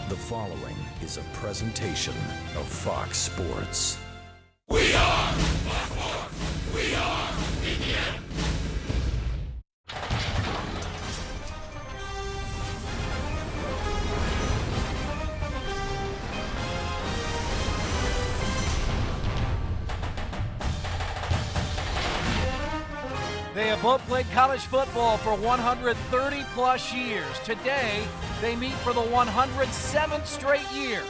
The following is a presentation of Fox Sports. We are Fox Sports. We are Indiana. They have both played college football for 130 plus years. Today, they meet for the 107th straight year.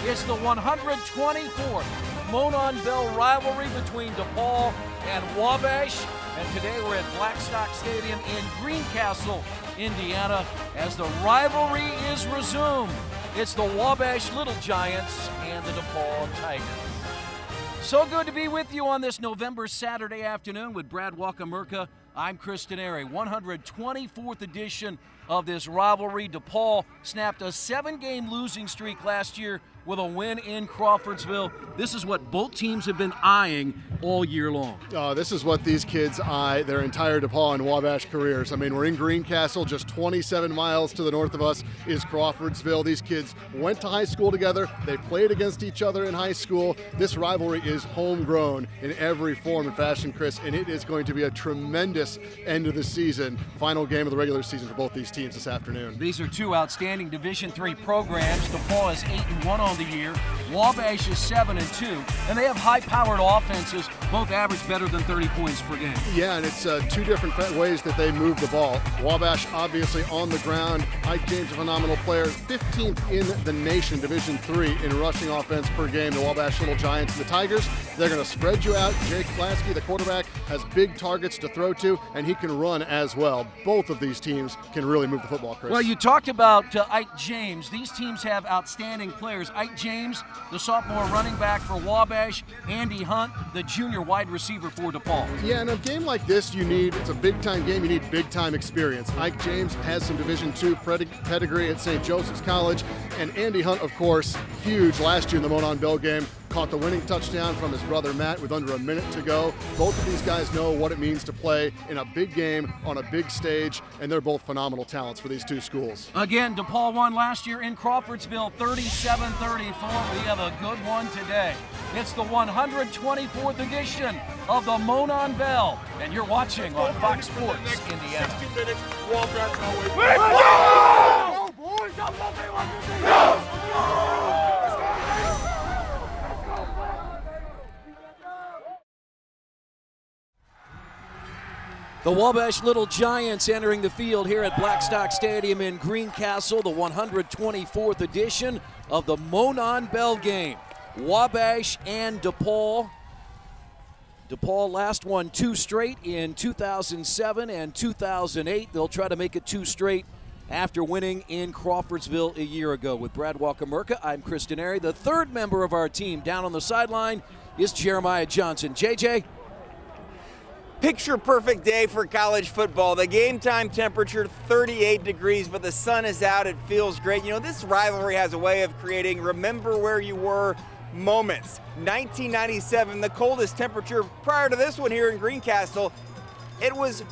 It's the 124th Monon Bell rivalry between DePauw and Wabash. And today we're at Blackstock Stadium in Greencastle, Indiana, as the rivalry is resumed. It's the Wabash Little Giants and the DePauw Tigers. So good to be with you on this November Saturday afternoon with Brad Wochomurka. I'm Chris Denari. 124th edition of this rivalry. DePauw snapped a 7-game losing streak last year with a win in Crawfordsville. This is what both teams have been eyeing all year long. This is what these kids eye their entire DePauw and Wabash careers. I mean, we're in Greencastle, just 27 miles to the north of us is Crawfordsville. These kids went to high school together. They played against each other in high school. This rivalry is homegrown in every form and fashion, Chris, and it is going to be a tremendous end of the season, final game of the regular season for both these teams this afternoon. These are two outstanding Division III programs. DePauw is 8-1 on the year. Wabash is 7-2, and they have high-powered offenses. Both average better than 30 points per game. Yeah, and it's two different ways that they move the ball. Wabash obviously on the ground. Ike James, a phenomenal player, 15th in the nation, Division III in rushing offense per game. The Wabash Little Giants and the Tigers, they're going to spread you out. Jake Lasky, the quarterback, has big targets to throw to, and he can run as well. Both of these teams can really move the football, Chris. Well, you talked about Ike James. These teams have outstanding players. Ike James, the sophomore running back for Wabash. Andy Hunt, the junior wide receiver for DePauw. Yeah, in a game like this, it's a big-time game. You need big-time experience. Ike James has some Division II pedigree at St. Joseph's College, and Andy Hunt, of course, huge last year in the Monon Bell game. Caught the winning touchdown from his brother Matt with under a minute to go. Both of these guys know what it means to play in a big game on a big stage, and they're both phenomenal talents for these two schools. Again, DePauw won last year in Crawfordsville, 37-34. We have a good one today. It's the 124th edition of the Monon Bell, and you're watching on Fox Sports Indiana. 60 minutes, Wabash always. Go, boys! Go! The Wabash Little Giants entering the field here at Blackstock Stadium in Greencastle, the 124th edition of the Monon Bell game. Wabash and DePauw. DePauw last won 2 straight in 2007 and 2008. They'll try to make it 2 straight after winning in Crawfordsville a year ago. With Brad Wochomurka, I'm Chris Denari. The third member of our team down on the sideline is Jeremiah Johnson. JJ? Picture perfect day for college football. The game time temperature 38 degrees, but the sun is out. It feels great. You know, this rivalry has a way of creating remember where you were moments. 1997, the coldest temperature prior to this one here in Greencastle, it was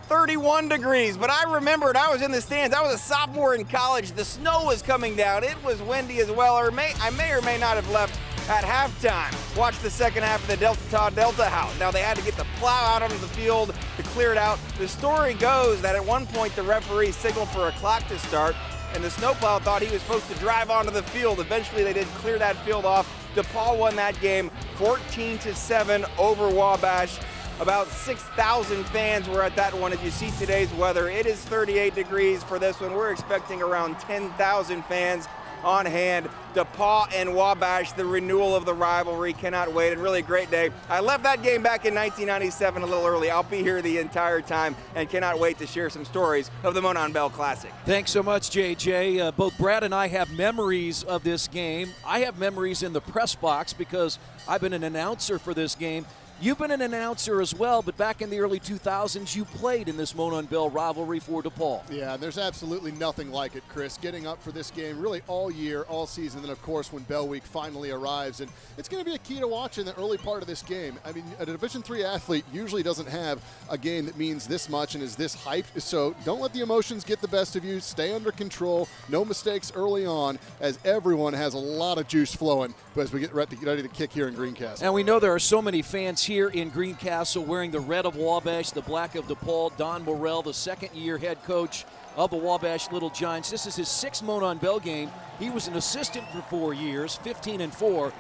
31 degrees, but I remembered I was in the stands. I was a sophomore in college. The snow was coming down. It was windy as well, I may or may not have left at halftime. Watch the second half of the Delta House. Now they had to get the plow out onto the field to clear it out. The story goes that at one point the referee signaled for a clock to start, and the snowplow thought he was supposed to drive onto the field. Eventually they did clear that field off. DePauw won that game 14-7 over Wabash. About 6,000 fans were at that one. As you see today's weather, it is 38 degrees for this one. We're expecting around 10,000 fans on hand. DePauw and Wabash, the renewal of the rivalry, cannot wait, and really a great day. I left that game back in 1997 a little early. I'll be here the entire time and cannot wait to share some stories of the Monon Bell Classic. Thanks so much, JJ. Both Brad and I have memories of this game. I have memories in the press box because I've been an announcer for this game. You've been an announcer as well, but back in the early 2000s, you played in this Monon Bell rivalry for DePauw. Yeah, and there's absolutely nothing like it, Chris. Getting up for this game really all year, all season, and then of course when Bell Week finally arrives. And it's going to be a key to watch in the early part of this game. I mean, a Division III athlete usually doesn't have a game that means this much and is this hyped. So don't let the emotions get the best of you. Stay under control. No mistakes early on, as everyone has a lot of juice flowing as we get ready to kick here in Greencastle. And we know there are so many fans here in Greencastle wearing the red of Wabash, the black of DePauw. Don Morrell, the second-year head coach of the Wabash Little Giants. This is his 6th Monon Bell game. He was an assistant for 4 years, 15-4.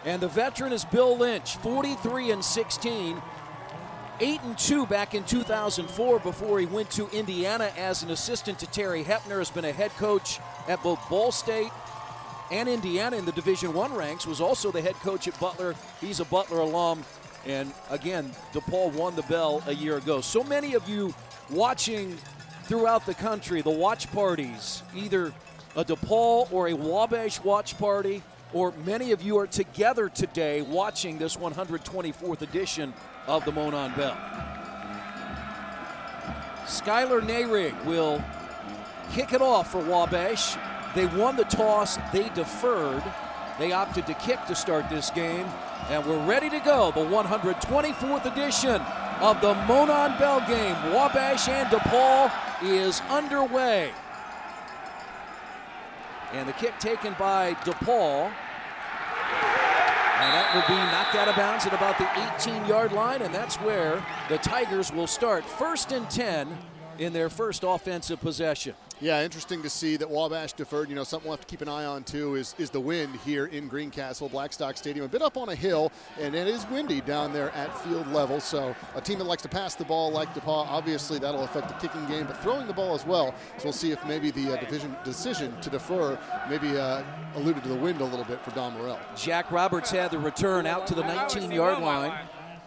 And the veteran is Bill Lynch, 43-16, 8-2 back in 2004 before he went to Indiana as an assistant to Terry Hepner. Has been a head coach at both Ball State and Indiana in the Division I ranks. Was also the head coach at Butler. He's a Butler alum. And again, DePauw won the Bell a year ago. So many of you watching throughout the country, the watch parties, either a DePauw or a Wabash watch party, or many of you are together today watching this 124th edition of the Monon Bell. Skylar Nehrig will kick it off for Wabash. They won the toss, they deferred. They opted to kick to start this game, and we're ready to go. The 124th edition of the Monon Bell game. Wabash and DePauw is underway. And the kick taken by DePauw. And that will be knocked out of bounds at about the 18-yard line, and that's where the Tigers will start 1st and 10 in their first offensive possession. Yeah, interesting to see that Wabash deferred. You know, something we'll have to keep an eye on, too, is the wind here in Greencastle, Blackstock Stadium. A bit up on a hill, and it is windy down there at field level. So a team that likes to pass the ball like DePauw, obviously that'll affect the kicking game, but throwing the ball as well. So we'll see if maybe the decision to defer maybe alluded to the wind a little bit for Don Morrell. Jack Roberts had the return out to the 19-yard line.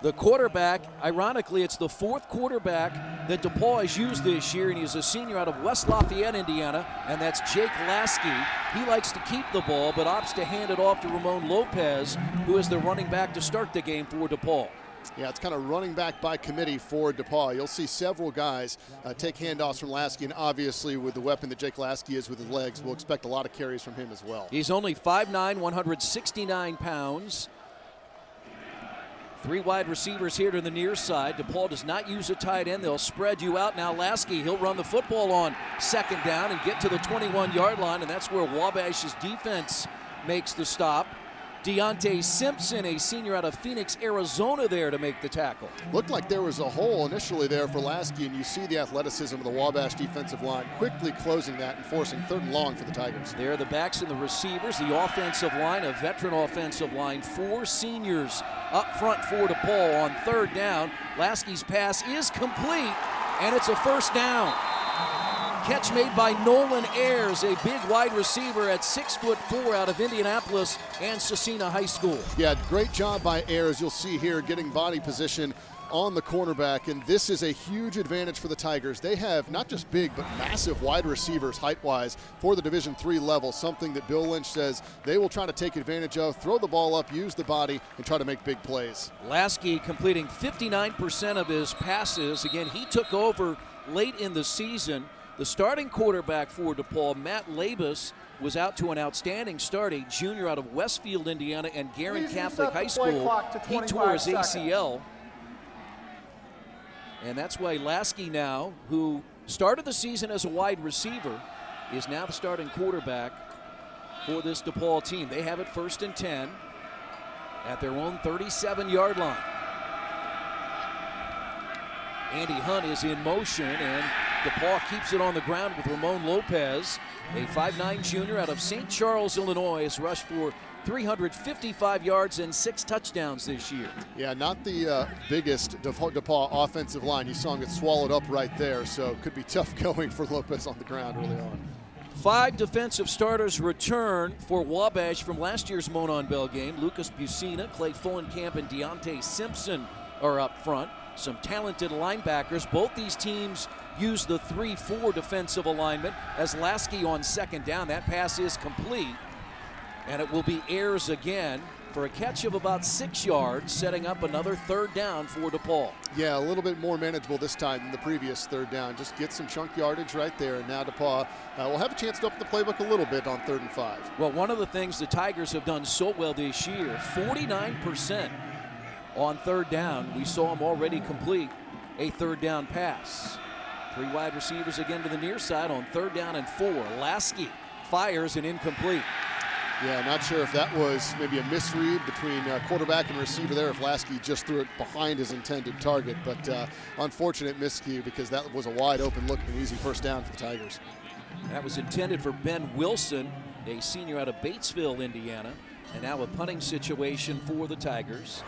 The quarterback, ironically, it's the 4th quarterback that DePauw has used this year, and he's a senior out of West Lafayette, Indiana, and that's Jake Lasky. He likes to keep the ball, but opts to hand it off to Ramon Lopez, who is the running back to start the game for DePauw. Yeah, it's kind of running back by committee for DePauw. You'll see several guys take handoffs from Lasky, and obviously with the weapon that Jake Lasky is with his legs, we'll expect a lot of carries from him as well. He's only 5'9", 169 pounds. 3 wide receivers here to the near side. DePauw does not use a tight end. They'll spread you out. Now Lasky, he'll run the football on 2nd down and get to the 21-yard line, and that's where Wabash's defense makes the stop. Deontay Simpson, a senior out of Phoenix, Arizona, there to make the tackle. Looked like there was a hole initially there for Lasky, and you see the athleticism of the Wabash defensive line quickly closing that and forcing 3rd and long for the Tigers. There are the backs and the receivers, the offensive line, a veteran offensive line, 4 seniors up front for DePauw on 3rd down. Lasky's pass is complete, and it's a 1st down. Catch made by Nolan Ayers, a big wide receiver at 6'4" out of Indianapolis and Cecina High School. Yeah, great job by Ayers. You'll see here getting body position on the cornerback, and this is a huge advantage for the Tigers. They have not just big, but massive wide receivers height-wise for the Division III level, something that Bill Lynch says they will try to take advantage of, throw the ball up, use the body, and try to make big plays. Lasky completing 59% of his passes. Again, he took over late in the season. The starting quarterback for DePauw, Matt Labus, was out to an outstanding start, a junior out of Westfield, Indiana, and Guerin Catholic High School. He tore his ACL. And that's why Lasky now, who started the season as a wide receiver, is now the starting quarterback for this DePauw team. They have it 1st and 10 at their own 37-yard line. Andy Hunt is in motion, and DePauw keeps it on the ground with Ramon Lopez, a 5'9" junior out of St. Charles, Illinois, has rushed for 355 yards and 6 touchdowns this year. Yeah, not the biggest DePauw offensive line. You saw him get swallowed up right there, so it could be tough going for Lopez on the ground early on. 5 defensive starters return for Wabash from last year's Monon Bell game. Lucas Bucina, Clay Fullenkamp, and Deontay Simpson are up front. Some talented linebackers. Both these teams use the 3-4 defensive alignment as Lasky on 2nd down. That pass is complete, and it will be Ayers again for a catch of about 6 yards, setting up another third down for DePauw. Yeah, a little bit more manageable this time than the previous third down. Just get some chunk yardage right there, and now DePauw will have a chance to open the playbook a little bit on 3rd and 5. Well, one of the things the Tigers have done so well this year, 49% on third down. We saw them already complete a third down pass. 3 wide receivers again to the near side on 3rd down and 4. Lasky fires and incomplete. Yeah, not sure if that was maybe a misread between quarterback and receiver there, if Lasky just threw it behind his intended target. But unfortunate miscue, because that was a wide open look and easy first down for the Tigers. That was intended for Ben Wilson, a senior out of Batesville, Indiana. And now a punting situation for the Tigers.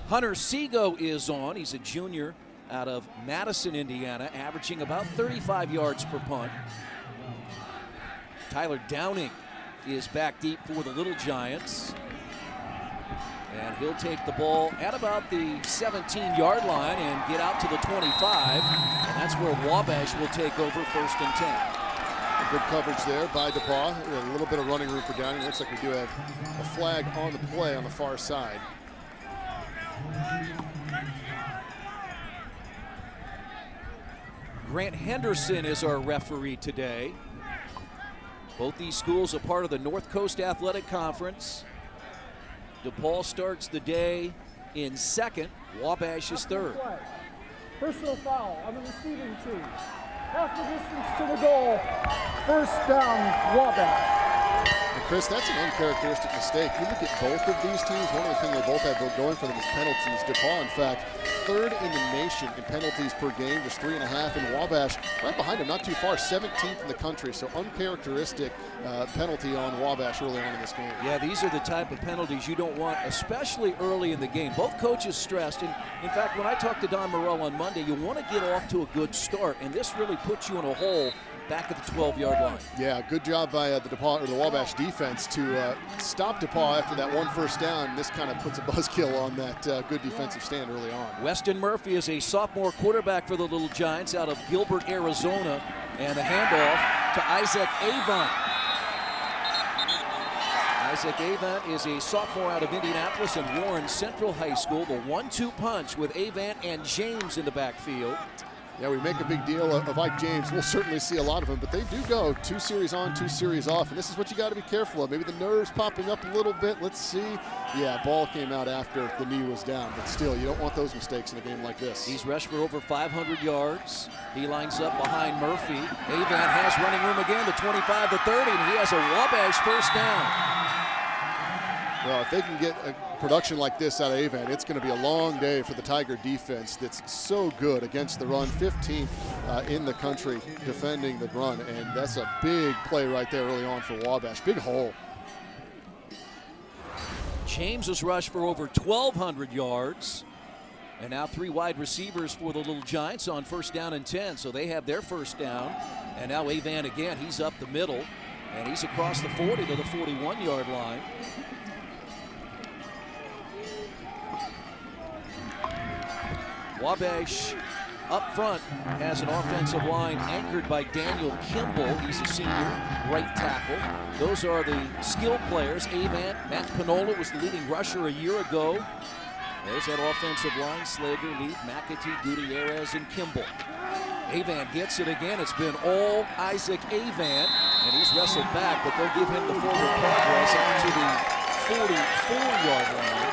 Hunter Seago is on. He's a junior out of Madison, Indiana, averaging about 35 yards per punt. Tyler Downing is back deep for the Little Giants. And he'll take the ball at about the 17-yard line and get out to the 25. And that's where Wabash will take over 1st and 10. Good coverage there by DePauw. A little bit of running room for Downing. Looks like we do have a flag on the play on the far side. Grant Henderson is our referee today. Both these schools are part of the North Coast Athletic Conference. DePauw starts the day in 2nd. Wabash is 3rd. Personal foul on the receiving team. Half the distance to the goal. 1st down, Wabash. And Chris, that's an uncharacteristic mistake. You look at both of these teams, one of the things they both have going for them is penalties. DePauw, in fact, 3rd in the nation in penalties per game, just 3.5. And Wabash, right behind them, not too far, 17th in the country. So uncharacteristic penalty on Wabash early on in this game. Yeah, these are the type of penalties you don't want, especially early in the game. Both coaches stressed, and in fact, when I talked to Don Morell on Monday, you want to get off to a good start, and this really puts you in a hole back at the 12-yard line. Yeah, good job by the Wabash defense to stop DePauw after that 1 first down. This kind of puts a buzzkill on that good defensive stand early on. Weston Murphy is a sophomore quarterback for the Little Giants out of Gilbert, Arizona, and the handoff to Isaac Avant. Isaac Avant is a sophomore out of Indianapolis and Warren Central High School. The 1-2 punch with Avant and James in the backfield. Yeah, we make a big deal of Ike James. We'll certainly see a lot of them, but they do go 2 series on, 2 series off, and this is what you got to be careful of. Maybe the nerves popping up a little bit. Let's see. Yeah, ball came out after the knee was down, but still, you don't want those mistakes in a game like this. He's rushed for over 500 yards. He lines up behind Murphy. Avant has running room again, the 25, the 30, and he has a Wabash 1st down. Well, if they can get a production like this out of Avant, it's going to be a long day for the Tiger defense that's so good against the run, 15th in the country defending the run, and that's a big play right there early on for Wabash. Big hole. James has rushed for over 1,200 yards. And now 3 wide receivers for the Little Giants on 1st down and 10, so they have their 1st down. And now Avant again, he's up the middle, and he's across the 40 to the 41-yard line. Wabash up front has an offensive line anchored by Daniel Kimball. He's a senior, right tackle. Those are the skilled players. Avant, Matt Pinola was the leading rusher a year ago. There's that offensive line, Slager, Lead, McAtee, Gutierrez, and Kimball. Avant gets it again. It's been all Isaac Avant, and he's wrestled back, but they'll give him the forward progress out to the 44-yard line.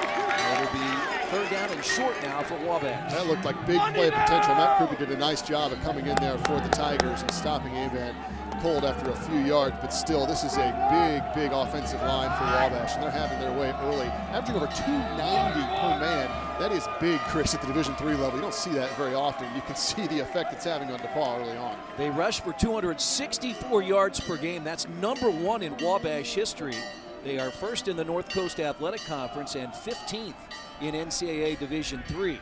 It'll be 3rd down and short now for Wabash. That looked like big play potential. Matt Kruger did a nice job of coming in there for the Tigers and stopping Avant cold after a few yards, but still, this is a big offensive line for Wabash, and they're having their way early, averaging over 290 per man. That is big, Chris, at the Division III level. You don't see that very often. You can see the effect it's having on DePauw early on. They rush for 264 yards per game. That's #1 in Wabash history. They are 1st in the North Coast Athletic Conference and 15th in NCAA Division III.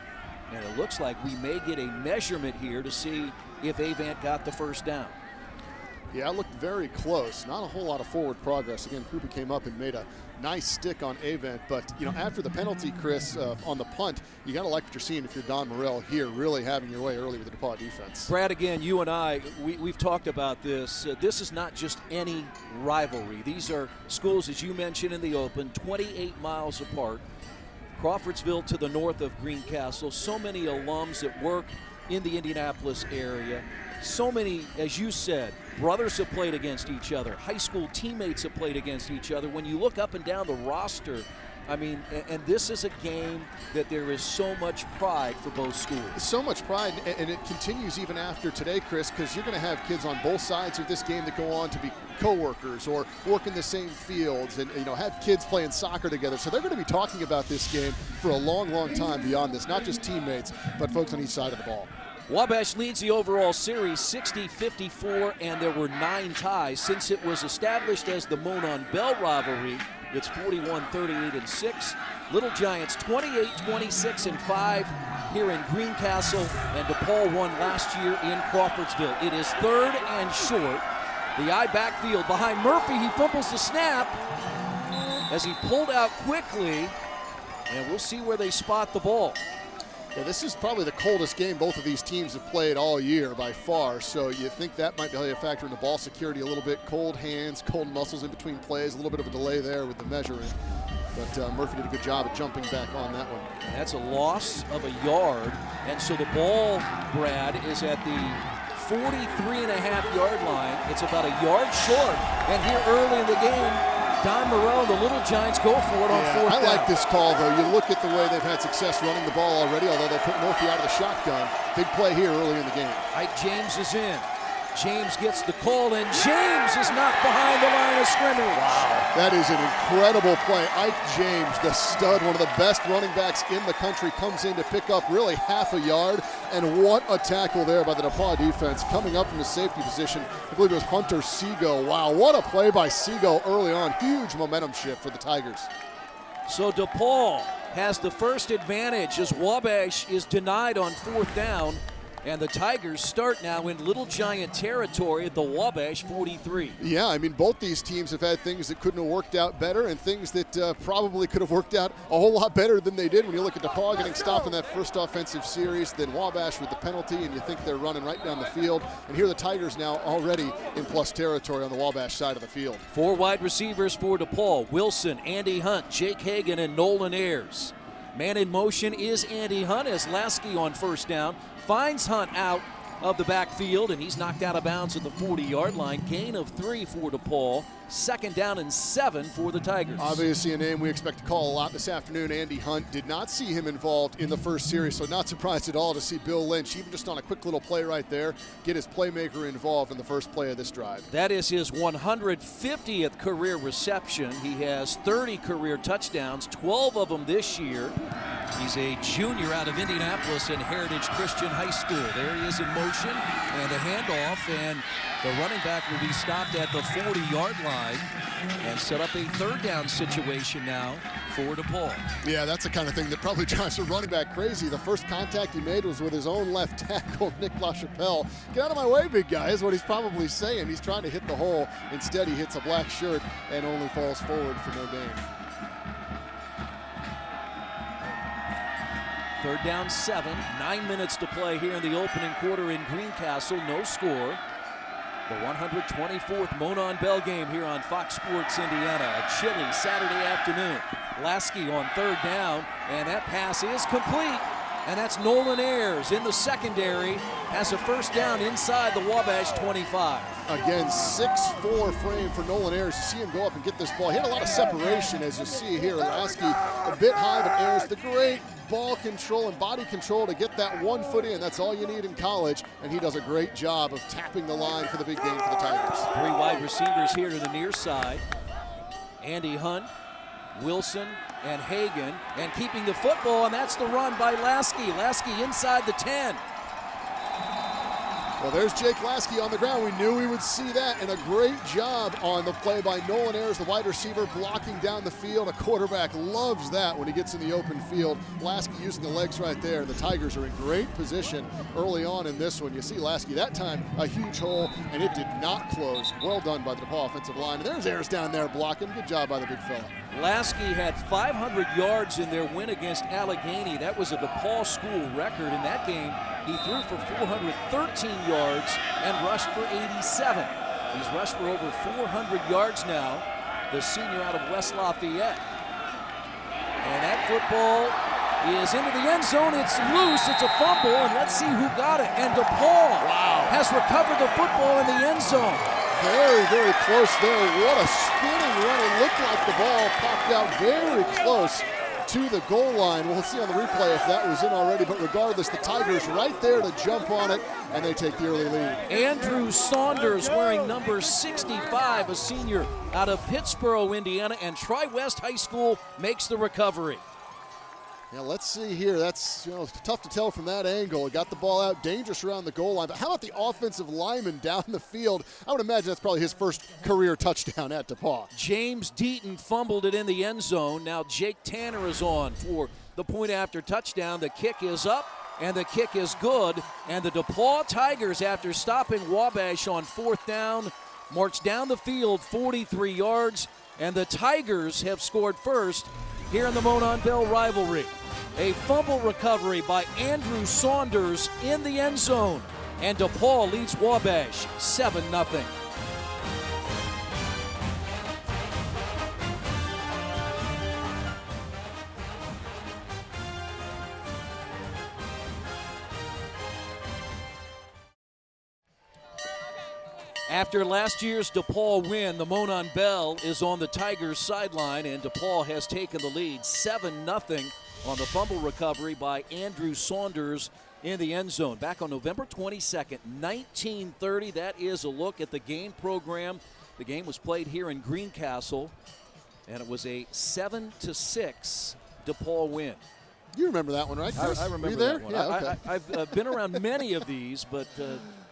And it looks like we may get a measurement here to see if Avant got the 1st down. Yeah, it looked very close. Not a whole lot of forward progress. Again, Krupa came up and made a nice stick on Avent, but after the penalty, Chris, on the punt, you got to like what you're seeing if you're Don Morrell here, really having your way early with the DePauw defense. Brad, again, you and I, we've talked about this. This is not just any rivalry. These are schools, as you mentioned in the open, 28 miles apart. Crawfordsville to the north of Greencastle. So many alums that work in the Indianapolis area. So many, as you said, brothers have played against each other. High school teammates have played against each other. When you look up and down the roster, I mean, and this is a game that there is so much pride for both schools. So much pride, and it continues even after today, Chris, because you're going to have kids on both sides of this game that go on to be co-workers or work in the same fields and have kids playing soccer together. So they're going to be talking about this game for a long, long time beyond this, not just teammates, but folks on each side of the ball. Wabash leads the overall series 60-54, and there were 9 ties. Since it was established as the Monon Bell rivalry, it's 41-38-6. Little Giants 28-26-5 here in Greencastle, and DePauw won last year in Crawfordsville. It is 3rd and short. The I backfield behind Murphy. He fumbles the snap as he pulled out quickly, and we'll see where they spot the ball. Yeah, this is probably the coldest game both of these teams have played all year by far, so you think that might be a factor in the ball security a little bit. Cold hands, cold muscles in between plays, a little bit of a delay there with the measuring. But Murphy did a good job at jumping back on that one. And that's a loss of a yard, and so the ball, Brad, is at the 43.5-yard line. It's about a yard short, and here early in the game, Don Morrell, the Little Giants go for it on 4th down. I like this call, though. You look at the way they've had success running the ball already, although they put Murphy out of the shotgun. Big play here early in the game. Ike James is in. James gets the call, and James is knocked behind the line of scrimmage. Wow. That is an incredible play. Ike James, the stud, one of the best running backs in the country, comes in to pick up really half a yard, and what a tackle there by the DePauw defense. Coming up from the safety position, I believe it was Hunter Seago. Wow, what a play by Seago early on. Huge momentum shift for the Tigers. So DePauw has the first advantage as Wabash is denied on 4th down. And the Tigers start now in Little Giant territory at the Wabash 43. Yeah, I mean, both these teams have had things that couldn't have worked out better and things that probably could have worked out a whole lot better than they did. When you look at DePauw getting stopped in that first offensive series, then Wabash with the penalty, and you think they're running right down the field. And here the Tigers now already in plus territory on the Wabash side of the field. 4 wide receivers for DePauw: Wilson, Andy Hunt, Jake Hagan, and Nolan Ayers. Man in motion is Andy Hunt as Lasky on 1st down finds Hunt out of the backfield, and he's knocked out of bounds at the 40-yard line. Gain of 3 for DePauw. 2nd down and 7 for the Tigers. Obviously a name we expect to call a lot this afternoon. Andy Hunt, did not see him involved in the first series, so not surprised at all to see Bill Lynch, even just on a quick little play right there, get his playmaker involved in the first play of this drive. That is his 150th career reception. He has 30 career touchdowns, 12 of them this year. He's a junior out of Indianapolis in Heritage Christian High School. There he is in motion, and a handoff, and the running back will be stopped at the 40-yard line and set up a 3rd down situation now for DePauw. Yeah, that's the kind of thing that probably drives a running back crazy. The first contact he made was with his own left tackle, Nick LaChapelle. Get out of my way, big guy, is what he's probably saying. He's trying to hit the hole. Instead, he hits a black shirt and only falls forward for no gain. 3rd down 7, 9 minutes to play here in the opening quarter in Greencastle. No score. The 124th Monon Bell game here on Fox Sports Indiana. A chilly Saturday afternoon. Lasky on 3rd down, and that pass is complete. And that's Nolan Ayers in the secondary, has a 1st down inside the Wabash 25. Again, 6'4" frame for Nolan Ayers. You see him go up and get this ball. He had a lot of separation, as you see here. Lasky a bit high, but Ayers, the great ball control and body control to get that 1 foot in. That's all you need in college, and he does a great job of tapping the line for the big game for the Tigers. 3 wide receivers here to the near side. Andy Hunt, Wilson, and Hagan, and keeping the football, and that's the run by Lasky. Lasky inside the 10. Well, there's Jake Lasky on the ground. We knew we would see that, and a great job on the play by Nolan Ayers, the wide receiver, blocking down the field. A quarterback loves that when he gets in the open field. Lasky using the legs right there. The Tigers are in great position early on in this one. You see Lasky that time, a huge hole, and it did not close. Well done by the DePauw offensive line. And there's Ayers down there blocking. Good job by the big fella. Lasky had 500 yards in their win against Allegheny. That was a DePauw school record. In that game, he threw for 413 yards and rushed for 87. He's rushed for over 400 yards now, the senior out of West Lafayette. And that football is into the end zone. It's loose. It's a fumble, and let's see who got it. And DePauw has recovered the football in the end zone. Very, very close there. What a spinning run. It looked like the ball popped out very close to the goal line. We'll see on the replay if that was in already, but regardless, the Tigers right there to jump on it, and they take the early lead. Andrew Saunders wearing number 65, a senior out of Pittsboro, Indiana, and Tri-West High School makes the recovery. Yeah, let's see here. That's tough to tell from that angle. It got the ball out, dangerous around the goal line. But how about the offensive lineman down the field? I would imagine that's probably his first career touchdown at DePauw. James Deaton fumbled it in the end zone. Now Jake Tanner is on for the point after touchdown. The kick is up, and the kick is good. And the DePauw Tigers, after stopping Wabash on fourth down, march down the field 43 yards. And the Tigers have scored first here in the Monon Bell rivalry. A fumble recovery by Andrew Saunders in the end zone. And DePauw leads Wabash 7-0. After last year's DePauw win, the Monon Bell is on the Tigers' sideline, and DePauw has taken the lead 7-0 on the fumble recovery by Andrew Saunders in the end zone. Back on November 22nd, 1930, that is a look at the game program. The game was played here in Greencastle, and it was a 7-6 DePauw win. You remember that one, right, Chris? I remember Were you there? that one. Yeah, okay. I've been around many of these, but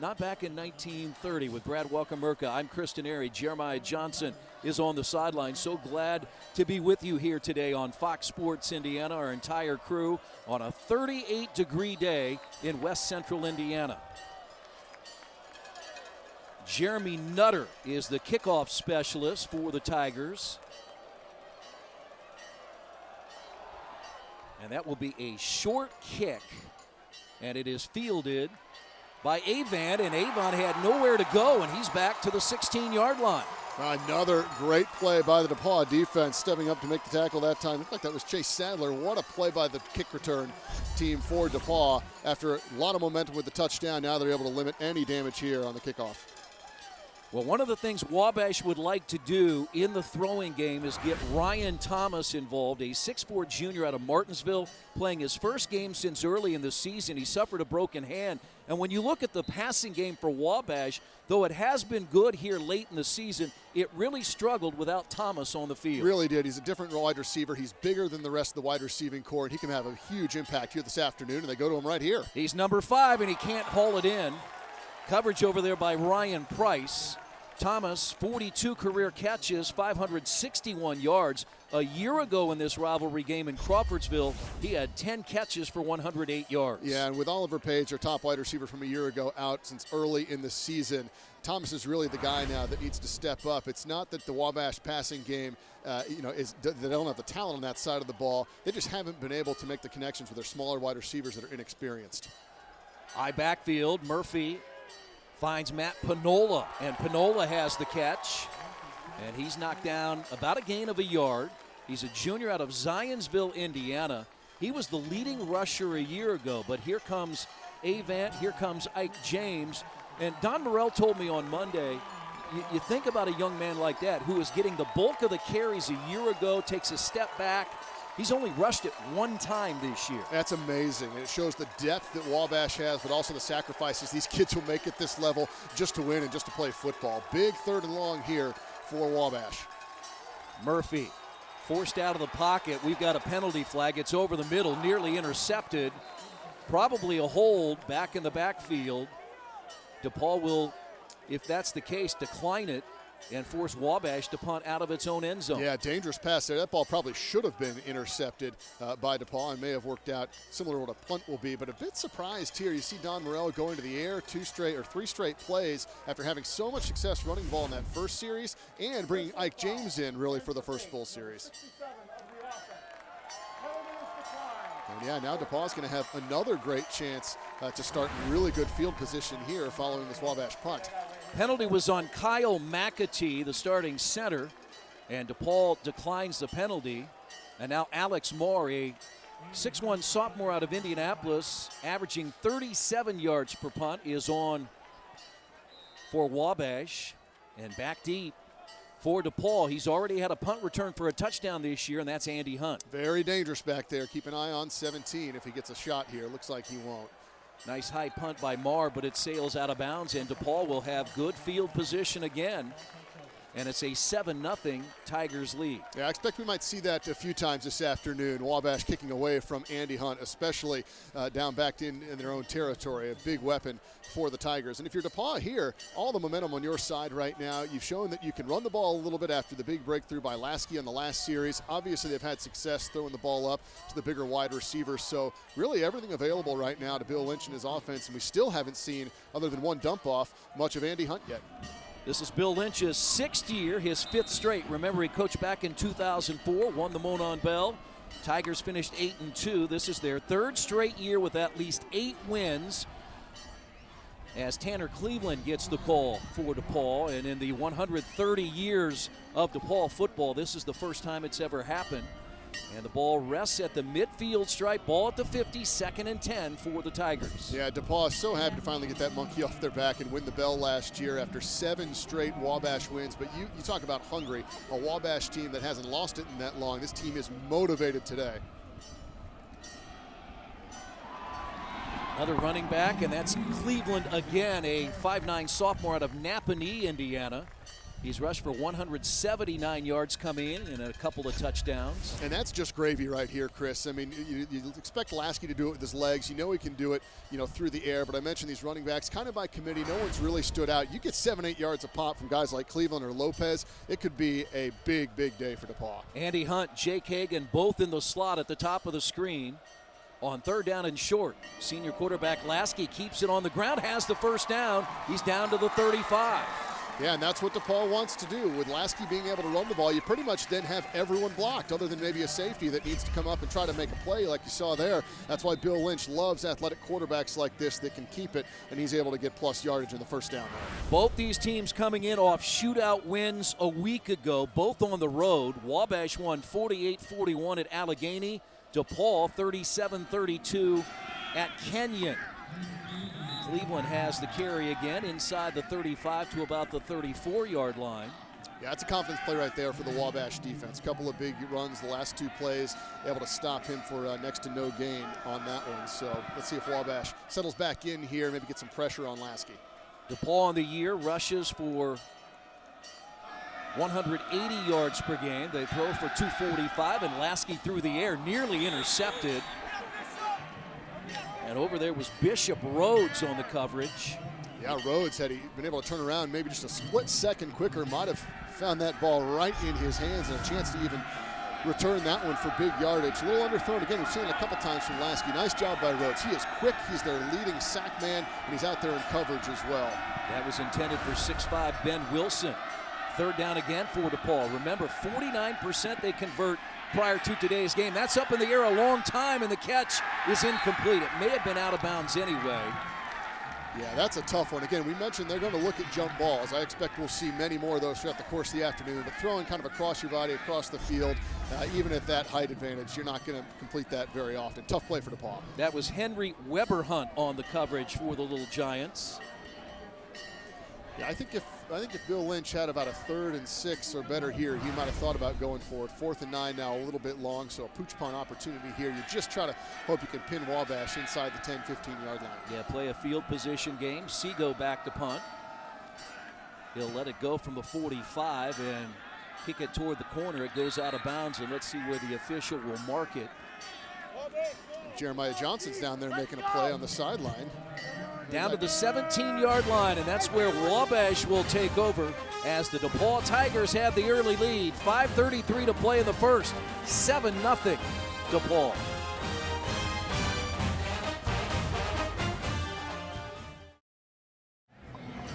not back in 1930 with Brad Wochomurka. I'm Chris Denari. Jeremiah Johnson is on the sideline. So glad to be with you here today on Fox Sports Indiana, our entire crew, on a 38-degree day in West Central Indiana. Jeremy Nutter is the kickoff specialist for the Tigers. And that will be a short kick, and it is fielded by Avant, and Avant had nowhere to go, and he's back to the 16-yard line. Another great play by the DePauw defense, stepping up to make the tackle that time. Looked like that was Chase Sadler. What a play by the kick return team for DePauw. After a lot of momentum with the touchdown, now they're able to limit any damage here on the kickoff. Well, one of the things Wabash would like to do in the throwing game is get Ryan Thomas involved, a 6'4" junior out of Martinsville, playing his first game since early in the season. He suffered a broken hand. And when you look at the passing game for Wabash, though it has been good here late in the season, it really struggled without Thomas on the field. Really did. He's a different wide receiver. He's bigger than the rest of the wide receiving core, and he can have a huge impact here this afternoon, and they go to him right here. He's number 5, and he can't haul it in. Coverage over there by Ryan Price. Thomas, 42 career catches, 561 yards. A year ago in this rivalry game in Crawfordsville, he had 10 catches for 108 yards. Yeah, and with Oliver Page, their top wide receiver from a year ago, out since early in the season, Thomas is really the guy now that needs to step up. It's not that the Wabash passing game, they don't have the talent on that side of the ball. They just haven't been able to make the connections with their smaller wide receivers that are inexperienced. High backfield, Murphy finds Matt Panola, and Panola has the catch, and he's knocked down about a gain of a yard. He's a junior out of Zionsville, Indiana. He was the leading rusher a year ago, but here comes Avant, here comes Ike James, and Don Morrell told me on Monday, you think about a young man like that who is getting the bulk of the carries a year ago, takes a step back. He's only rushed it one time this year. That's amazing. And it shows the depth that Wabash has, but also the sacrifices these kids will make at this level just to win and just to play football. Big 3rd and long here for Wabash. Murphy forced out of the pocket. We've got a penalty flag. It's over the middle, nearly intercepted. Probably a hold back in the backfield. DePauw will, if that's the case, decline it and force Wabash to punt out of its own end zone. Yeah, dangerous pass there. That ball probably should have been intercepted by DePauw and may have worked out similar to what a punt will be, but a bit surprised here. You see Don Morello going to the air 3 straight plays after having so much success running the ball in that first series and bringing Ike James in really for the first full series. And yeah, now DePauw's going to have another great chance to start in really good field position here following this Wabash punt. Penalty was on Kyle McAtee, the starting center, and DePauw declines the penalty. And now Alex Moore, a 6'1 sophomore out of Indianapolis, averaging 37 yards per punt, is on for Wabash. And back deep for DePauw. He's already had a punt return for a touchdown this year, and that's Andy Hunt. Very dangerous back there. Keep an eye on 17 if he gets a shot here. Looks like he won't. Nice high punt by Marr, but it sails out of bounds, and DePauw will have good field position again. And it's a 7-0 Tigers lead. Yeah, I expect we might see that a few times this afternoon. Wabash kicking away from Andy Hunt, especially down back in their own territory. A big weapon for the Tigers. And if you're DePauw here, all the momentum on your side right now. You've shown that you can run the ball a little bit after the big breakthrough by Lasky on the last series. Obviously, they've had success throwing the ball up to the bigger wide receivers. So really everything available right now to Bill Lynch and his offense. And we still haven't seen, other than one dump off, much of Andy Hunt yet. This is Bill Lynch's 6th year, his 5th straight. Remember, he coached back in 2004, won the Monon Bell. Tigers finished 8-2. This is their 3rd straight year with at least 8 wins, as Tanner Cleveland gets the call for DePauw. And in the 130 years of DePauw football, this is the first time it's ever happened. And the ball rests at the midfield stripe, ball at the 50, 2nd and 10 for the Tigers. Yeah, DePauw is so happy to finally get that monkey off their back and win the bell last year after 7 straight Wabash wins. But you talk about hungry, a Wabash team that hasn't lost it in that long. This team is motivated today. Another running back, and that's Cleveland again, a 5'9 sophomore out of Napanee, Indiana. He's rushed for 179 yards coming in and a couple of touchdowns. And that's just gravy right here, Chris. I mean, you expect Lasky to do it with his legs. You know he can do it, through the air. But I mentioned these running backs kind of by committee. No one's really stood out. You get 7-8 yards a pop from guys like Cleveland or Lopez, it could be a big, big day for DePauw. Andy Hunt, Jake Hagan, both in the slot at the top of the screen. On 3rd down and short, senior quarterback Lasky keeps it on the ground, has the first down. He's down to the 35. Yeah, and that's what DePauw wants to do. With Lasky being able to run the ball, you pretty much then have everyone blocked, other than maybe a safety that needs to come up and try to make a play like you saw there. That's why Bill Lynch loves athletic quarterbacks like this that can keep it, and he's able to get plus yardage in the first down there. Both these teams coming in off shootout wins a week ago, both on the road. Wabash won 48-41 at Allegheny. DePauw 37-32 at Kenyon. Cleveland has the carry again inside the 35 to about the 34-yard line. Yeah, that's a confidence play right there for the Wabash defense. A couple of big runs the last 2 plays, able to stop him for next to no gain on that one. So let's see if Wabash settles back in here, maybe get some pressure on Lasky. DePauw on the year rushes for 180 yards per game. They throw for 245, and Lasky through the air, nearly intercepted. And over there was Bishop Rhodes on the coverage. Yeah, Rhodes, had he been able to turn around maybe just a split second quicker, might have found that ball right in his hands and a chance to even return that one for big yardage. A little underthrown again. We've seen it a couple times from Lasky. Nice job by Rhodes. He is quick. He's their leading sack man, and he's out there in coverage as well. That was intended for 6'5" Ben Wilson. 3rd down again for DePauw. Remember, 49% they convert prior to today's game. That's up in the air a long time, and the catch is incomplete. It may have been out of bounds anyway. Yeah, that's a tough one. Again, we mentioned they're going to look at jump balls. I expect we'll see many more of those throughout the course of the afternoon, but throwing kind of across your body, across the field, even at that height advantage, you're not going to complete that very often. Tough play for DePauw. That was Henry Weberhunt on the coverage for the Little Giants. Yeah, I think if Bill Lynch had about a 3rd and 6 or better here, he might have thought about going for it. 4th and 9 now, a little bit long, so a pooch punt opportunity here. You just try to hope you can pin Wabash inside the 10, 15-yard line. Yeah, play a field position game. Seago back to punt. He'll let it go from the 45 and kick it toward the corner. It goes out of bounds, and let's see where the official will mark it. Jeremiah Johnson's down there making a play on the sideline. down to the 17-yard line, and that's where Wabash will take over as the DePauw Tigers have the early lead. 5:33 to play in the first. 7-0 DePauw.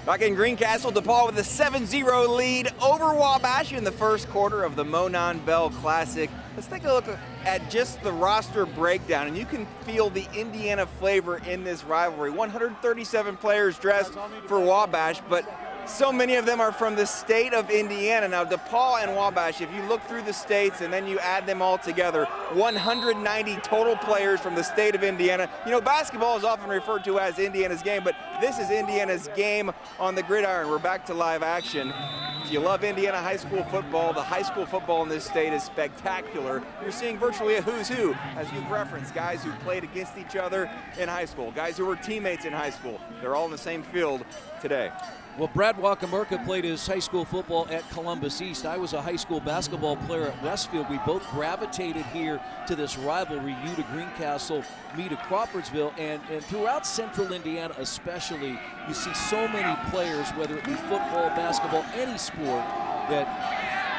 Back in Greencastle, DePauw with a 7-0 lead over Wabash in the first quarter of the Monon Bell Classic. Let's take a look at just the roster breakdown, and you can feel the Indiana flavor in this rivalry. 137 players dressed for Wabash, but so many of them are from the state of Indiana. Now, DePauw and Wabash, if you look through the states and then you add them all together, 190 total players from the state of Indiana. You know, basketball is often referred to as Indiana's game, but this is Indiana's game on the gridiron. We're back to live action. If you love Indiana high school football, the high school football in this state is spectacular. You're seeing virtually a who's who, as you've referenced, guys who played against each other in high school, guys who were teammates in high school. They're all in the same field today. Well, Brad Wochomurka played his high school football at Columbus East. I was a high school basketball player at Westfield. We both gravitated here to this rivalry, you to Greencastle, me to Crawfordsville, and throughout central Indiana especially, you see so many players, whether it be football, basketball, any sport, that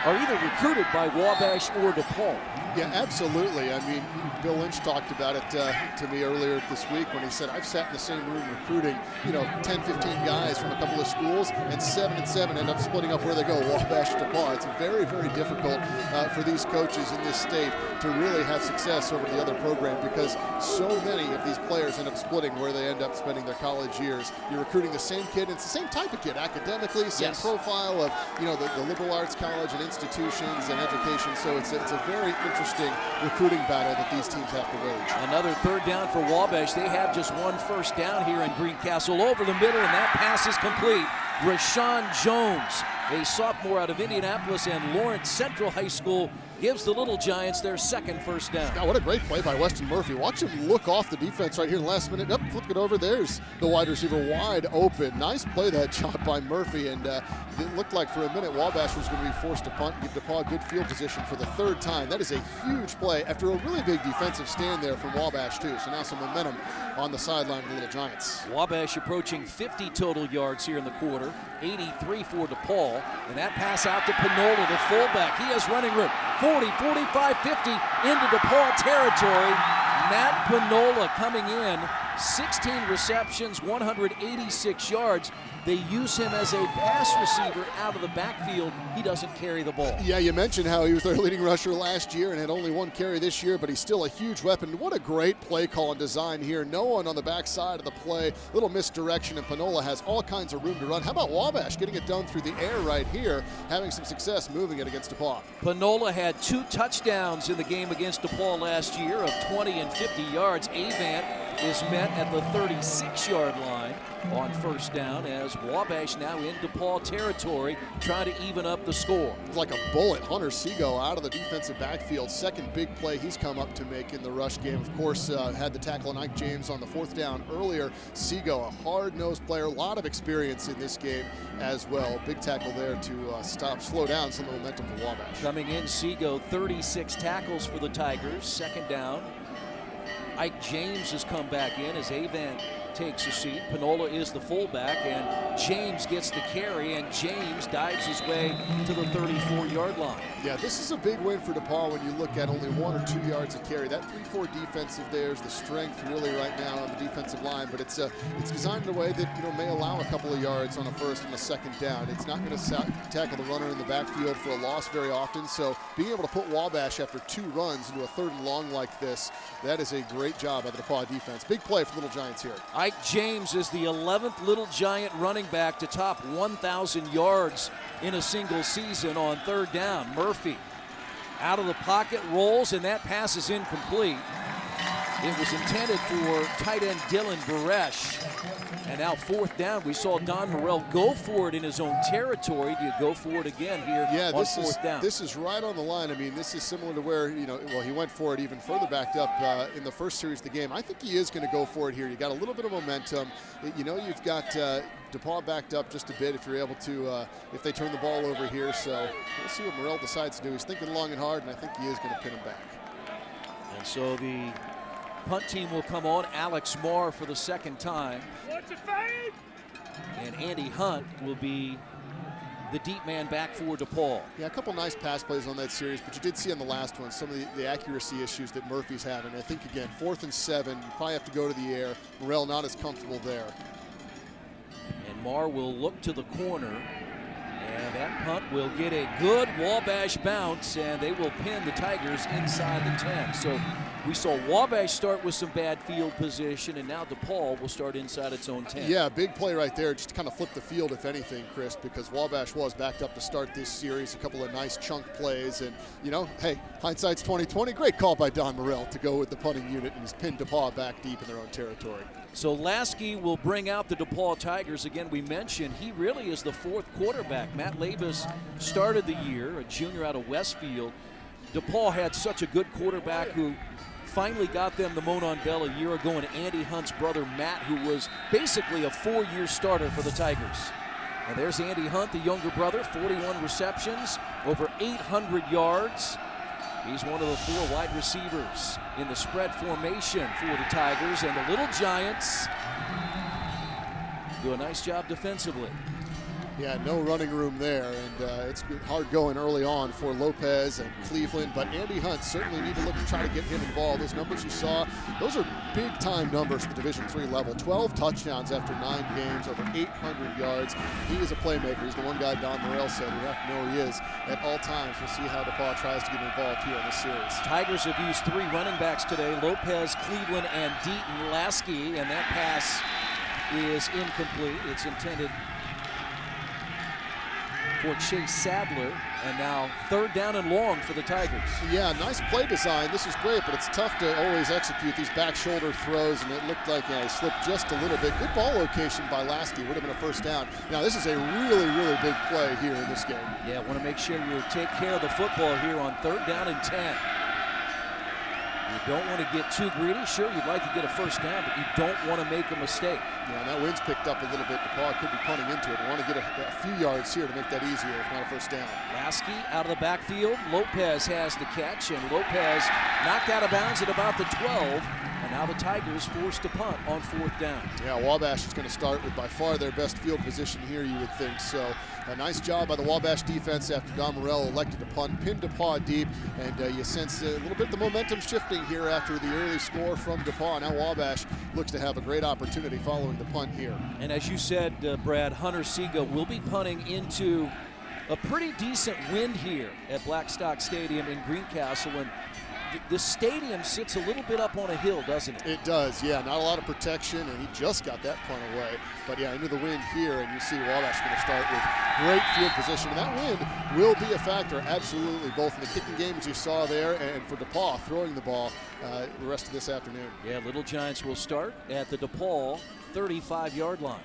are either recruited by Wabash or DePauw. Yeah, absolutely. I mean, Bill Lynch talked about it to me earlier this week when he said, I've sat in the same room recruiting, 10, 15 guys from a couple of schools, and 7 and 7 end up splitting up where they go, Wabash to DePauw. It's very, very difficult for these coaches in this state to really have success over the other program because so many of these players end up splitting where they end up spending their college years. You're recruiting the same kid, it's the same type of kid academically, same profile of, the liberal arts college and institutions and education. So it's a very interesting recruiting battle that these teams have to wage. Another third down for Wabash. They have just one first down here in Greencastle over the middle, and that pass is complete. Rashawn Jones, a sophomore out of Indianapolis and Lawrence Central High School, gives the Little Giants their second first down. God, what a great play by Weston Murphy. Watch him look off the defense right here in the last minute. Up, flip it over. There's the wide receiver wide open. Nice play that shot by Murphy, and it looked like for a minute Wabash was going to be forced to punt and give DePauw good field position for the third time. That is a huge play after a really big defensive stand there from Wabash too. So now some momentum on the sideline of the Little Giants. Wabash approaching 50 total yards here in the quarter, 83 for DePauw, and that pass out to Panola, the fullback. He has running room. 40, 45, 50 into DePauw territory. Matt Panola coming in, 16 receptions, 186 yards. They use him as a pass receiver out of the backfield. He doesn't carry the ball. Yeah, you mentioned how he was their leading rusher last year and had only one carry this year, but he's still a huge weapon. What a great play call and design here. No one on the backside of the play. Little misdirection, and Panola has all kinds of room to run. How about Wabash getting it done through the air right here, having some success moving it against DePauw? Panola had 2 touchdowns in the game against DePauw last year of 20 and 50 yards. Avant is met at the 36-yard line on first down as Wabash now in DePauw territory trying to even up the score. It's like a bullet. Hunter Seago out of the defensive backfield. Second big play he's come up to make in the rush game. Of course, had the tackle on Ike James on the fourth down earlier. Seago, a hard-nosed player, a lot of experience in this game as well. Big tackle there to slow down some of the momentum for Wabash. Coming in, Seago, 36 tackles for the Tigers. Second down. Ike James has come back in as Avant takes a seat. Panola is the fullback, and James gets the carry, and James dives his way to the 34-yard line. Yeah, this is a big win for DePauw when you look at only 1 or 2 yards of carry. That 3-4 defense of theirs, the strength really right now on the defensive line, but it's designed in a way that may allow a couple of yards on a first and a second down. It's not going to tackle the runner in the backfield for a loss very often, so being able to put Wabash after 2 runs into a third and long like this, that is a great job by the DePauw defense. Big play for the Little Giants here. Ike James is the 11th Little Giant running back to top 1,000 yards in a single season on third down. Murphy out of the pocket, rolls, and that pass is incomplete. It was intended for tight end Dylan Baresh. And now fourth down, we saw Don Morrell go for it in his own territory. Do you go for it again here on fourth down? This is right on the line. I mean, this is similar to where, he went for it even further backed up in the first series of the game. I think he is going to go for it here. You got a little bit of momentum. You've got DePauw backed up just a bit if you're able to, if they turn the ball over here. So we'll see what Morrell decides to do. He's thinking long and hard, and I think he is going to pin him back. And so the Punt team will come on. Alex Marr for the second time. And Andy Hunt will be the deep man back for DePauw. Yeah, a couple nice pass plays on that series, but you did see on the last one some of the accuracy issues that Murphy's having. I think, again, 4th and 7, you probably have to go to the air. Morrell not as comfortable there. And Marr will look to the corner, and that punt will get a good Wabash bounce, and they will pin the Tigers inside the 10. So we saw Wabash start with some bad field position, and now DePauw will start inside its own 10. Yeah, big play right there. Just kind of flipped the field, if anything, Chris, because Wabash was backed up to start this series. A couple of nice chunk plays, and, you know, hey, hindsight's 20/20. Great call by Don Morrell to go with the punting unit, and he's pinned DePauw back deep in their own territory. So Lasky will bring out the DePauw Tigers. Again, we mentioned he really is the 4th quarterback. Matt Labus started the year, a junior out of Westfield. DePauw had such a good quarterback who finally got them the Monon Bell a year ago, and Andy Hunt's brother Matt, who was basically a 4-year starter for the Tigers. And there's Andy Hunt, the younger brother, 41 receptions, over 800 yards. He's one of the 4 wide receivers in the spread formation for the Tigers, and the Little Giants do a nice job defensively. Yeah, no running room there, and it's hard going early on for Lopez and Cleveland, but Andy Hunt certainly need to look to try to get him involved. Those numbers you saw, those are big-time numbers at the Division III level. 12 touchdowns after 9 games, over 800 yards. He is a playmaker. He's the one guy Don Morrell said we have to know he is at all times. We'll see how DePauw tries to get involved here in this series. Tigers have used 3 running backs today, Lopez, Cleveland, and Deaton. Lasky, and that pass is incomplete. It's intended for Chase Sadler, and now 3rd down and long for the Tigers. Yeah, nice play design. This is great, but it's tough to always execute these back shoulder throws, and it looked like he slipped just a little bit. Good ball location by Lasky. Would have been a 1st down. Now, this is a really, really big play here in this game. Yeah, want to make sure you take care of the football here on 3rd down and 10. You don't want to get too greedy. Sure, you'd like to get a 1st down, but you don't want to make a mistake. Yeah, and that wind's picked up a little bit. DePauw could be punting into it. We want to get a few yards here to make that easier, if not a 1st down. Lasky out of the backfield. Lopez has the catch, and Lopez knocked out of bounds at about the 12. And now the Tigers forced to punt on 4th down. Yeah, Wabash is going to start with by far their best field position here, you would think. So a nice job by the Wabash defense after Don Morrell elected to punt, pinned DePauw deep, and you sense a little bit the momentum shifting here after the early score from DePauw. Now Wabash looks to have a great opportunity following the punt here. And as you said, Brad, Hunter Sega will be punting into a pretty decent wind here at Blackstock Stadium in Greencastle, and the stadium sits a little bit up on a hill, doesn't it? It does, yeah. Not a lot of protection, and he just got that punt away. But yeah, into the wind here, and you see Wabash going to start with great field position. And that wind will be a factor, absolutely, both in the kicking game, as you saw there, and for DePauw throwing the ball the rest of this afternoon. Yeah, Little Giants will start at the DePauw 35-yard line.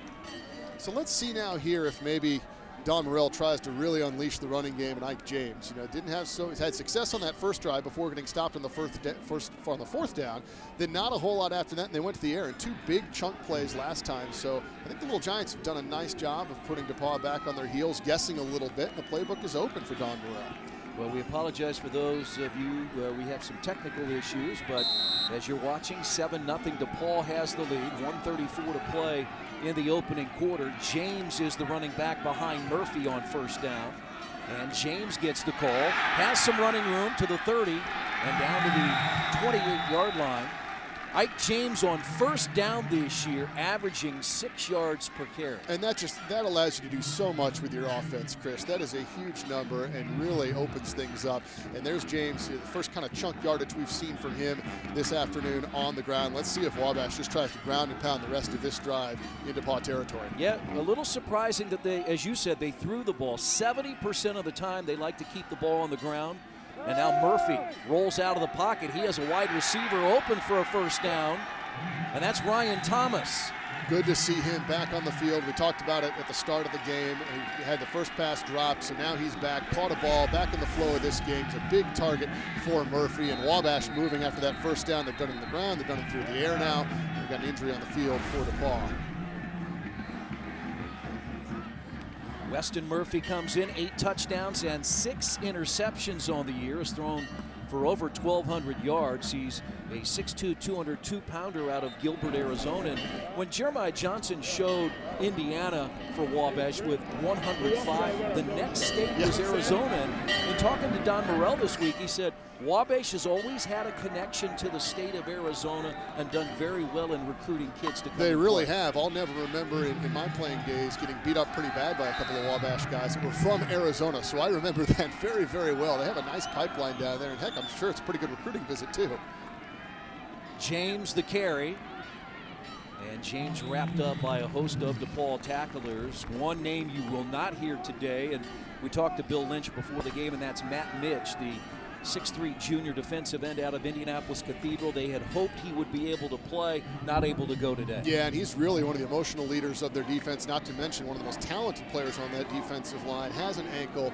So let's see now here if maybe Don Morrell tries to really unleash the running game, and Ike James, didn't have he's had success on that first drive before getting stopped on the on the 4th down. Then not a whole lot after that, and they went to the air in 2 big chunk plays last time. So I think the Little Giants have done a nice job of putting DePauw back on their heels, guessing a little bit, and the playbook is open for Don Morrell. Well, we apologize for those of you. We have some technical issues, but as you're watching, 7-0. DePauw has the lead, 1:34 to play in the opening quarter. James is the running back behind Murphy on 1st down. And James gets the call, has some running room to the 30 and down to the 28-yard line. Ike James on 1st down this year, averaging 6 yards per carry. And that allows you to do so much with your offense, Chris. That is a huge number and really opens things up. And there's James, the first kind of chunk yardage we've seen from him this afternoon on the ground. Let's see if Wabash just tries to ground and pound the rest of this drive into DePauw territory. Yeah, a little surprising that they, as you said, they threw the ball. 70% of the time they like to keep the ball on the ground. And now Murphy rolls out of the pocket. He has a wide receiver open for a 1st down, and that's Ryan Thomas. Good to see him back on the field. We talked about it at the start of the game. He had the first pass dropped, so now he's back, caught a ball, back in the flow of this game. It's a big target for Murphy, and Wabash moving after that 1st down. They've done it on the ground, they've done it through the air now. They've got an injury on the field for DePauw. Weston Murphy comes in, 8 touchdowns and 6 interceptions on the year. Has thrown for over 1,200 yards. He's a 6'2", 202-pounder out of Gilbert, Arizona. And when Jeremiah Johnson showed Indiana for Wabash with 105, the next state was Arizona. And in talking to Don Morrell this week, he said Wabash has always had a connection to the state of Arizona and done very well in recruiting kids to come. They really have. I'll never remember in my playing days getting beat up pretty bad by a couple of Wabash guys that were from Arizona, so I remember that very, very well. They have a nice pipeline down there, and heck, I'm sure it's a pretty good recruiting visit too. James the carry, and James wrapped up by a host of DePauw tacklers. One name you will not hear today, and we talked to Bill Lynch before the game, and that's Matt Mitch, the 6'3" junior defensive end out of Indianapolis Cathedral. They had hoped he would be able to play, not able to go today. Yeah, and he's really one of the emotional leaders of their defense, not to mention one of the most talented players on that defensive line. Has an ankle,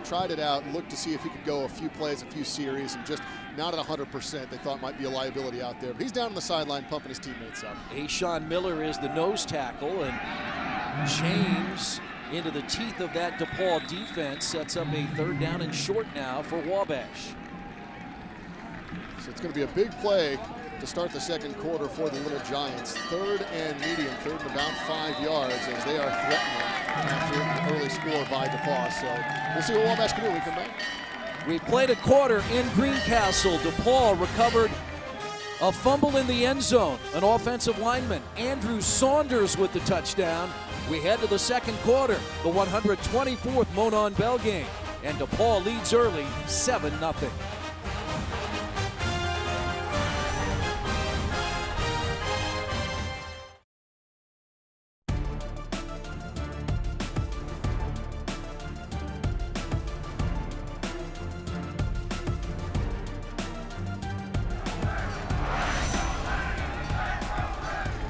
tried it out, looked to see if he could go a few plays, a few series, and just not at 100%. They thought might be a liability out there, but he's down on the sideline pumping his teammates up. Ashawn Miller is the nose tackle, and James into the teeth of that DePauw defense sets up a 3rd down and short now for Wabash. So it's going to be a big play to start the second quarter for the Little Giants. 3rd and medium, 3rd and about 5 yards as they are threatening after an early score by DePauw. So we'll see what Wabash can do when we come back. We played a quarter in Greencastle. DePauw recovered a fumble in the end zone. An offensive lineman, Andrew Saunders, with the touchdown. We head to the second quarter, the 124th Monon Bell game, and DePauw leads early, 7-0.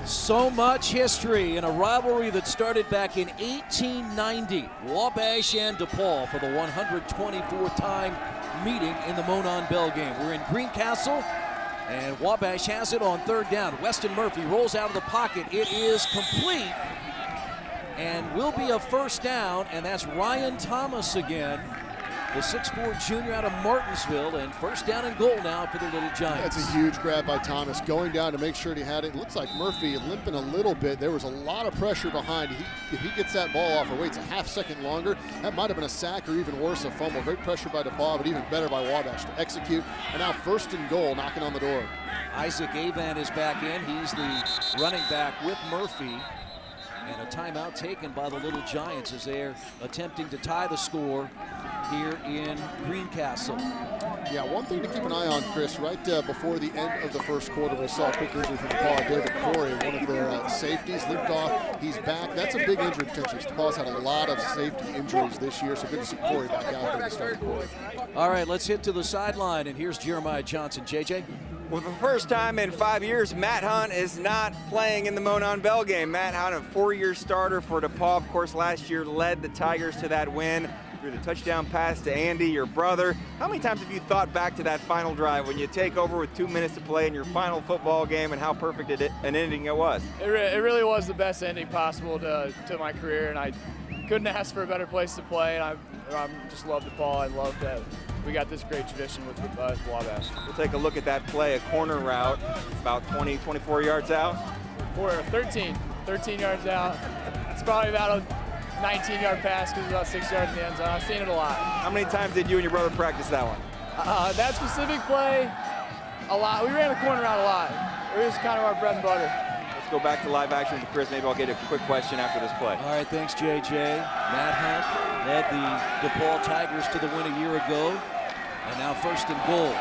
So much history in a rivalry that started back in 1890. Wabash and DePauw for the 124th time meeting in the Monon Bell game. We're in Greencastle, and Wabash has it on 3rd down. Weston Murphy rolls out of the pocket. It is complete and will be a 1st down, and that's Ryan Thomas again, the 6'4" junior out of Martinsville, and 1st down and goal now for the Little Giants. That's a huge grab by Thomas, going down to make sure he had it. It looks like Murphy limping a little bit. There was a lot of pressure behind. If he gets that ball off or waits a half second longer, that might have been a sack or even worse, a fumble. Great pressure by DePauw, but even better by Wabash to execute. And now 1st and goal, knocking on the door. Isaac Avan is back in. He's the running back with Murphy. And a timeout taken by the Little Giants as they're attempting to tie the score here in Greencastle. Yeah, one thing to keep an eye on, Chris, right before the end of the first quarter, we saw a quick injury from DePauw. David Corey, one of their safeties, limped off. He's back. That's a big injury potential. DePauw's had a lot of safety injuries this year, so good to see Corey back out there to start the quarter. All right, let's hit to the sideline, and here's Jeremiah Johnson. JJ? Well, for the first time in 5 years, Matt Hunt is not playing in the Monon Bell game. Matt Hunt, a 4-year starter for DePauw, of course, last year led the Tigers to that win through the touchdown pass to Andy, your brother. How many times have you thought back to that final drive when you take over with 2 minutes to play in your final football game and how perfect an ending it was? It really was the best ending possible to my career, and I couldn't ask for a better place to play. And I just love DePauw. I love that we got this great tradition with Wabash. We'll take a look at that play, a corner route, about 24 yards out. 13 yards out. It's probably about a 19-yard pass because it's about 6 yards in the end zone. I've seen it a lot. How many times did you and your brother practice that one? That specific play, a lot. We ran the corner route a lot. It was kind of our bread and butter. Let's go back to live action with Chris. Maybe I'll get a quick question after this play. All right, thanks, JJ. Matt Hunt led the DePauw Tigers to the win a year ago. And now 1st and goal.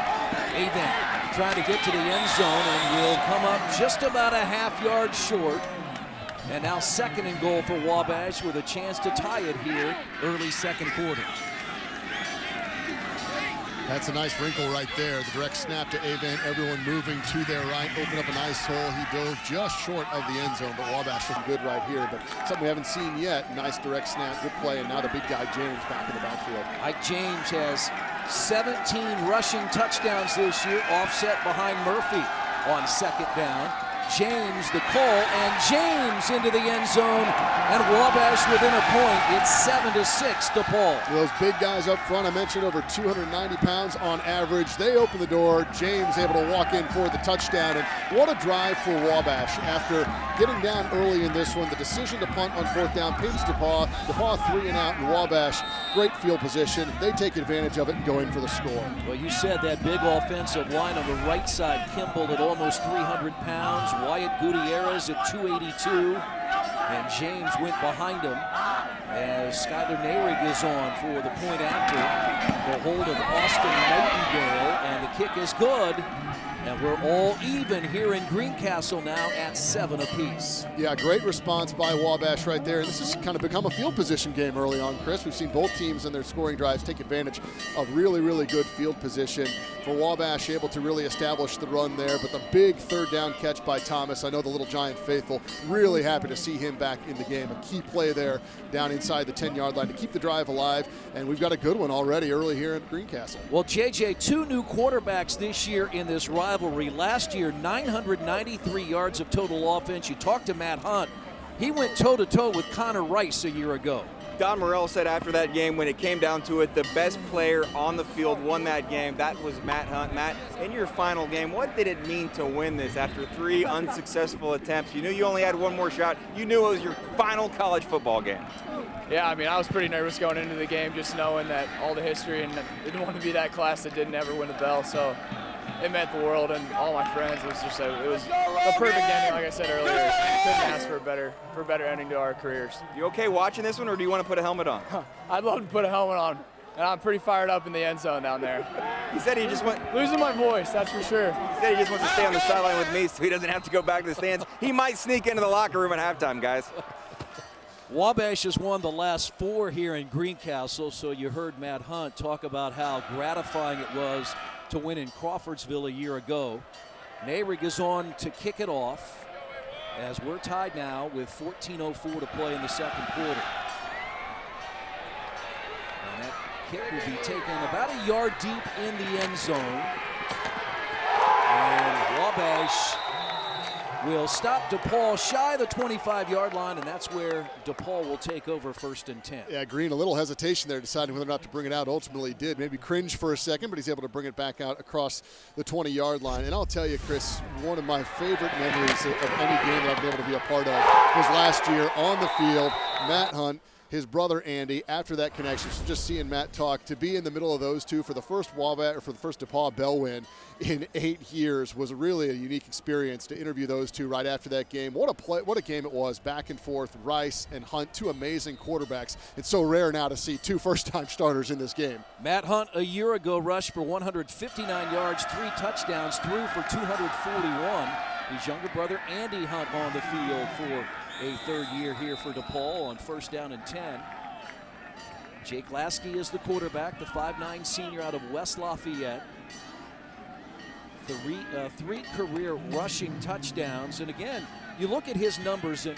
Avan trying to get to the end zone and will come up just about a half-yard short. And now 2nd and goal for Wabash with a chance to tie it here early second quarter. That's a nice wrinkle right there. The direct snap to Avan, everyone moving to their right, open up a nice hole. He dove just short of the end zone, but Wabash looking good right here. But something we haven't seen yet. Nice direct snap, good play, and now the big guy James back in the backfield. Ike James has 17 rushing touchdowns this year, offset behind Murphy on 2nd down. James the call, and James into the end zone, and Wabash within a point. It's 7-6 DePauw. Those big guys up front, I mentioned over 290 pounds on average. They open the door. James able to walk in for the touchdown, and what a drive for Wabash. After getting down early in this one, the decision to punt on fourth down pins DePauw. DePauw 3 and out, and Wabash great field position. They take advantage of it and go in for the score. Well, you said that big offensive line on the right side, Kimball at almost 300 pounds, Wyatt Gutierrez at 282, and James went behind him as Skylar Nehrig is on for the point after the hold of Austin Nightingale, and the kick is good. And we're all even here in Greencastle now at 7 apiece. Yeah, great response by Wabash right there. And this has kind of become a field position game early on, Chris. We've seen both teams in their scoring drives take advantage of really, really good field position. For Wabash, able to really establish the run there. But the big third down catch by Thomas, I know the Little Giant faithful, really happy to see him back in the game. A key play there down inside the 10-yard line to keep the drive alive. And we've got a good one already early here in Greencastle. Well, JJ, 2 new quarterbacks this year in this rivalry. Last year, 993 yards of total offense. You talked to Matt Hunt. He went toe-to-toe with Connor Rice a year ago. Don Morell said after that game, when it came down to it, the best player on the field won that game. That was Matt Hunt. Matt, in your final game, what did it mean to win this after 3 unsuccessful attempts? You knew you only had one more shot. You knew it was your final college football game. Yeah, I mean, I was pretty nervous going into the game, just knowing that all the history, and didn't want to be that class that didn't ever win a bell. So it meant the world, and all my friends. It was just it was a perfect ending, like I said earlier. Couldn't ask for a better ending to our careers. You okay watching this one, or do you want to put a helmet on? I'd love to put a helmet on, and I'm pretty fired up in the end zone down there. He said he just went losing my voice, that's for sure. He said he just wants to stay on the sideline with me, so he doesn't have to go back to the stands. He might sneak into the locker room at halftime, guys. Wabash has won the last 4 here in Greencastle, so you heard Matt Hunt talk about how gratifying it was to win in Crawfordsville a year ago. Nehrig is on to kick it off as we're tied now with 14:04 to play in the second quarter. And that kick will be taken about a yard deep in the end zone. And Wabash will stop DePauw shy of the 25-yard line, and that's where DePauw will take over 1st and 10. Yeah, Green, a little hesitation there, deciding whether or not to bring it out. Ultimately did. Maybe cringe for a second, but he's able to bring it back out across the 20-yard line. And I'll tell you, Chris, one of my favorite memories of any game that I've been able to be a part of was last year on the field. Matt Hunt, his brother Andy, after that connection, so just seeing Matt talk, to be in the middle of those two for the first Wabash, or for the first DePauw Bell win in 8 years was really a unique experience to interview those two right after that game. What a play, what a game it was, back and forth, Rice and Hunt, 2 amazing quarterbacks. It's so rare now to see 2 first-time starters in this game. Matt Hunt a year ago rushed for 159 yards, 3 touchdowns, threw for 241. His younger brother Andy Hunt on the field for a 3rd year here for DePauw on 1st down and 10. Jake Lasky is the quarterback, the 5'9" senior out of West Lafayette. 3 career rushing touchdowns. And again, you look at his numbers, and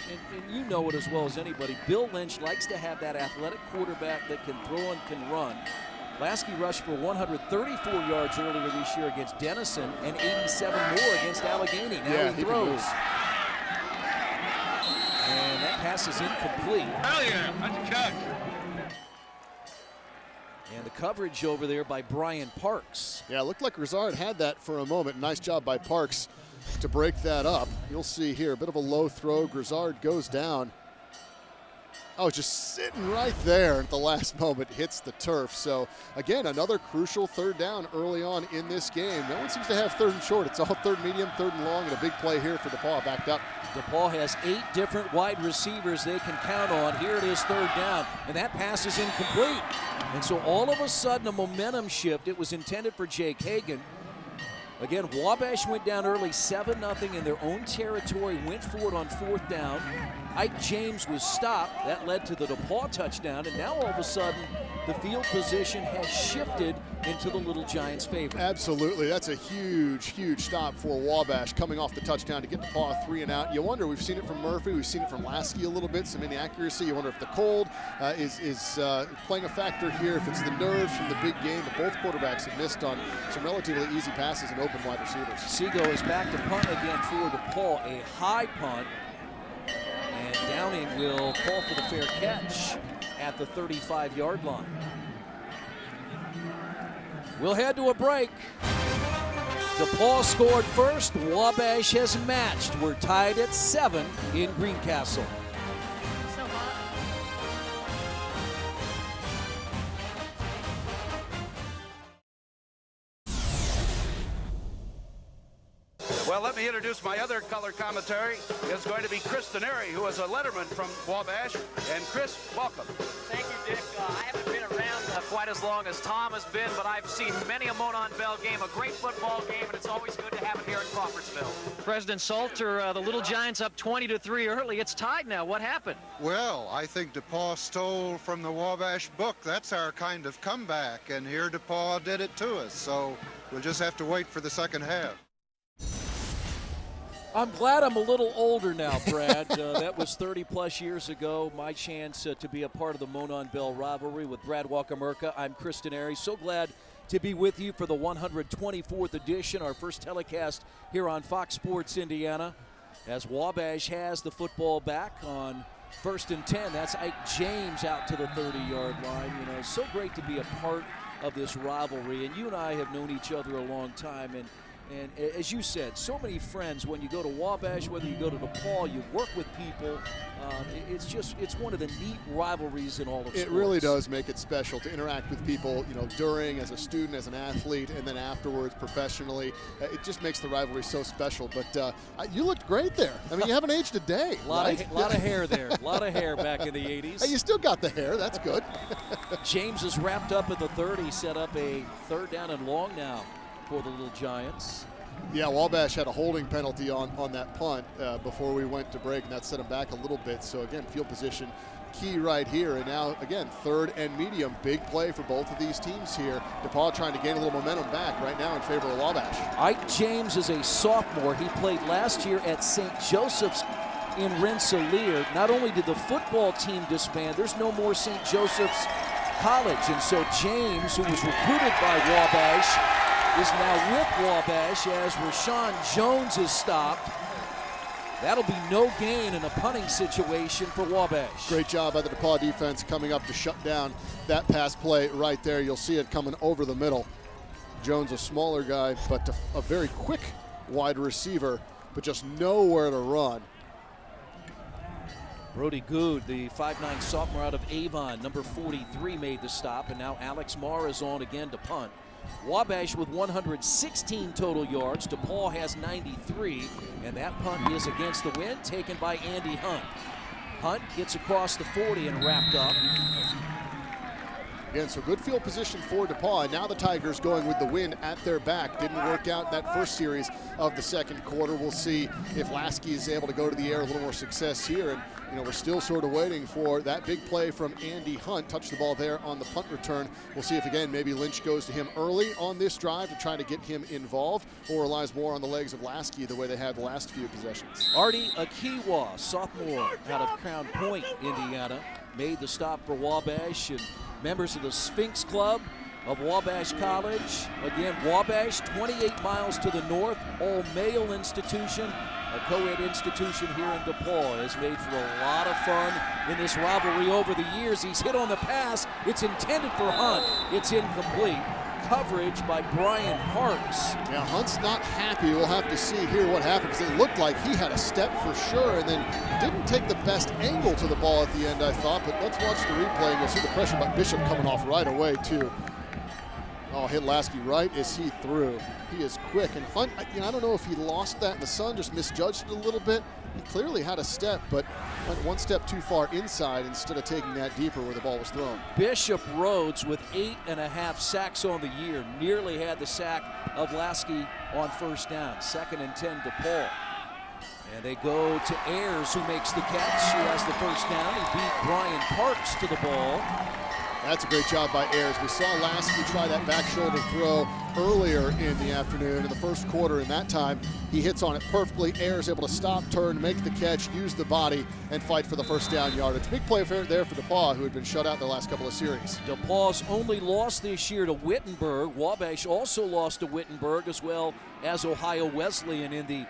you know it as well as anybody. Bill Lynch likes to have that athletic quarterback that can throw and can run. Lasky rushed for 134 yards earlier this year against Denison and 87 more against Allegheny. Now he throws. And that pass is incomplete. Hell yeah, that's a catch. And the coverage over there by Brian Parks. Yeah, it looked like Grizzard had that for a moment. Nice job by Parks to break that up. You'll see here, a bit of a low throw. Grizzard goes down. Oh, just sitting right there at the last moment, hits the turf. So, again, another crucial 3rd down early on in this game. No one seems to have 3rd and short. It's all 3rd medium, 3rd and long, and a big play here for DePauw backed up. DePauw has 8 different wide receivers they can count on. Here it is 3rd down, and that pass is incomplete. And so all of a sudden, a momentum shift. It was intended for Jake Hagan. Again, Wabash went down early 7-0 in their own territory, went for it on 4th down. Ike James was stopped. That led to the DePauw touchdown, and now all of a sudden, the field position has shifted into the Little Giants' favor. Absolutely. That's a huge, huge stop for Wabash coming off the touchdown to get DePauw 3 and out. You wonder, we've seen it from Murphy, we've seen it from Lasky a little bit, some inaccuracy. You wonder if the cold is playing a factor here, if it's the nerves from the big game. But both quarterbacks have missed on some relatively easy passes and open wide receivers. Seago is back to punt again for DePauw, a high punt. And Downing will call for the fair catch at the 35-yard line. We'll head to a break. DePauw scored first. Wabash has matched. We're tied at 7 in Greencastle. Well, let me introduce my other color commentary. It's going to be Chris Denari, who is a letterman from Wabash. And Chris, welcome. Thank you, Dick. I haven't been around quite as long as Tom has been, but I've seen many a Monon Bell game, a great football game, and it's always good to have it here in Crawfordsville. President Salter, the Little Giants up 20-3 early. It's tied now. What happened? Well, I think DePauw stole from the Wabash book. That's our kind of comeback, and here DePauw did it to us. So we'll just have to wait for the second half. I'm glad I'm a little older now, Brad. That was 30-plus years ago. My chance to be a part of the Monon Bell rivalry with Brad Wochomurka. I'm Chris Denari. So glad to be with you for the 124th edition, our first telecast here on Fox Sports Indiana, as Wabash has the football back on 1st and 10. That's Ike James out to the 30-yard line. You know, so great to be a part of this rivalry. And you and I have known each other a long time. And as you said, so many friends. When you go to Wabash, whether you go to DePauw, you work with people. It's one of the neat rivalries in all of sports. It really does make it special to interact with people, you know, during, as a student, as an athlete, and then afterwards professionally. It just makes the rivalry so special. But you looked great there. I mean, you haven't aged a day. A lot of hair there. A lot of hair back in the 80s. Hey, you still got the hair. That's good. James is wrapped up at the 30, set up a 3rd down and long now for the Little Giants. Yeah, Wabash had a holding penalty on that punt before we went to break, and that set them back a little bit. So again, field position key right here. And now again, 3rd and medium, big play for both of these teams here. DePauw trying to gain a little momentum back right now in favor of Wabash. Ike James is a sophomore. He played last year at St. Joseph's in Rensselaer. Not only did the football team disband, there's no more St. Joseph's College. And so James, who was recruited by Wabash, is now with Wabash as Rashawn Jones is stopped. That'll be no gain in a punting situation for Wabash. Great job by the DePauw defense coming up to shut down that pass play right there. You'll see it coming over the middle. Jones, a smaller guy, but a very quick wide receiver, but just nowhere to run. Brody Good, the 5'9" sophomore out of Avon, number 43, made the stop, and now Alex Marr is on again to punt. Wabash with 116 total yards. DePauw has 93, and that punt is against the wind, taken by Andy Hunt. Hunt gets across the 40 and wrapped up. Again, so good field position for DePauw. And now the Tigers going with the wind at their back. Didn't work out that first series of the second quarter. We'll see if Lasky is able to go to the air, a little more success here. And, you know, we're still sort of waiting for that big play from Andy Hunt. Touched the ball there on the punt return. We'll see if, again, maybe Lynch goes to him early on this drive to try to get him involved, or relies more on the legs of Lasky the way they had the last few possessions. Artie Akiwa, sophomore out of Crown Point, Indiana, made the stop for Wabash. And members of the Sphinx Club of Wabash College. Again, Wabash, 28 miles to the north, all-male institution, a co-ed institution here in DePauw. Has made for a lot of fun in this rivalry over the years. He's hit on the pass. It's intended for Hunt. It's incomplete. Coverage by Brian Parks. Yeah, Hunt's not happy. We'll have to see here what happened, because it looked like he had a step for sure and then didn't take the best angle to the ball at the end, I thought. But let's watch the replay, and you'll see the pressure by Bishop coming off right away, too. Oh, hit Lasky right as he threw. He is quick. And Hunt, you know, I don't know if he lost that in the sun, just misjudged it a little bit. He clearly had a step, but went one step too far inside instead of taking that deeper where the ball was thrown. Bishop Rhodes with 8.5 sacks on the year. Nearly had the sack of Lasky on first down. 2nd and 10 DePauw. And they go to Ayers, who makes the catch. He has the first down. He beat Brian Parks to the ball. That's a great job by Ayers. We saw Lasky try that back shoulder throw earlier in the afternoon in the first quarter, and that time he hits on it perfectly. Ayers able to stop, turn, make the catch, use the body, and fight for the first down yardage. Big play there for DePauw, who had been shut out the last couple of series. DePauw's only loss this year to Wittenberg. Wabash also lost to Wittenberg, as well as Ohio Wesleyan in the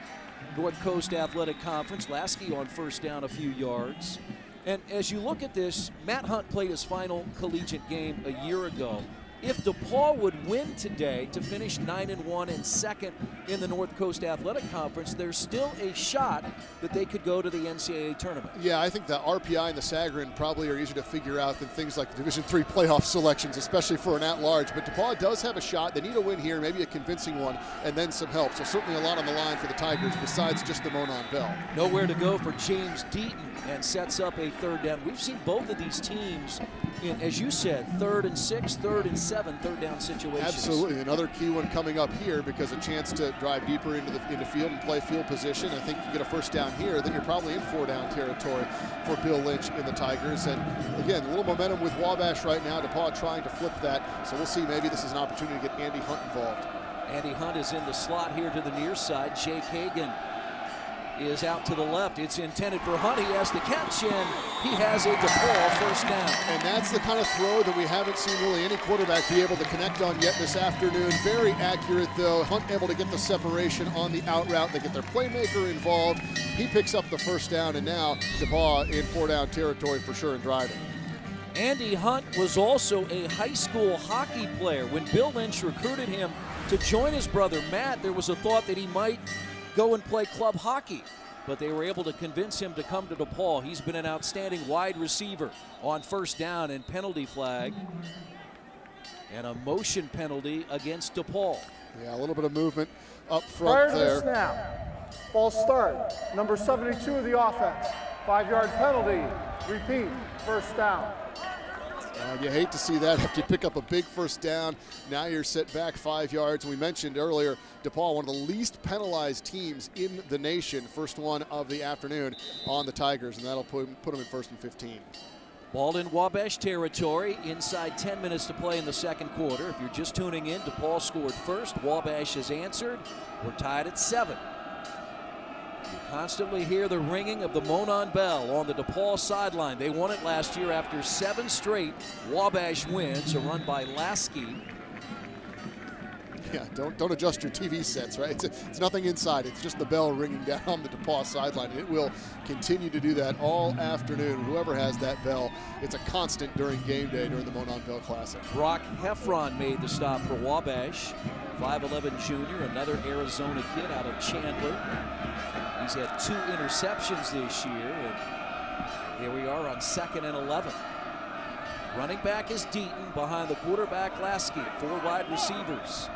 North Coast Athletic Conference. Lasky on first down a few yards. And as you look at this, Matt Hunt played his final collegiate game a year ago. If DePauw would win today to finish 9-1 and second in the North Coast Athletic Conference, there's still a shot that they could go to the NCAA tournament. Yeah, I think the RPI and the Sagarin probably are easier to figure out than things like the Division III playoff selections, especially for an at-large. But DePauw does have a shot. They need a win here, maybe a convincing one, and then some help. So certainly a lot on the line for the Tigers besides just the Monon Bell. Nowhere to go for James Deaton, and sets up a third down. We've seen both of these teams in, as you said, 3rd and 6, 3rd and 7, third down situations. Absolutely. Another key one coming up here, because a chance to drive deeper into field and play field position. I think you get a first down here, then you're probably in 4-down territory for Bill Lynch in the Tigers. And again, a little momentum with Wabash right now. DePauw trying to flip that. So we'll see, maybe this is an opportunity to get Andy Hunt involved. Andy Hunt is in the slot here to the near side. Jake Hagan is out to the left. It's intended for Hunt. He has the catch, and he has a DePauw first down. And that's the kind of throw that we haven't seen really any quarterback be able to connect on yet this afternoon. Very accurate, though. Hunt able to get the separation on the out route. They get their playmaker involved. He picks up the first down, and now DePauw in 4-down territory for sure in driving. Andy Hunt was also a high school hockey player. When Bill Lynch recruited him to join his brother Matt, there was a thought that he might go and play club hockey, but they were able to convince him to come to DePauw. He's been an outstanding wide receiver on first down and penalty flag, and a motion penalty against DePauw. Yeah, a little bit of movement up front there. Prior to the snap, false start, number 72 of the offense, 5-yard penalty, repeat, first down. You hate to see that after you pick up a big first down. Now you're set back 5 yards. We mentioned earlier, DePauw, one of the least penalized teams in the nation. First one of the afternoon on the Tigers, and that'll put them in 1st and 15. Ball in Wabash territory, inside 10 minutes to play in the second quarter. If you're just tuning in, DePauw scored first. Wabash has answered. We're tied at 7. You constantly hear the ringing of the Monon bell on the DePauw sideline. They won it last year after 7 straight Wabash wins, a run by Lasky. Yeah, don't adjust your TV sets, right? It's nothing inside. It's just the bell ringing down on the DePauw sideline, and it will continue to do that all afternoon. Whoever has that bell, it's a constant during game day during the Monon Bell Classic. Brock Heffron made the stop for Wabash. 5'11" junior, another Arizona kid out of Chandler. He's had 2 interceptions this year, and here we are on 2nd and 11. Running back is Deaton, behind the quarterback Lasky. 4 wide receivers.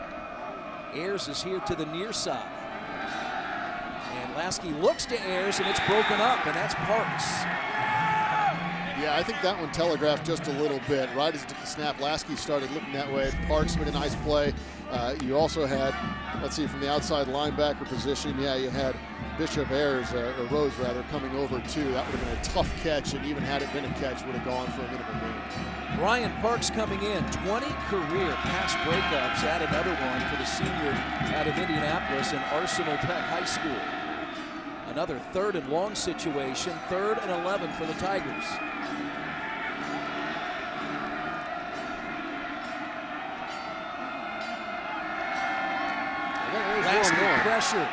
Ayers is here to the near side. And Lasky looks to Ayers, and it's broken up, and that's Parks. Yeah, I think that one telegraphed just a little bit. Right as it took the snap, Lasky started looking that way. Parks made a nice play. You also had, let's see, from the outside linebacker position, yeah, you had Bishop Ayers, or Rose rather, coming over too. That would have been a tough catch, and even had it been a catch, would have gone for a minimum gain. Brian Parks coming in, 20 career pass breakups, add another one for the senior out of Indianapolis and Arsenal Tech High School. Another 3rd and long situation, 3rd and 11 for the Tigers. Lasky pressure,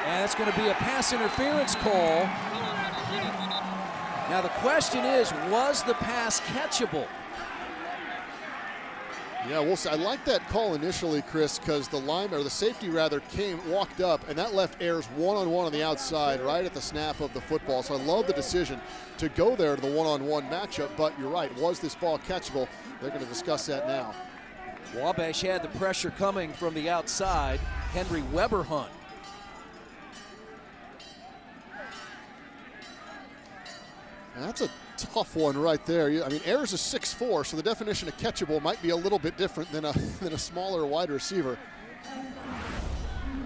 and it's going to be a pass interference call. Now the question is, was the pass catchable? Yeah, we'll see. I like that call initially, Chris, because the safety rather walked up, and that left Ayers one-on-one on the outside right at the snap of the football. So I love the decision to go there to the one-on-one matchup, but you're right. Was this ball catchable? They're going to discuss that now. Wabash had the pressure coming from the outside. Henry Weber Hunt. That's a tough one right there. I mean, Ayers is 6'4", so the definition of catchable might be a little bit different than a smaller wide receiver.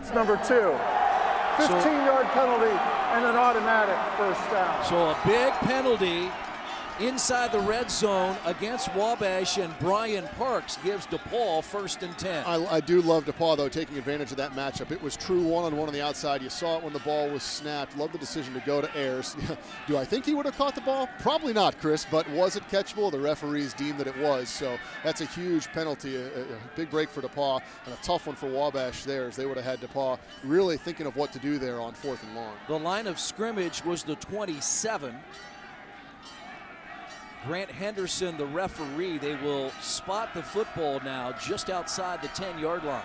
It's number 2. 15-yard penalty and an automatic first down. So a big penalty inside the red zone against Wabash, and Brian Parks gives DePauw 1st and 10. I do love DePauw, though, taking advantage of that matchup. It was true one-on-one on the outside. You saw it when the ball was snapped. Love the decision to go to Ayers. Do I think he would have caught the ball? Probably not, Chris, but was it catchable? The referees deemed that it was, so that's a huge penalty, a big break for DePauw, and a tough one for Wabash there, as they would have had DePauw really thinking of what to do there on 4th and long. The line of scrimmage was the 27. Grant Henderson, the referee. They will spot the football now just outside the 10-yard line.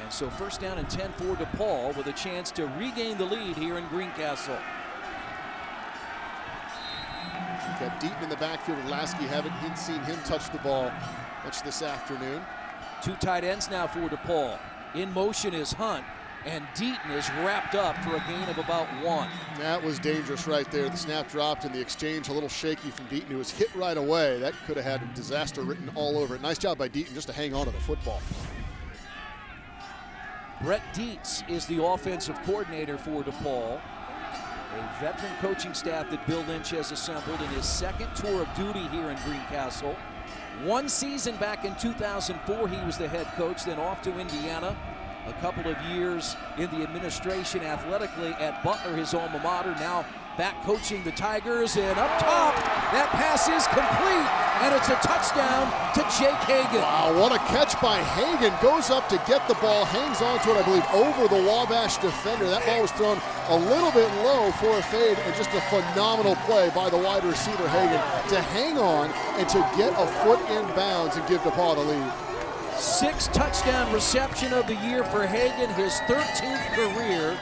And so 1st down and 10 for DePauw, with a chance to regain the lead here in Greencastle. Got Deaton in the backfield with Lasky. Haven't seen him touch the ball much this afternoon. 2 tight ends now for DePauw. In motion is Hunt, and Deaton is wrapped up for a gain of about 1. That was dangerous right there. The snap dropped and the exchange a little shaky from Deaton, who was hit right away. That could have had a disaster written all over it. Nice job by Deaton just to hang on to the football. Brett Dietz is the offensive coordinator for DePauw. A veteran coaching staff that Bill Lynch has assembled in his 2nd tour of duty here in Greencastle. 1 season back in 2004, he was the head coach, then off to Indiana. A couple of years in the administration athletically at Butler, his alma mater. Now back coaching the Tigers, and up top, that pass is complete, and it's a touchdown to Jake Hagan. Wow, what a catch by Hagan. Goes up to get the ball, hangs on to it, I believe, over the Wabash defender. That ball was thrown a little bit low for a fade, and just a phenomenal play by the wide receiver Hagan to hang on and to get a foot in bounds and give DePauw the lead. 6th touchdown reception of the year for Hagan, his 13th career,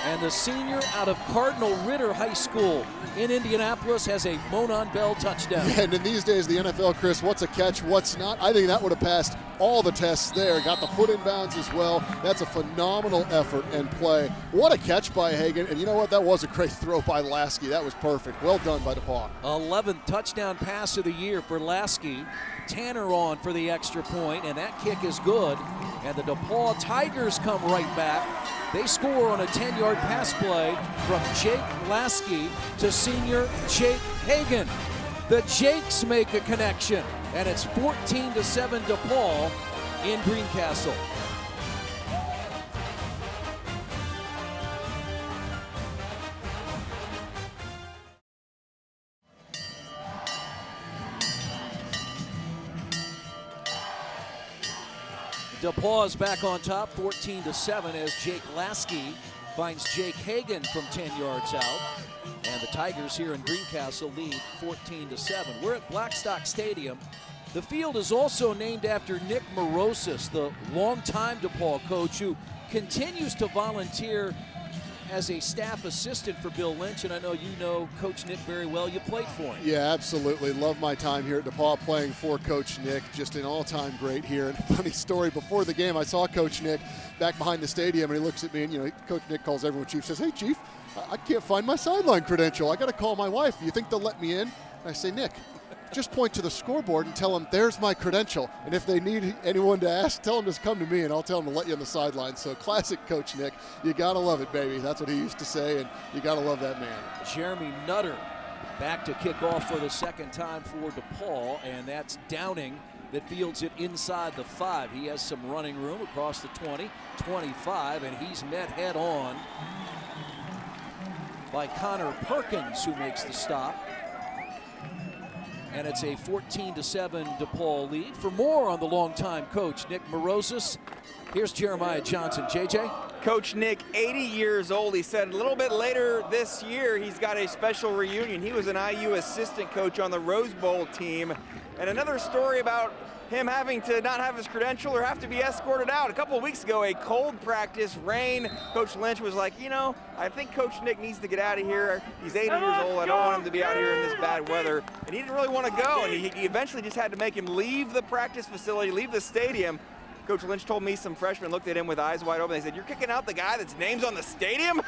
and the senior out of Cardinal Ritter High School in Indianapolis has a Monon Bell touchdown. Yeah, and in these days, the NFL, Chris, what's a catch, what's not? I think that would have passed all the tests there. Got the foot in bounds as well. That's a phenomenal effort and play. What a catch by Hagan, and you know what? That was a great throw by Lasky. That was perfect. Well done by DePauw. 11th touchdown pass of the year for Lasky. Tanner on for the extra point, and that kick is good. And the DePauw Tigers come right back. They score on a 10-yard pass play from Jake Lasky to senior Jake Hagan. The Jakes make a connection, and it's 14-7 DePauw in Greencastle. DePauw is back on top, 14-7, as Jake Lasky finds Jake Hagan from 10 yards out. And the Tigers here in Greencastle lead 14-7. We're at Blackstock Stadium. The field is also named after Nick Morosis, the longtime DePauw coach who continues to volunteer as a staff assistant for Bill Lynch, and I know you know Coach Nick very well. You played for him. Yeah, absolutely. Love my time here at DePauw playing for Coach Nick. Just an all-time great here. And a funny story, before the game, I saw Coach Nick back behind the stadium, and he looks at me, and you know, Coach Nick calls everyone Chief, says, "Hey, Chief, I can't find my sideline credential. I got to call my wife. You think they'll let me in?" And I say, "Nick, just point to the scoreboard and tell them there's my credential. And if they need anyone to ask, tell them to come to me, and I'll tell them to let you on the sideline." So classic Coach Nick. You got to love it, baby. That's what he used to say, and you got to love that man. Jeremy Nutter back to kick off for the 2nd time for DePauw, and that's Downing that fields it inside the 5. He has some running room across the 20, 25, and he's met head on by Connor Perkins, who makes the stop. And it's a 14-7 DePauw lead. For more on the longtime coach, Nick Morosis, here's Jeremiah Johnson. JJ? Coach Nick, 80 years old. He said a little bit later this year he's got a special reunion. He was an IU assistant coach on the Rose Bowl team. And another story about him having to not have his credential or have to be escorted out. A couple of weeks ago, a cold practice, rain. Coach Lynch was like, you know, I think Coach Nick needs to get out of here. He's 80 years old. I don't want him to be out here in this bad weather. And he didn't really want to go. And he eventually just had to make him leave the practice facility, leave the stadium. Coach Lynch told me some freshmen looked at him with eyes wide open. They said, "You're kicking out the guy that's name's on the stadium?"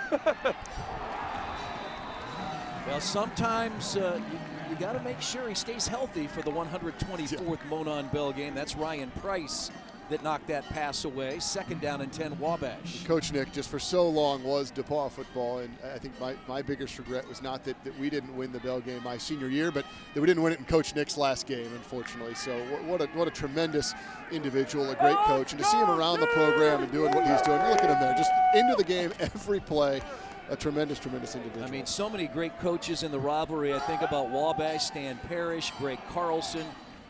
Well, sometimes you got to make sure he stays healthy for the 124th Monon Bell game. That's Ryan Price that knocked that pass away. 2nd down and 10 Wabash. Coach Nick just for so long was DePauw football, and I think my biggest regret was not that we didn't win the Bell game my senior year, but that we didn't win it in Coach Nick's last game, unfortunately. So what a tremendous individual, a great coach, and to see him around the program and doing what he's doing, look at him there, just into the game every play. A tremendous individual. I mean, so many great coaches in the rivalry. I think about Wabash, Stan Parrish, Greg Carlson,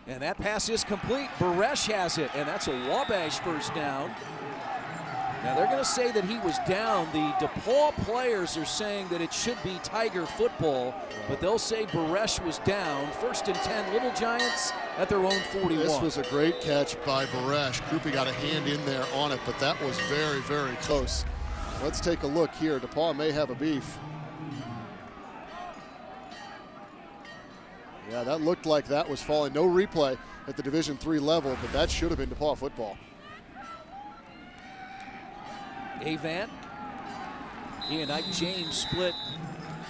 and that pass is complete. Baresh has it, and that's a Wabash first down. Now they're going to say that he was down. The DePauw players are saying that it should be Tiger football, but they'll say Baresh was down. 1st and 10, Little Giants at their own 41. This was a great catch by Baresh. Krupe got a hand in there on it, but that was very, very close. Let's take a look here. DePauw may have a beef. Yeah, that looked like that was falling. No replay at the Division III level, but that should have been DePauw football. Avant. He and Ike James split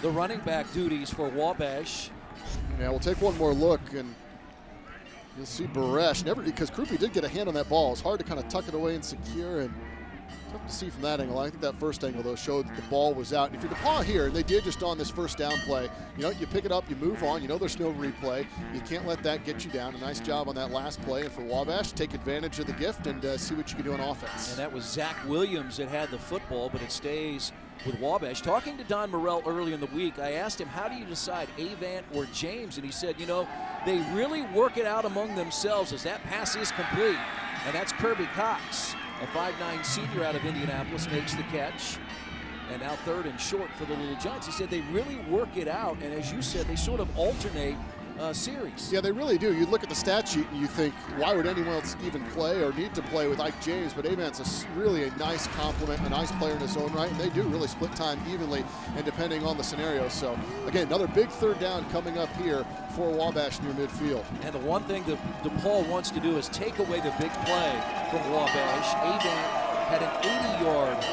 the running back duties for Wabash. Yeah, we'll take one more look, and you'll see Baresh. Because Krupe did get a hand on that ball. It's hard to kind of tuck it away and secure, and tough to see from that angle. I think that first angle, though, showed that the ball was out. And if you're DePauw here, and they did just on this first down play, you pick it up, you move on. You know there's no replay. You can't let that get you down. A nice job on that last play. And for Wabash, take advantage of the gift and see what you can do on offense. And that was Zach Williams that had the football, but it stays with Wabash. Talking to Don Morrell early in the week, I asked him, how do you decide, Avant or James? And he said, they really work it out among themselves as that pass is complete. And that's Kirby Cox. A 5'9" senior out of Indianapolis makes the catch. And now 3rd and short for the Little Giants. He said they really work it out, and as you said, they sort of alternate series. Yeah, they really do. You look at the stat sheet and you think, why would anyone else even play or need to play with Ike James? But Avant's really a nice compliment, a nice player in his own right, and they do really split time evenly and depending on the scenario. So, again, another big 3rd down coming up here for Wabash near midfield. And the one thing that DePauw wants to do is take away the big play from Wabash. Avant had an 80-yard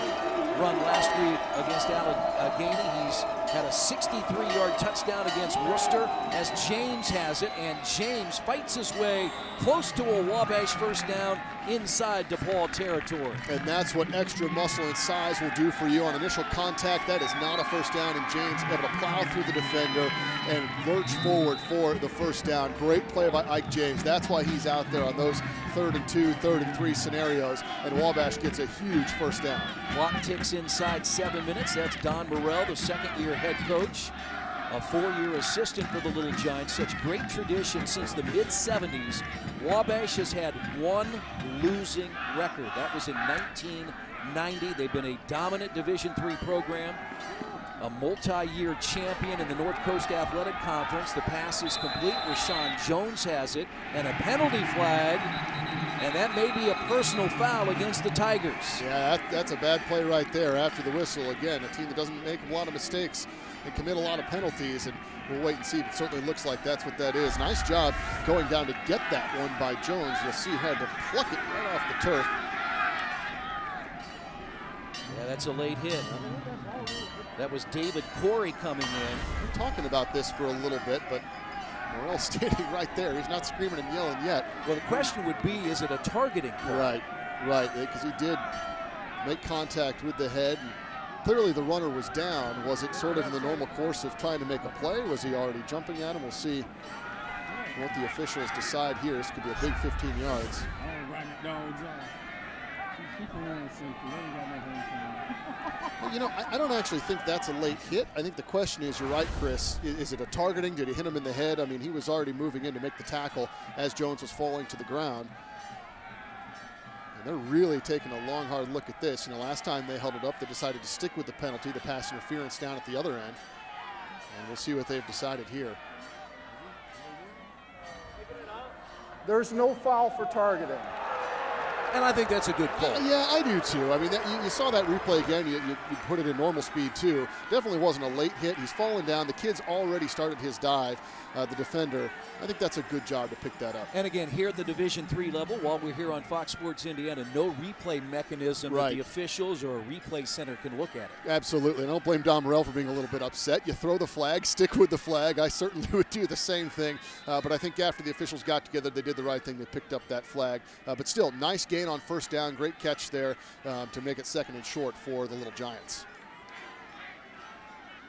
run last week against Allegheny. He's had a 63-yard touchdown against Worcester as James has it, and James fights his way close to a Wabash first down inside DePauw territory. And that's what extra muscle and size will do for you on initial contact. That is not a first down, and James able to plow through the defender and lurch forward for the first down. Great play by Ike James. That's why he's out there on those 3rd and 2, 3rd and 3 scenarios, and Wabash gets a huge first down. Clock ticks inside 7 minutes. That's Don Morrell, the 2nd-year head coach, a 4-year assistant for the Little Giants. Such great tradition since the mid-70s. Wabash has had one losing record. That was in 1990. They've been a dominant Division III program, a multi-year champion in the North Coast Athletic Conference. The pass is complete. Rashawn Jones has it, and a penalty flag, and that may be a personal foul against the Tigers. Yeah, that's a bad play right there after the whistle. Again, a team that doesn't make a lot of mistakes and commit a lot of penalties, and we'll wait and see. It certainly looks like that's what that is. Nice job going down to get that one by Jones. You'll see he had to pluck it right off the turf. Yeah, that's a late hit. That was David Corey coming in. We're talking about this for a little bit, but Morrell standing right there. He's not screaming and yelling yet. Well, the question would be, is it a targeting call? Right, because he did make contact with the head. And clearly the runner was down. Was it sort of in the normal course of trying to make a play? Was he already jumping at him? We'll see what the officials decide here. This could be a big 15 yards. Well, I don't actually think that's a late hit. I think the question is, you're right, Chris, is it a targeting? Did he hit him in the head? I mean, he was already moving in to make the tackle as Jones was falling to the ground. And they're really taking a long, hard look at this. Last time they held it up, they decided to stick with the penalty, the pass interference down at the other end. And we'll see what they've decided here. There's no foul for targeting. And I think that's a good call. Yeah, I do too. I mean, you saw that replay again. You put it in normal speed too. Definitely wasn't a late hit. He's fallen down. The kid's already started his dive, the defender. I think that's a good job to pick that up. And again, here at the Division III level, while we're here on Fox Sports Indiana, no replay mechanism that the officials or a replay center can look at it. Absolutely. And I don't blame Don Morrell for being a little bit upset. You throw the flag, stick with the flag. I certainly would do the same thing. But I think after the officials got together, they did the right thing. They picked up that flag. But still, nice game gain on first down. Great catch there to make it 2nd and short for the Little Giants.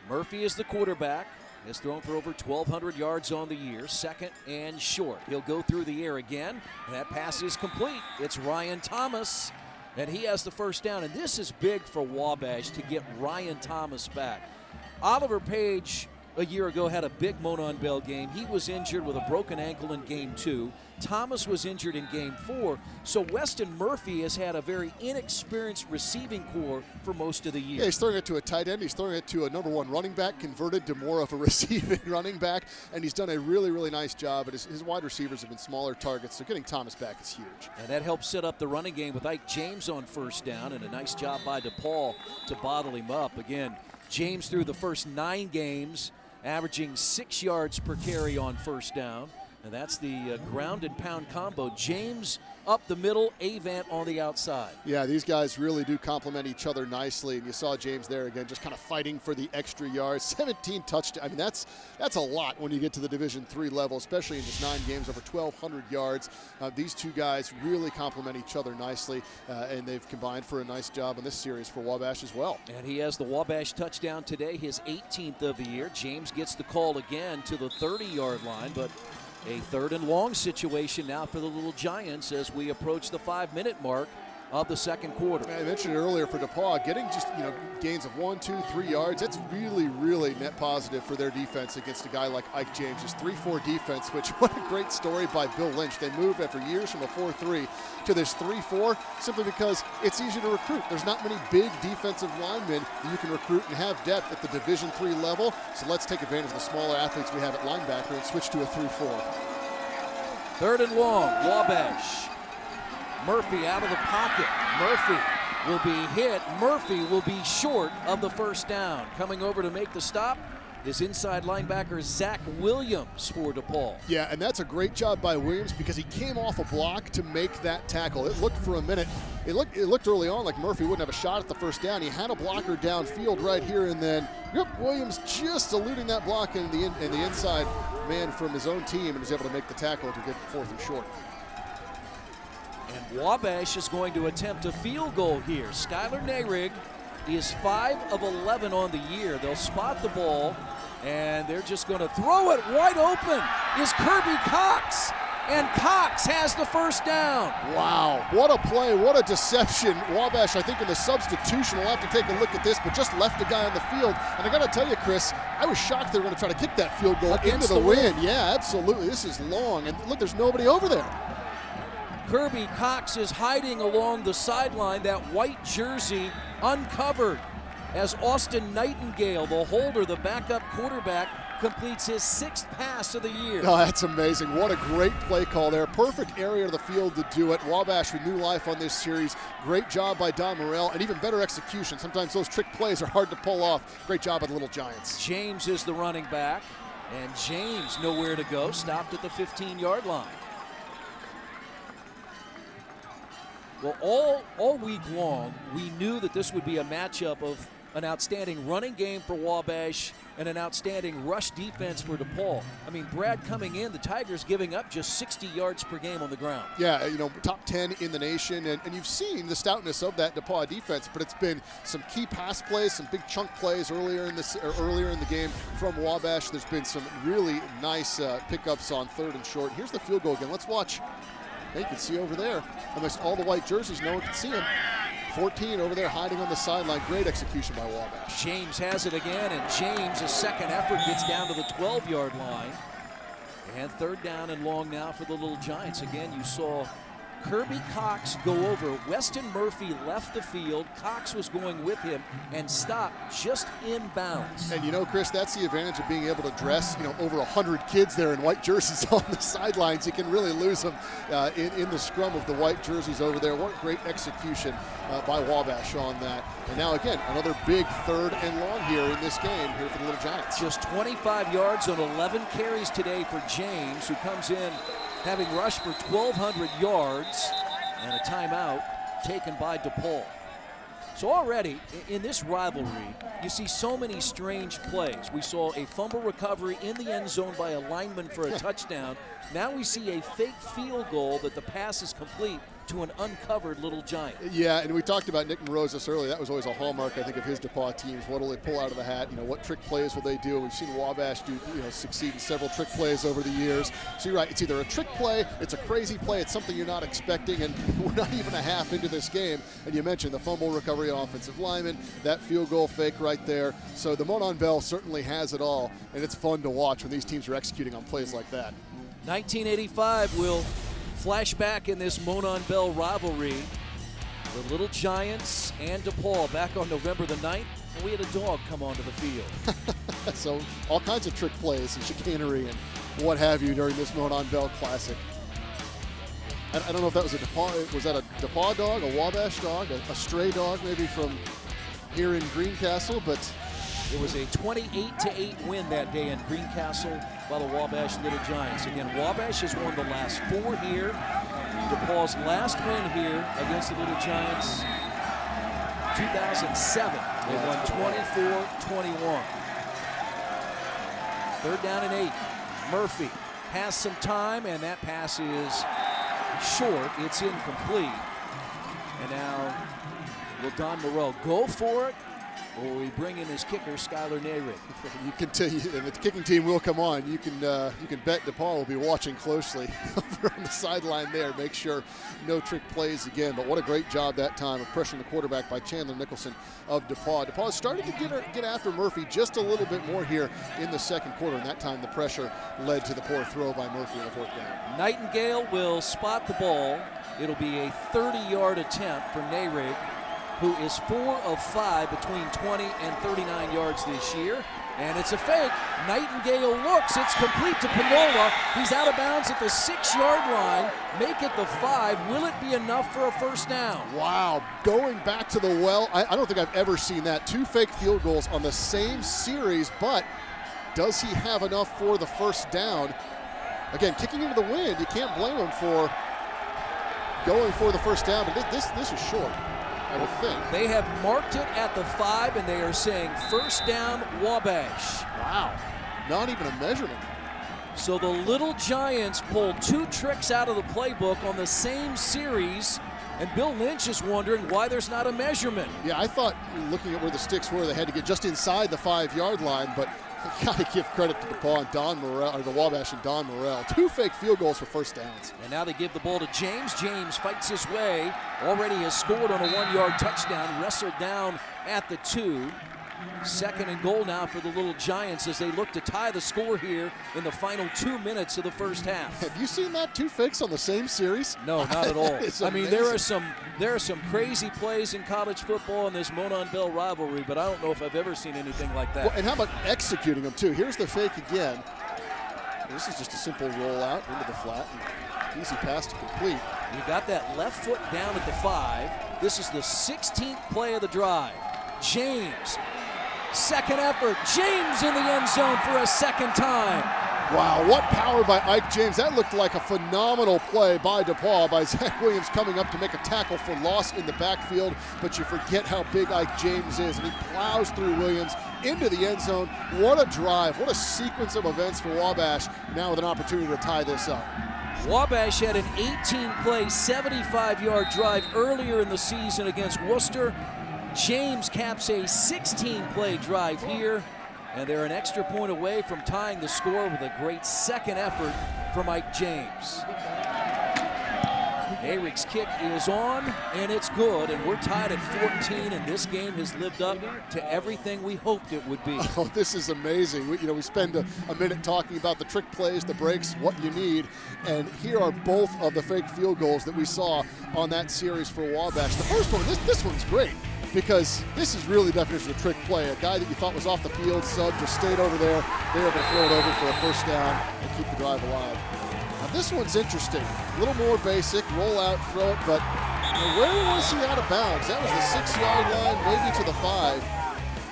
Murphy is the quarterback. Has thrown for over 1,200 yards on the year. 2nd and short. He'll go through the air again. And that pass is complete. It's Ryan Thomas, and he has the first down. And this is big for Wabash to get Ryan Thomas back. Oliver Page a year ago had a big Monon Bell game. He was injured with a broken ankle in game 2. Thomas was injured in game 4. So Weston Murphy has had a very inexperienced receiving core for most of the year. Yeah, he's throwing it to a tight end. He's throwing it to a number 1 running back, converted to more of a receiving running back. And he's done a really, really nice job. But his wide receivers have been smaller targets, so getting Thomas back is huge. And that helps set up the running game with Ike James on first down, and a nice job by DePauw to bottle him up. Again, James through the first 9 games, averaging 6 yards per carry on first down. And that's the ground and pound combo. James up the middle, Avant on the outside. Yeah, these guys really do complement each other nicely. And you saw James there again, just kind of fighting for the extra yards. 17 touchdowns. I mean, that's a lot when you get to the Division III level, especially in just 9 games, over 1,200 yards. These two guys really complement each other nicely, and they've combined for a nice job in this series for Wabash as well. And he has the Wabash touchdown today, his 18th of the year. James gets the call again to the 30-yard line, but a 3rd and long situation now for the Little Giants as we approach the 5-minute mark of the 2nd quarter. I mentioned it earlier for DePauw, getting just gains of 1, 2, 3 yards. That's really, really net positive for their defense against a guy like Ike James. His 3-4 defense, which what a great story by Bill Lynch. They moved after years from a 4-3 to this 3-4 simply because it's easy to recruit. There's not many big defensive linemen that you can recruit and have depth at the Division III level. So let's take advantage of the smaller athletes we have at linebacker and switch to a 3-4. 3rd and long, Wabash. Murphy out of the pocket. Murphy will be hit. Murphy will be short of the first down. Coming over to make the stop is inside linebacker Zach Williams for DePauw. Yeah, and that's a great job by Williams because he came off a block to make that tackle. It looked for a minute. It looked early on like Murphy wouldn't have a shot at the first down. He had a blocker downfield right here, and then Williams just eluding that block and the inside man from his own team and was able to make the tackle to get 4th and short. And Wabash is going to attempt a field goal here. Skylar Nehrig is 5 of 11 on the year. They'll spot the ball, and they're just going to throw it wide open. Is Kirby Cox, and Cox has the first down. Wow, what a play, what a deception. Wabash, I think in the substitution, we'll have to take a look at this, but just left a guy on the field. And I got to tell you, Chris, I was shocked they were going to try to kick that field goal into the wind. Yeah, absolutely. This is long, and look, there's nobody over there. Kirby Cox is hiding along the sideline, that white jersey uncovered as Austin Nightingale, the holder, the backup quarterback, completes his 6th pass of the year. Oh, that's amazing. What a great play call there. Perfect area of the field to do it. Wabash with new life on this series. Great job by Don Morrell, and even better execution. Sometimes those trick plays are hard to pull off. Great job by the Little Giants. James is the running back, and James nowhere to go, stopped at the 15-yard line. Well, all week long, we knew that this would be a matchup of an outstanding running game for Wabash and an outstanding rush defense for DePauw. I mean, Brad, coming in, the Tigers giving up just 60 yards per game on the ground. Yeah, top 10 in the nation, and you've seen the stoutness of that DePauw defense, but it's been some key pass plays, some big chunk plays earlier in the game from Wabash. There's been some really nice pickups on 3rd and short. Here's the field goal again. Let's watch. You can see over there, almost all the white jerseys, no one can see him. 14 over there hiding on the sideline. Great execution by Wabash. James has it again, and James, a second effort, gets down to the 12-yard line. And 3rd down and long now for the Little Giants. Again, you saw Kirby Cox go over. Weston Murphy left the field. Cox was going with him and stopped just inbounds. And Chris, that's the advantage of being able to dress, over 100 kids there in white jerseys on the sidelines. You can really lose them in the scrum of the white jerseys over there. What great execution by Wabash on that. And now again, another big 3rd and long here in this game here for the Little Giants. Just 25 yards on 11 carries today for James, who comes in having rushed for 1,200 yards, and a timeout taken by DePauw. So already in this rivalry, you see so many strange plays. We saw a fumble recovery in the end zone by a lineman for a touchdown. Now we see a fake field goal that the pass is complete to an uncovered little giant. Yeah, and we talked about Nick Morosis earlier. That was always a hallmark, I think, of his DePauw teams. What will they pull out of the hat? What trick plays will they do? We've seen Wabash succeed in several trick plays over the years. So you're right. It's either a trick play, it's a crazy play, it's something you're not expecting, and we're not even a half into this game. And you mentioned the fumble recovery offensive lineman, that field goal fake right there. So the Monon Bell certainly has it all, and it's fun to watch when these teams are executing on plays like that. 1985 will flash back in this Monon Bell rivalry. The Little Giants and DePauw back on November the 9th. We had a dog come onto the field. So all kinds of trick plays and chicanery and what have you during this Monon Bell Classic. I don't know if that was a DePauw, was that a DePauw dog, a Wabash dog, a stray dog maybe from here in Greencastle, but it was a 28-8 win that day in Greencastle by the Wabash Little Giants. Again, Wabash has won the last 4 here. DePauw's last win here against the Little Giants, 2007. They won 24-21. 3rd down and 8. Murphy has some time, and that pass is short. It's incomplete. And now will Don Morell go for it, or will we bring in his kicker, Skylar Nayrig? You can tell, and the kicking team will come on. You can bet DePauw will be watching closely over on the sideline there. Make sure no trick plays again. But what a great job that time of pressuring the quarterback by Chandler Nicholson of DePauw. DePauw started to get after Murphy just a little bit more here in the second quarter, and that time the pressure led to the poor throw by Murphy on the 4th down. Nightingale will spot the ball. It'll be a 30-yard attempt for Nayrig, who is 4 of 5 between 20 and 39 yards this year. And it's a fake. Nightingale looks. It's complete to Pinola. He's out of bounds at the 6-yard line. Make it the 5. Will it be enough for a first down? Wow. Going back to the well. I don't think I've ever seen that. 2 fake field goals on the same series, but does he have enough for the first down? Again, kicking into the wind, you can't blame him for going for the first down, but this is short, I would think. They have marked it at the 5, and they are saying first down Wabash. Wow, not even a measurement. So the Little Giants pulled 2 tricks out of the playbook on the same series, and Bill Lynch is wondering why there's not a measurement. Yeah, I thought, looking at where the sticks were, they had to get just inside the 5-yard line, but got to give credit to DePauw and Don Morell, or the Wabash and Don Morell. 2 fake field goals for first downs. And now they give the ball to James. James fights his way. Already has scored on a 1-yard touchdown. Wrestled down at the 2. 2nd and goal now for the Little Giants as they look to tie the score here in the final 2 minutes of the first half. Have you seen that? 2 fakes on the same series? No, not at all. I mean, there are some crazy plays in college football in this Monon Bell rivalry, but I don't know if I've ever seen anything like that. Well, and how about executing them too? Here's the fake again. This is just a simple rollout into the flat. Easy pass to complete. You got that left foot down at the 5. This is the 16th play of the drive. James. 2nd effort. James in the end zone for a 2nd time. Wow, what power by Ike James. That looked like a phenomenal play by DePauw, by Zach Williams coming up to make a tackle for loss in the backfield, but you forget how big Ike James is, and he plows through Williams into the end zone. What a drive, what a sequence of events for Wabash, now with an opportunity to tie this up. Wabash had an 18-play, 75-yard drive earlier in the season against Worcester. James caps a 16-play drive here, and they're an extra point away from tying the score with a great 2nd effort from Mike James. Nayrig's kick is on, and it's good, and we're tied at 14, and this game has lived up to everything we hoped it would be. Oh, this is amazing. We spend a minute talking about the trick plays, the breaks, what you need, and here are both of the fake field goals that we saw on that series for Wabash. The first one, this one's great, because this is really the definition of trick play. A guy that you thought was off the field, sub, just stayed over there. They were able to throw it over for a first down and keep the drive alive. Now this one's interesting. A little more basic, roll out, throw it, but where was he out of bounds? That was the 6-yard line, maybe to the 5.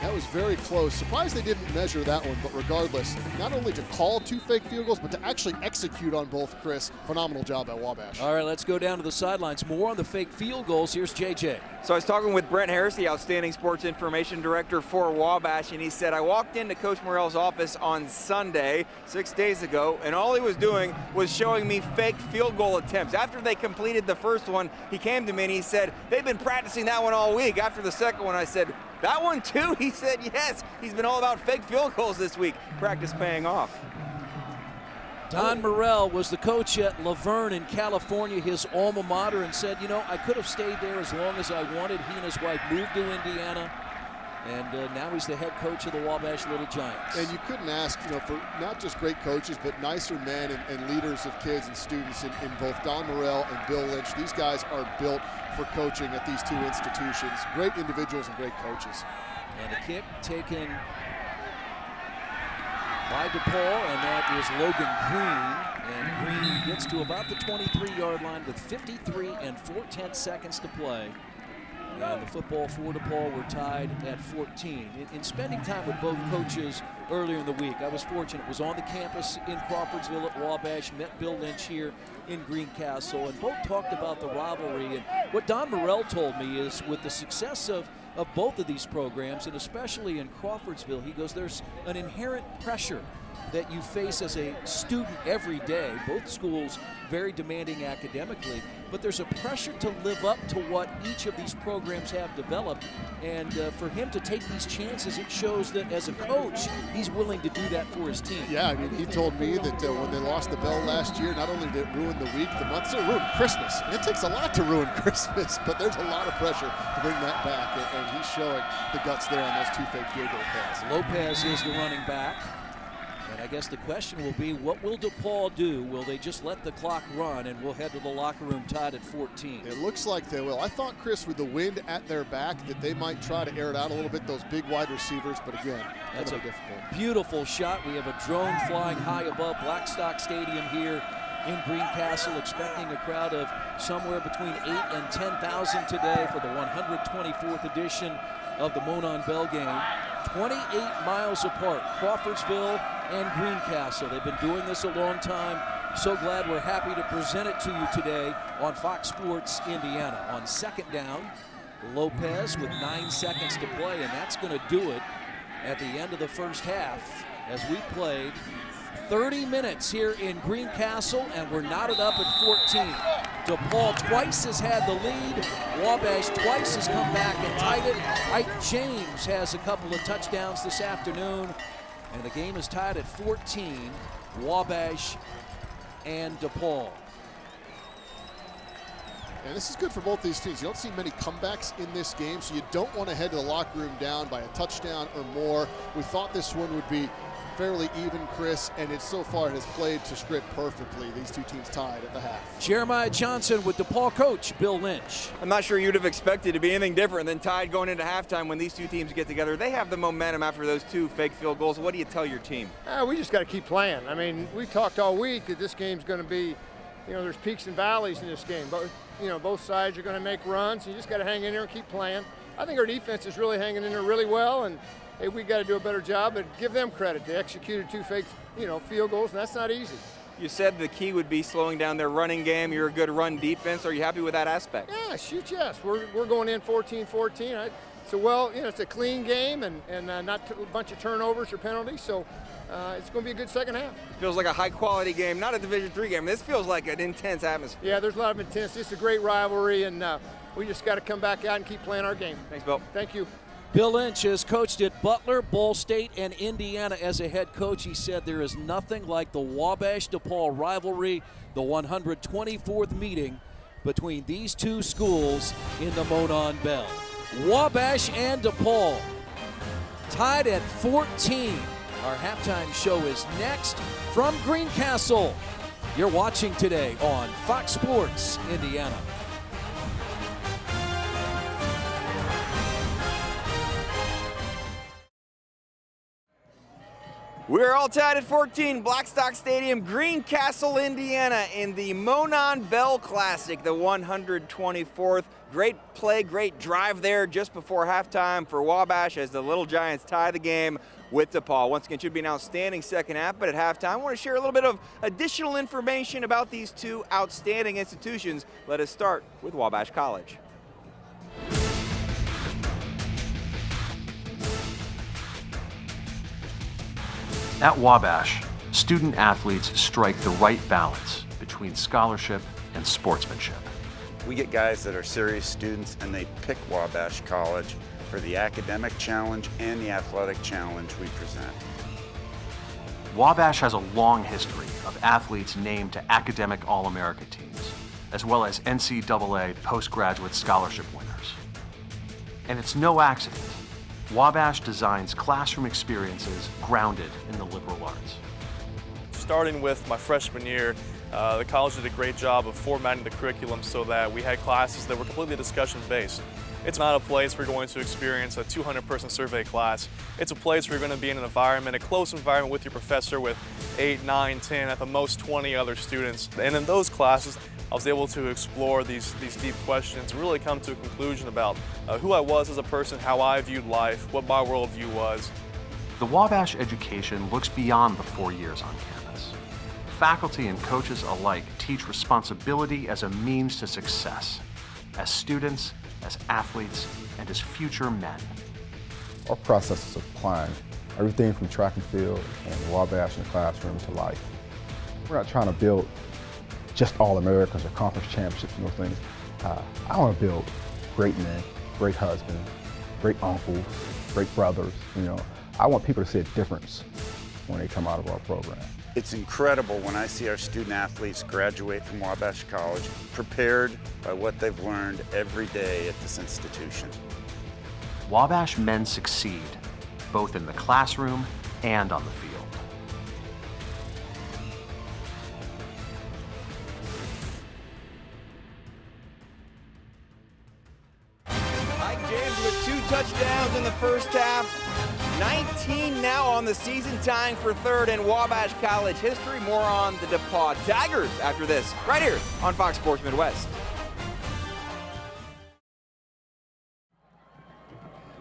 That was very close. Surprised they didn't measure that one, but regardless, not only to call 2 fake field goals, but to actually execute on both, Chris. Phenomenal job at Wabash. All right, let's go down to the sidelines. More on the fake field goals. Here's JJ. So I was talking with Brent Harris, the outstanding sports information director for Wabash, and he said, I walked into Coach Morrell's office on Sunday, 6 days ago, and all he was doing was showing me fake field goal attempts. After they completed the first one, he came to me and he said, they've been practicing that one all week. After the second one, I said, that one too? He said, yes. He's been all about fake field goals this week. Practice paying off. Don Morrell was the coach at Laverne in California, his alma mater, and said, you know, I could have stayed there as long as I wanted. He and his wife moved to Indiana, and now he's the head coach of the Wabash Little Giants. And you couldn't ask, you know, for not just great coaches, but nicer men and leaders of kids and students in both Don Morrell and Bill Lynch. These guys are built for coaching at these two institutions. Great individuals and great coaches. And a kick taken by DePauw, and that is Logan Green. And Green gets to about the 23-yard line with 53 and 4/10 seconds to play. And the football for DePauw were tied at 14. In spending time with both coaches earlier in the week, I was fortunate. Was on the campus in Crawfordsville at Wabash, met Bill Lynch here in Greencastle, and both talked about the rivalry. And what Don Morrell told me is with the success of both of these programs, and especially in Crawfordsville, he goes, there's an inherent pressure that you face as a student every day. Both schools very demanding academically, but there's a pressure to live up to what each of these programs have developed. And for him to take these chances, it shows that as a coach, he's willing to do that for his team. Yeah, I mean, he told me that when they lost the bell last year, not only did it ruin the week, the month, it ruined Christmas. And it takes a lot to ruin Christmas, but there's a lot of pressure to bring that back, and he's showing the guts there on those 2 fake field goal passes. Lopez is the running back. And I guess the question will be, what will DePauw do? Will they just let the clock run and we'll head to the locker room tied at 14? It looks like they will. I thought, Chris, with the wind at their back, that they might try to air it out a little bit, those big wide receivers, but again, that's difficult. Beautiful shot. We have a drone flying high above Blackstock Stadium here in Greencastle, expecting a crowd of somewhere between 8,000 and 10,000 today for the 124th edition of the Monon Bell game. 28 miles apart, Crawfordsville and Greencastle. They've been doing this a long time. So glad we're happy to present it to you today on Fox Sports Indiana. On second down, Lopez with 9 seconds to play, and that's going to do it at the end of the first half as we played 30 minutes here in Greencastle, and we're knotted up at 14. DePauw twice has had the lead. Wabash twice has come back and tied it. Ike James has a couple of touchdowns this afternoon, and the game is tied at 14, Wabash and DePauw. And this is good for both these teams. You don't see many comebacks in this game, so you don't want to head to the locker room down by a touchdown or more. We thought this one would be fairly even, Chris, and it so far has played to script perfectly. These two teams tied at the half. Jeremiah Johnson with DePauw coach Bill Lynch. I'm not sure you'd have expected to be anything different than tied going into halftime when these two teams get together. They have the momentum after those 2 fake field goals. What do you tell your team? We just got to keep playing. I mean, we talked all week that this game's going to be, there's peaks and valleys in this game. But, both sides are going to make runs. You just got to hang in there and keep playing. I think our defense is really hanging in there really well, and hey, we got to do a better job, but give them credit. They executed 2 fake, field goals, and that's not easy. You said the key would be slowing down their running game. You're a good run defense. Are you happy with that aspect? Yeah, yes. We're going in 14-14. It's a clean game and not a bunch of turnovers or penalties, so it's going to be a good second half. It feels like a high-quality game, not a Division III game. This feels like an intense atmosphere. Yeah, there's a lot of intensity. It's a great rivalry, and we just got to come back out and keep playing our game. Thanks, Bill. Thank you. Bill Lynch has coached at Butler, Ball State, and Indiana as a head coach. He said there is nothing like the Wabash-DePauw rivalry, the 124th meeting between these two schools in the Monon Bell. Wabash and DePauw tied at 14. Our halftime show is next from Greencastle. You're watching today on Fox Sports Indiana. We're all tied at 14, Blackstock Stadium, Greencastle, Indiana, in the Monon Bell Classic, the 124th. Great play, great drive there just before halftime for Wabash as the Little Giants tie the game with DePauw. Once again, should be an outstanding second half, but at halftime, I want to share a little bit of additional information about these two outstanding institutions. Let us start with Wabash College. At Wabash, student athletes strike the right balance between scholarship and sportsmanship. We get guys that are serious students and they pick Wabash College for the academic challenge and the athletic challenge we present. Wabash has a long history of athletes named to academic All-America teams, as well as NCAA postgraduate scholarship winners. And it's no accident. Wabash designs classroom experiences grounded in the liberal arts. Starting with my freshman year, the college did a great job of formatting the curriculum so that we had classes that were completely discussion-based. It's not a place where you're going to experience a 200-person survey class. It's a place where you're going to be in an environment, a close environment with your professor with 8, 9, 10, at the most 20 other students. And in those classes, I was able to explore these deep questions, really come to a conclusion about who I was as a person, how I viewed life, what my worldview was. The Wabash education looks beyond the 4 years on campus. Faculty and coaches alike teach responsibility as a means to success, as students, as athletes, and as future men. Our process is applying everything from track and field and Wabash in the classroom to life. We're not trying to build just All-Americans or conference championships and those things. I want to build great men, great husbands, great uncles, great brothers. I want people to see a difference when they come out of our program. It's incredible when I see our student athletes graduate from Wabash College prepared by what they've learned every day at this institution. Wabash men succeed, both in the classroom and on the field. With 2 touchdowns in the first half, 19 now on the season, tying for third in Wabash College history. More on the DePauw Tigers after this, right here on Fox Sports Midwest.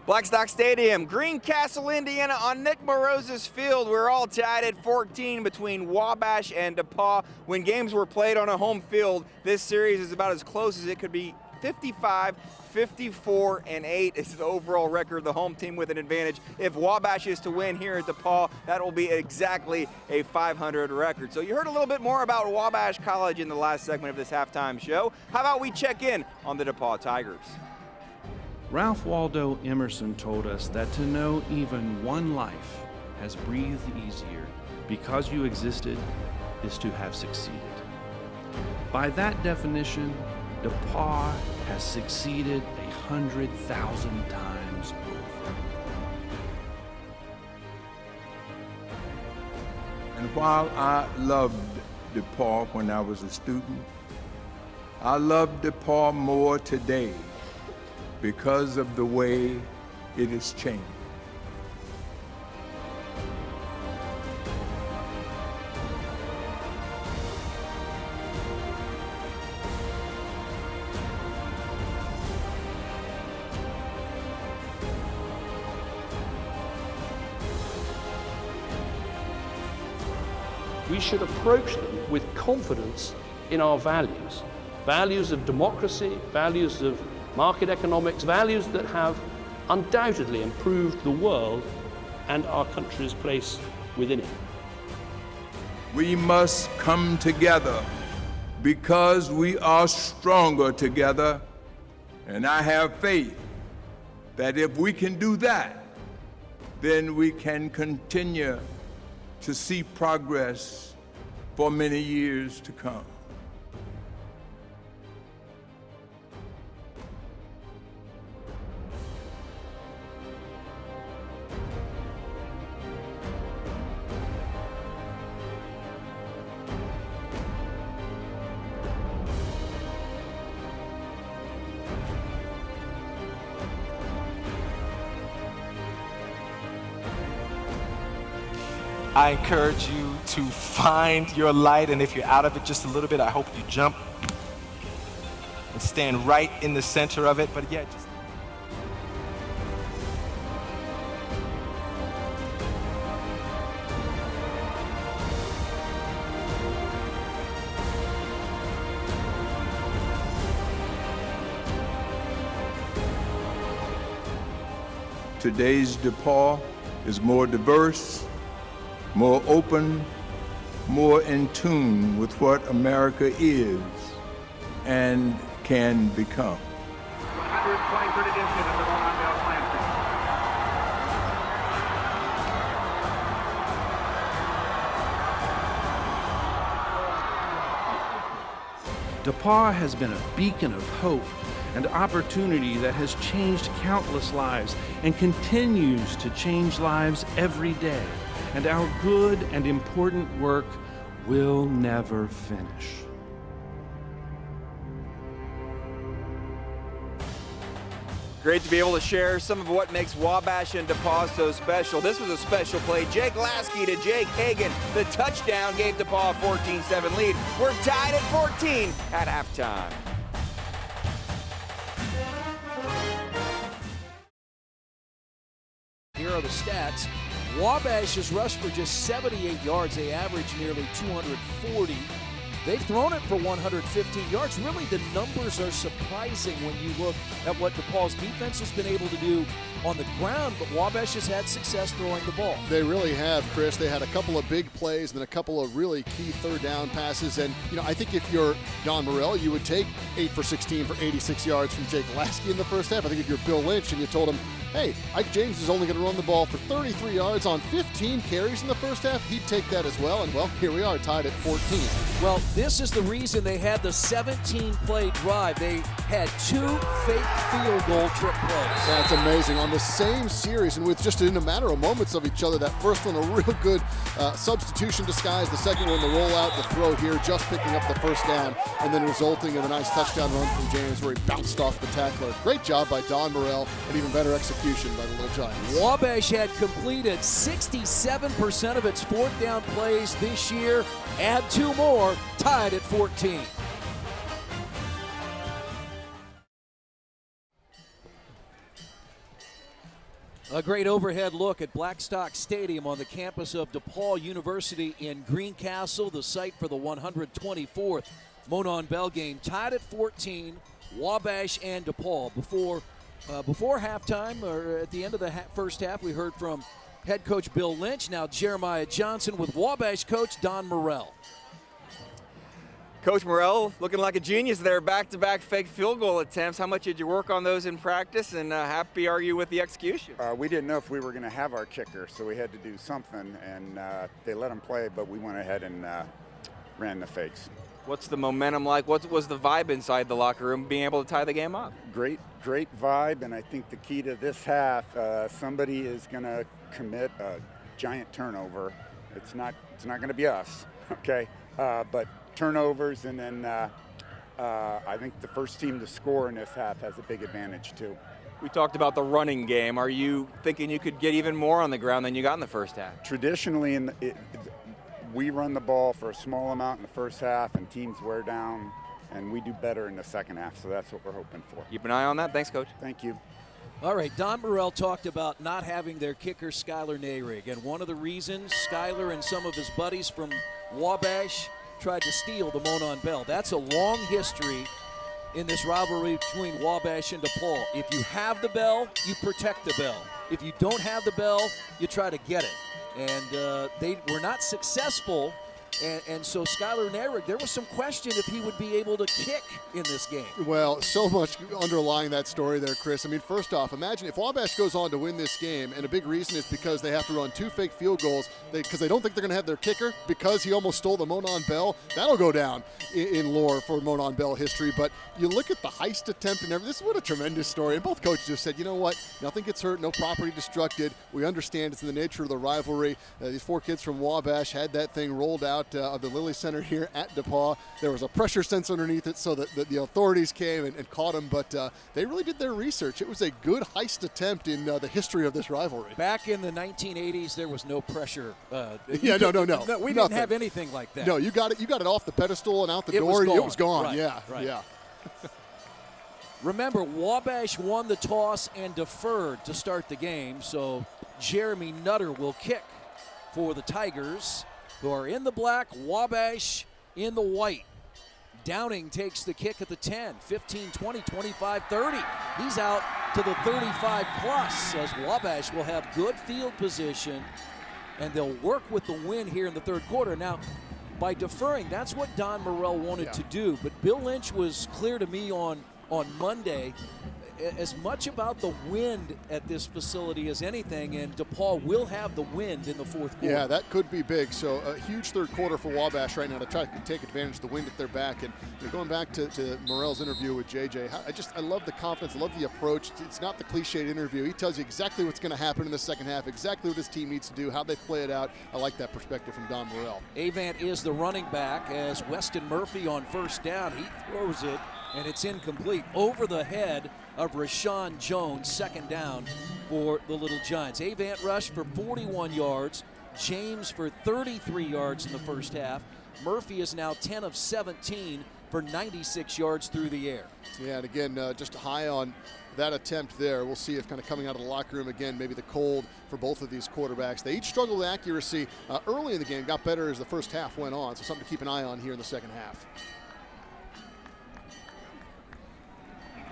Blackstock Stadium, Greencastle, Indiana, on Nick Morose's field. We're all tied at 14 between Wabash and DePauw. When games were played on a home field, this series is about as close as it could be. 55, 54, and 8 is the overall record. The home team with an advantage. If Wabash is to win here at DePauw, that will be exactly a 500 record. So you heard a little bit more about Wabash College in the last segment of this halftime show. How about we check in on the DePauw Tigers? Ralph Waldo Emerson told us that to know even one life has breathed easier because you existed is to have succeeded. By that definition, DePauw has succeeded 100,000 times over. And while I loved DePauw when I was a student, I love DePauw more today because of the way it has changed. We should approach them with confidence in our values. Values of democracy, values of market economics, values that have undoubtedly improved the world and our country's place within it. We must come together because we are stronger together, and I have faith that if we can do that, then we can continue to see progress for many years to come. I encourage you to find your light, and if you're out of it just a little bit, I hope you jump and stand right in the center of it. But yeah, just Today's DePauw is more diverse, more open, more in tune with what America is and can become. 123rd edition of the Monon Bell Classic. DePauw has been a beacon of hope and opportunity that has changed countless lives and continues to change lives every day. And our good and important work will never finish. Great to be able to share some of what makes Wabash and DePauw so special. This was a special play. Jake Lasky to Jake Hagan. The touchdown gave DePauw a 14-7 lead. We're tied at 14 at halftime. Here are the stats. Wabash has rushed for just 78 yards. They average nearly 240. They've thrown it for 115 yards. Really, the numbers are surprising when you look at what DePauw's defense has been able to do on the ground, but Wabash has had success throwing the ball. They really have, Chris. They had a couple of big plays and then a couple of really key third down passes. And, you know, I think if you're Don Morrell, you would take 8 for 16 for 86 yards from Jake Lasky in the first half. I think if you're Bill Lynch and you told him, hey, Ike James is only going to run the ball for 33 yards on 15 carries in the first half, he'd take that as well. And, well, here we are, tied at 14. Well, this is the reason they had the 17-play drive. They had 2 fake field goal trip plays. That's amazing. On the same series, and with just in a matter of moments of each other, that first one, a real good substitution disguise. The second one, the rollout, the throw here, just picking up the first down, and then resulting in a nice touchdown run from James where he bounced off the tackler. Great job by Don Morrell, and even better execution by the Little Giants. Wabash had completed 67% of its fourth down plays this year. Add 2 more, tied at 14. A great overhead look at Blackstock Stadium on the campus of DePauw University in Greencastle, the site for the 124th Monon Bell game. Tied at 14, Wabash and DePauw. Before halftime, or at the end of the first half, we heard from head coach Bill Lynch. Now Jeremiah Johnson with Wabash coach Don Morrell. Coach Morrell looking like a genius there, back-to-back fake field goal attempts. How much did you work on those in practice, and happy are you with the execution? We didn't know if we were going to have our kicker, so we had to do something, and they let him play, but we went ahead and ran the fakes. What's the momentum like? What was the vibe inside the locker room, being able to tie the game up? Great vibe, and I think the key to this half, somebody is going to commit a giant turnover. It's not going to be us, okay? But turnovers, and then I think the first team to score in this half has a big advantage too. We talked about the running game. Are you thinking you could get even more on the ground than you got in the first half? Traditionally, we run the ball for a small amount in the first half, and teams wear down, and we do better in the second half, so that's what we're hoping for. Keep an eye on that. Thanks, Coach. Thank you. All right, Don Morrell talked about not having their kicker, Skylar Nehrig, and one of the reasons Skylar and some of his buddies from Wabash tried to steal the Monon Bell. That's a long history in this rivalry between Wabash and DePauw. If you have the bell, you protect the bell. If you don't have the bell, you try to get it. And they were not successful. And so Skylar Nehrig, there was some question if he would be able to kick in this game. Well, so much underlying that story there, Chris. I mean, first off, imagine if Wabash goes on to win this game, and a big reason is because they have to run 2 fake field goals because they don't think they're going to have their kicker because he almost stole the Monon Bell. That'll go down in lore for Monon Bell history. But you look at the heist attempt and everything. This is what a tremendous story. And both coaches just said, you know what, nothing gets hurt, no property destructed. We understand it's in the nature of the rivalry. These 4 kids from Wabash had that thing rolled out dugout of the Lilly Center here at DePauw. There was a pressure sensor underneath it so that the authorities came and caught him, but they really did their research. It was a good heist attempt in the history of this rivalry. Back in the 1980s, there was no pressure. No. We didn't have anything like that. No, you got it off the pedestal and out the door. It was gone. Right, yeah, right. yeah. Remember, Wabash won the toss and deferred to start the game, so Jeremy Nutter will kick for the Tigers, who are in the black, Wabash in the white. Downing takes the kick at the 10, 15, 20, 25, 30. He's out to the 35 plus, as Wabash will have good field position, and they'll work with the win here in the third quarter. Now, by deferring, that's what Don Morrell wanted to do, but Bill Lynch was clear to me on Monday, as much about the wind at this facility as anything, and DePauw will have the wind in the fourth quarter. Yeah, that could be big. So a huge third quarter for Wabash right now to try to take advantage of the wind at their back. And going back to Morrell's interview with JJ, I love the confidence, I love the approach. It's not the cliched interview. He tells you exactly what's going to happen in the second half, exactly what his team needs to do, how they play it out. I like that perspective from Don Morrell. Avant is the running back, as Weston Murphy on first down. He throws it, and it's incomplete over the head of Rashawn Jones, second down for the Little Giants. Avant rushed for 41 yards, James for 33 yards in the first half. Murphy is now 10 of 17 for 96 yards through the air. Yeah, and again, just high on that attempt there. We'll see if kind of coming out of the locker room again, maybe the cold for both of these quarterbacks. They each struggled with accuracy early in the game, got better as the first half went on, so something to keep an eye on here in the second half.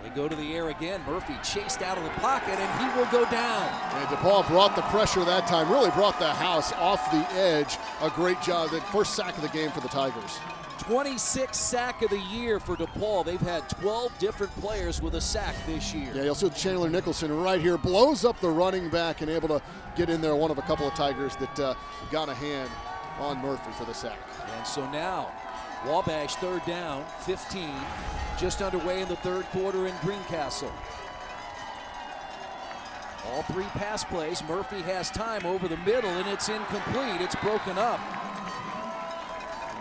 They go to the air again. Murphy chased out of the pocket, and he will go down. And DePauw brought the pressure that time, really brought the house off the edge. A great job. The first sack of the game for the Tigers. 26th sack of the year for DePauw. They've had 12 different players with a sack this year. Yeah, you'll see Chandler Nicholson right here blows up the running back and able to get in there, one of a couple of Tigers that got a hand on Murphy for the sack. And so now, Wabash third down, 15, just underway in the third quarter in Greencastle. All three pass plays. Murphy has time over the middle, and it's incomplete. It's broken up.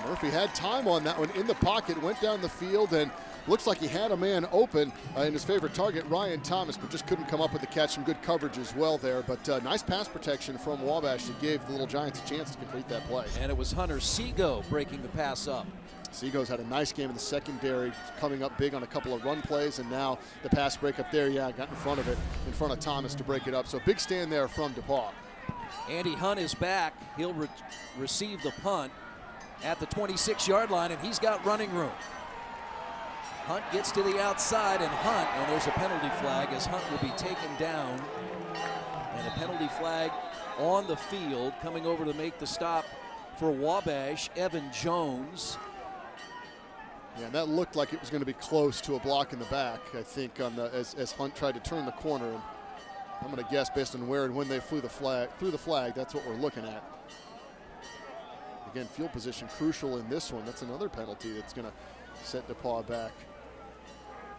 Murphy had time on that one in the pocket, went down the field, and looks like he had a man open in his favorite target, Ryan Thomas, but just couldn't come up with the catch. Some good coverage as well there, but nice pass protection from Wabash that gave the Little Giants a chance to complete that play. And it was Hunter Seago breaking the pass up. Seago's had a nice game in the secondary, coming up big on a couple of run plays, and now the pass break up there, got in front of it, in front of Thomas to break it up. So big stand there from DePauw. Andy Hunt is back. He'll receive the punt at the 26-yard line, and he's got running room. Hunt gets to the outside, and there's a penalty flag as Hunt will be taken down. And a penalty flag on the field. Coming over to make the stop for Wabash, Evan Jones. Yeah, that looked like it was going to be close to a block in the back, I think, on as Hunt tried to turn the corner. And I'm going to guess, based on where and when they threw the flag, that's what we're looking at. Again, field position crucial in this one. That's another penalty that's going to set DePauw back.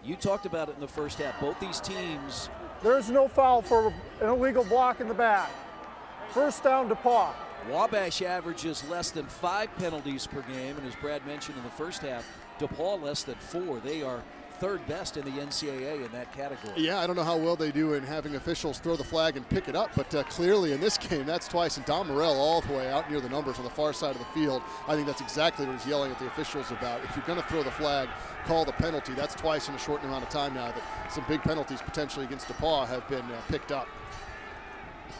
You talked about it in the first half. Both these teams. There's no foul for an illegal block in the back. First down, DePauw. Wabash averages less than 5 penalties per game, and as Brad mentioned in the first half, DePauw less than 4. They are third best in the NCAA in that category. Yeah, I don't know how well they do in having officials throw the flag and pick it up, but clearly in this game, that's twice. And Don Morrell all the way out near the numbers on the far side of the field. I think that's exactly what he's yelling at the officials about. If you're going to throw the flag, call the penalty. That's twice in a short amount of time now that some big penalties potentially against DePauw have been picked up.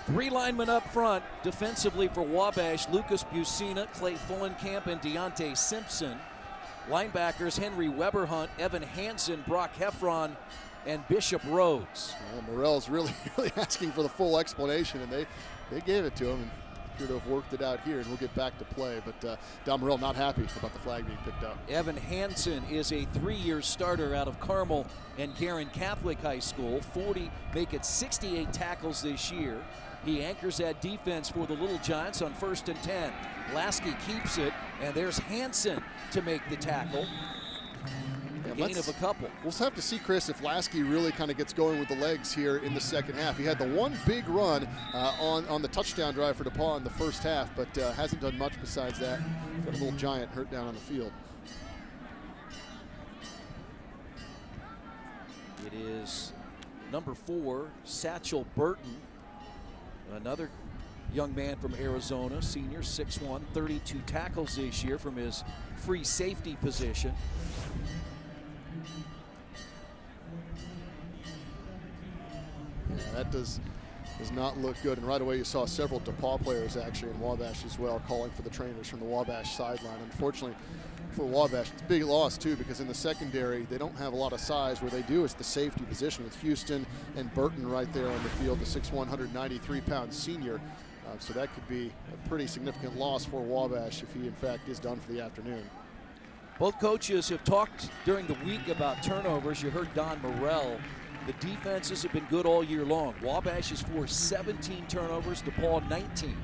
3 linemen up front defensively for Wabash: Lucas Bucina, Clay Fullenkamp, and Deontay Simpson. Linebackers: Henry Weberhunt, Evan Hansen, Brock Heffron, and Bishop Rhodes. Yeah, Morrell's really asking for the full explanation, and they gave it to him, and appear to have worked it out here, and we'll get back to play. But Don Morrell not happy about the flag being picked up. Evan Hansen is a 3-year starter out of Carmel and Guerin Catholic High School. 68 tackles this year. He anchors that defense for the Little Giants on 1st and 10. Lasky keeps it, and there's Hansen to make the tackle. Yeah, gain of a couple. We'll have to see, Chris, if Lasky really kind of gets going with the legs here in the second half. He had the one big run on the touchdown drive for DePauw in the first half, but hasn't done much besides that. Got a little giant hurt down on the field. It is number 4, Satchel Burton, another young man from Arizona, senior, 6'1", 32 tackles this year from his free safety position. Yeah, that does not look good. And right away you saw several DePauw players actually in Wabash as well calling for the trainers from the Wabash sideline. Unfortunately for Wabash, it's a big loss too, because in the secondary they don't have a lot of size. Where they do is the safety position with Houston and Burton right there on the field, the 6'1", 193-pound senior. So that could be a pretty significant loss for Wabash if he in fact is done for the afternoon. Both coaches have talked during the week about turnovers. You heard Don Morrell. The defenses have been good all year long. Wabash has forced 17 turnovers, DePauw 19.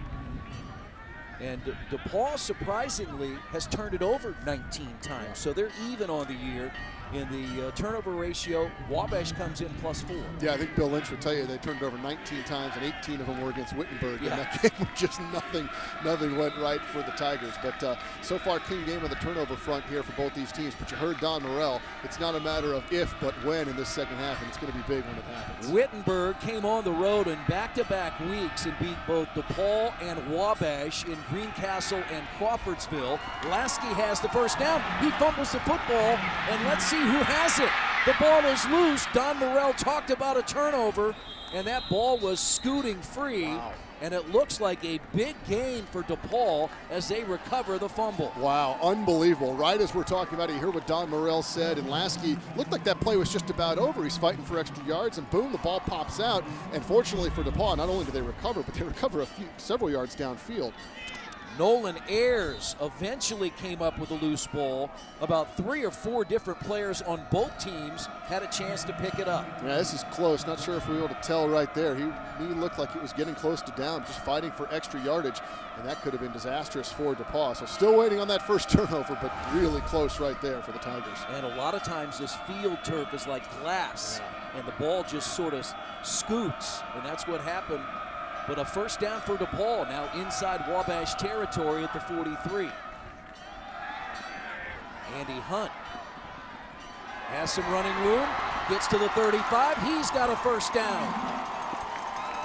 And DePauw, surprisingly, has turned it over 19 times. So they're even on the year in the turnover ratio. Wabash comes in +4. Yeah, I think Bill Lynch would tell you they turned it over 19 times, and 18 of them were against Wittenberg. Yeah. In that game, where just nothing went right for the Tigers. But so far, clean game on the turnover front here for both these teams. But you heard Don Morrell. It's not a matter of if, but when in this second half, and it's going to be big when it happens. Wittenberg came on the road in back-to-back weeks and beat both DePauw and Wabash in Greencastle and Crawfordsville. Lasky has the first down. He fumbles the football, and let's see who has it. The ball is loose. Don Morrell talked about a turnover, and that ball was scooting free. Wow. And it looks like a big gain for DePauw as they recover the fumble. Wow, unbelievable. Right as we're talking about it, you hear what Don Morrell said, and Lasky looked like that play was just about over. He's fighting for extra yards, and boom, the ball pops out. And fortunately for DePauw, not only do they recover, but they recover several yards downfield. Nolan Ayers eventually came up with a loose ball. About 3 or 4 different players on both teams had a chance to pick it up. Yeah, this is close. Not sure if we were able to tell right there. He looked like it was getting close to down, just fighting for extra yardage, and that could have been disastrous for DePauw. So still waiting on that first turnover, but really close right there for the Tigers. And a lot of times this field turf is like glass, and the ball just sort of scoots, and that's what happened. But a first down for DePauw, now inside Wabash territory at the 43. Andy Hunt has some running room, gets to the 35. He's got a first down.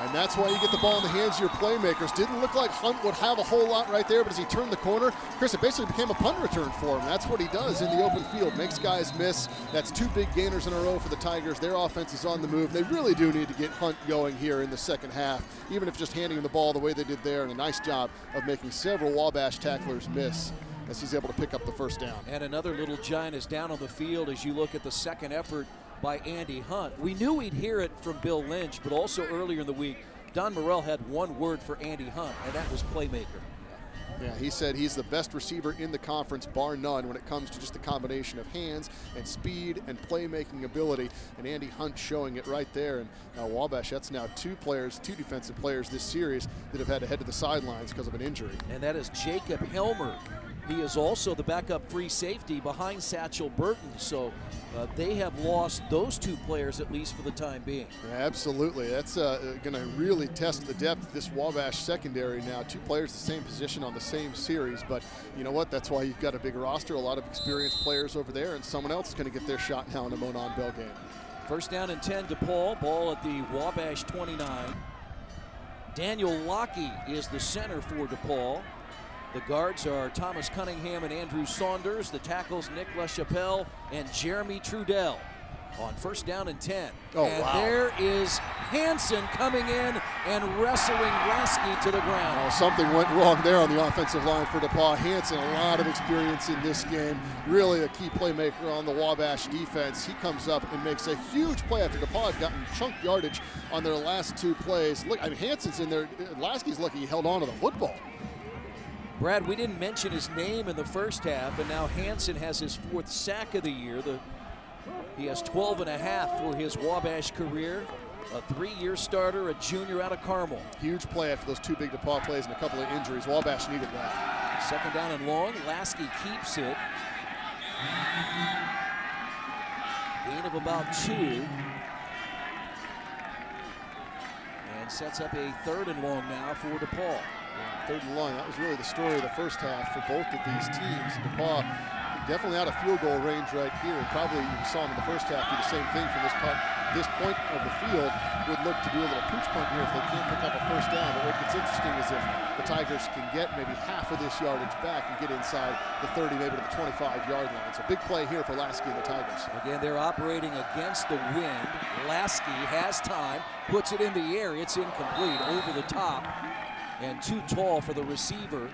And that's why you get the ball in the hands of your playmakers. Didn't look like Hunt would have a whole lot right there, but as he turned the corner, Chris, it basically became a punt return for him. That's what he does in the open field, makes guys miss. That's 2 big gainers in a row for the Tigers. Their offense is on the move. They really do need to get Hunt going here in the second half, even if just handing him the ball the way they did there, and a nice job of making several Wabash tacklers miss as he's able to pick up the first down. And another little giant is down on the field as you look at the second effort by Andy Hunt. We knew we'd hear it from Bill Lynch, but also earlier in the week, Don Morrell had one word for Andy Hunt, and that was playmaker. Yeah, he said he's the best receiver in the conference, bar none, when it comes to just the combination of hands and speed and playmaking ability. And Andy Hunt showing it right there. And Wabash, that's now 2 defensive players this series that have had to head to the sidelines because of an injury. And that is Jacob Helmer. He is also the backup free safety behind Satchel Burton. So they have lost those 2 players at least for the time being. Yeah, absolutely. That's going to really test the depth of this Wabash secondary now. 2 players the same position on the same series. But you know what? That's why you've got a big roster, a lot of experienced players over there, and someone else is going to get their shot now in the Monon Bell game. First down and 10 DePauw. Ball at the Wabash 29. Daniel Lasky is the center for DePauw. The guards are Thomas Cunningham and Andrew Saunders. The tackles Nick LaChapelle and Jeremy Trudell. On first down and 10. Oh, and wow. there is Hansen coming in and wrestling Lasky to the ground. Oh, something went wrong there on the offensive line for DePauw. Hansen, a lot of experience in this game. Really a key playmaker on the Wabash defense. He comes up and makes a huge play after DePauw had gotten chunk yardage on their last 2 plays. Look, I mean, Hansen's in there. Lasky's lucky he held on to the football. Brad, we didn't mention his name in the first half, and now Hansen has his 4th sack of the year. He has 12.5 for his Wabash career. A 3-year starter, a junior out of Carmel. Huge play after those 2 big DePauw plays and a couple of injuries. Wabash needed that. Second down and long. Lasky keeps it. gain of about 2. And sets up a 3rd and long now for DePauw. Yeah, 3rd and long, that was really the story of the first half for both of these teams. DePauw definitely out of field goal range right here. And probably you saw them in the first half do the same thing from this point of the field. Would look to do a little pooch punt here if they can't pick up a first down. But what gets interesting is if the Tigers can get maybe half of this yardage back and get inside the 30, maybe to the 25-yard line. So big play here for Lasky and the Tigers. Again, they're operating against the wind. Lasky has time, puts it in the air. It's incomplete, over the top, and too tall for the receiver.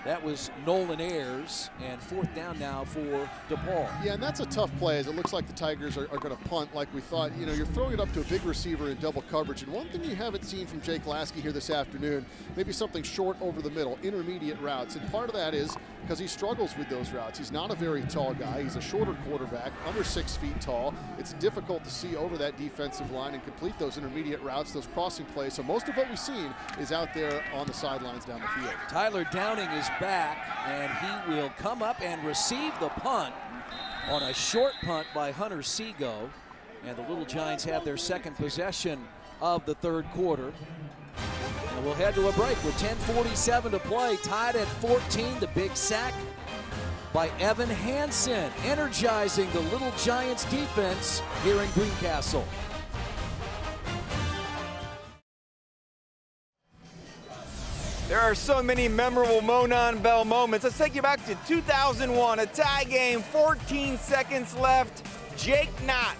That was Nolan Ayers, and 4th down now for DePauw. Yeah, and that's a tough play, as it looks like the Tigers are going to punt like we thought. You know, you're throwing it up to a big receiver in double coverage, and one thing you haven't seen from Jake Lasky here this afternoon, maybe something short over the middle, intermediate routes, and part of that is because he struggles with those routes. He's not a very tall guy. He's a shorter quarterback, under 6 feet tall. It's difficult to see over that defensive line and complete those intermediate routes, those crossing plays. So most of what we've seen is out there on the sidelines down the field. Tyler Downing is back, and he will come up and receive the punt on a short punt by Hunter Seago. And the Little Giants have their second possession of the 3rd quarter. And we'll head to a break with 10:47 to play, tied at 14. The big sack by Evan Hansen, energizing the Little Giants defense here in Greencastle. There are so many memorable Monon Bell moments. Let's take you back to 2001, a tie game, 14 seconds left. Jake Knott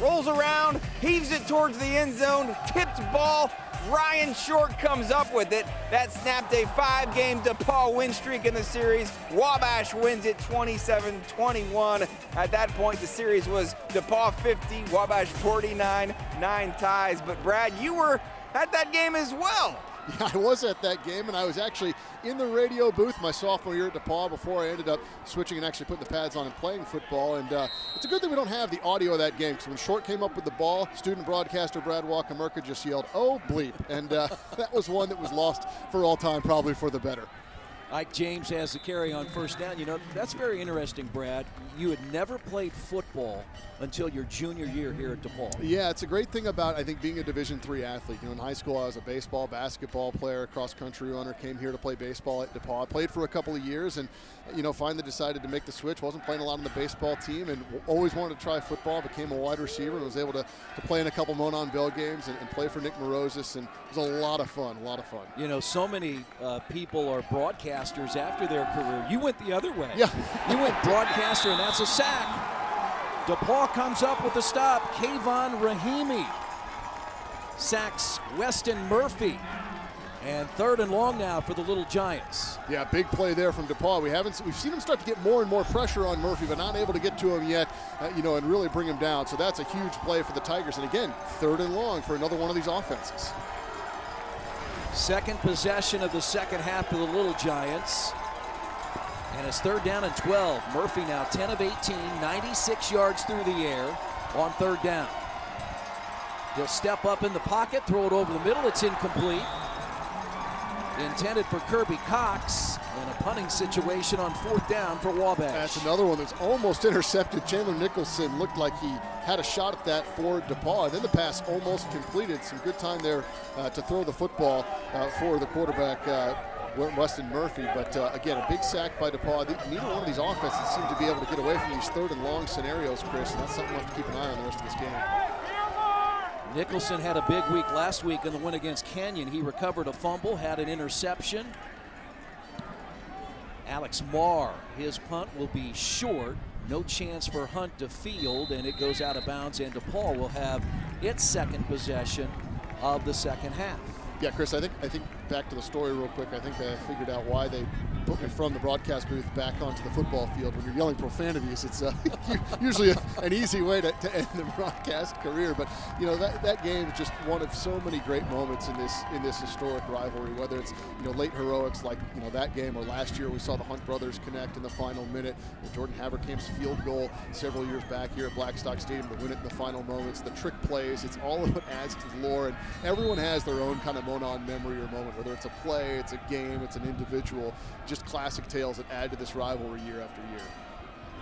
rolls around, heaves it towards the end zone, tipped ball. Ryan Short comes up with it. That snapped a 5-game DePauw win streak in the series. Wabash wins it 27-21. At that point, the series was DePauw 50, Wabash 49, 9 ties. But Brad, you were at that game as well. Yeah, I was at that game, and I was actually in the radio booth my sophomore year at DePauw before I ended up switching and actually putting the pads on and playing football. And it's a good thing we don't have the audio of that game, because when Short came up with the ball, student broadcaster Brad Wochomurka just yelled, "Oh, bleep." And that was one that was lost for all time, probably for the better. Ike James has the carry on 1st down. You know, that's very interesting, Brad. You had never played football until your junior year here at DePauw. Yeah, it's a great thing about, I think, being a Division III athlete. You know, in high school, I was a baseball, basketball player, cross-country runner, came here to play baseball at DePauw. I played for a couple of years and, you know, finally decided to make the switch. Wasn't playing a lot on the baseball team and always wanted to try football. Became a wide receiver and was able to play in a couple Monon Bell games and play for Nick Morosis. And it was a lot of fun, You know, so many people are broadcasters after their career. You went the other way. Yeah. You went broadcaster, and that's a sack. DePauw comes up with the stop. Kayvon Rahimi sacks Weston Murphy. And 3rd and long now for the Little Giants. Yeah, big play there from DePauw. We've seen him start to get more and more pressure on Murphy, but not able to get to him yet, you know, and really bring him down. So that's a huge play for the Tigers. And again, 3rd and long for another one of these offenses. Second possession of the second half for the Little Giants. And it's 3rd down and 12. Murphy now 10 of 18, 96 yards through the air on 3rd down. He'll step up in the pocket, throw it over the middle. It's incomplete. Intended for Kirby Cox, and a punting situation on 4th down for Wabash. That's another one that's almost intercepted. Chandler Nicholson looked like he had a shot at that for DePauw, and then the pass almost completed. Some good time there to throw the football for the quarterback, Weston Murphy. But again, a big sack by DePauw. Neither one of these offenses seem to be able to get away from these 3rd and long scenarios, Chris, and that's something we'll have to keep an eye on the rest of this game. Nicholson had a big week last week in the win against Canyon. He recovered a fumble, had an interception. Alex Marr, his punt will be short. No chance for Hunt to field, and it goes out of bounds, and DePauw will have its second possession of the second half. Yeah, Chris, I think back to the story real quick. I think I figured out why they put me from the broadcast booth back onto the football field. When you're yelling profanities, it's usually an easy way to end the broadcast career. But you know, that game is just one of so many great moments in this historic rivalry. Whether it's, you know, late heroics like, you know, that game, or last year we saw the Hunt brothers connect in the final minute. Jordan Haverkamp's field goal several years back here at Blackstock Stadium to win it in the final moments. The trick plays, it's all of what adds to the lore, and everyone has their own kind of Monon memory or moment. Whether it's a play, it's a game, it's an individual. Just classic tales that add to this rivalry year after year.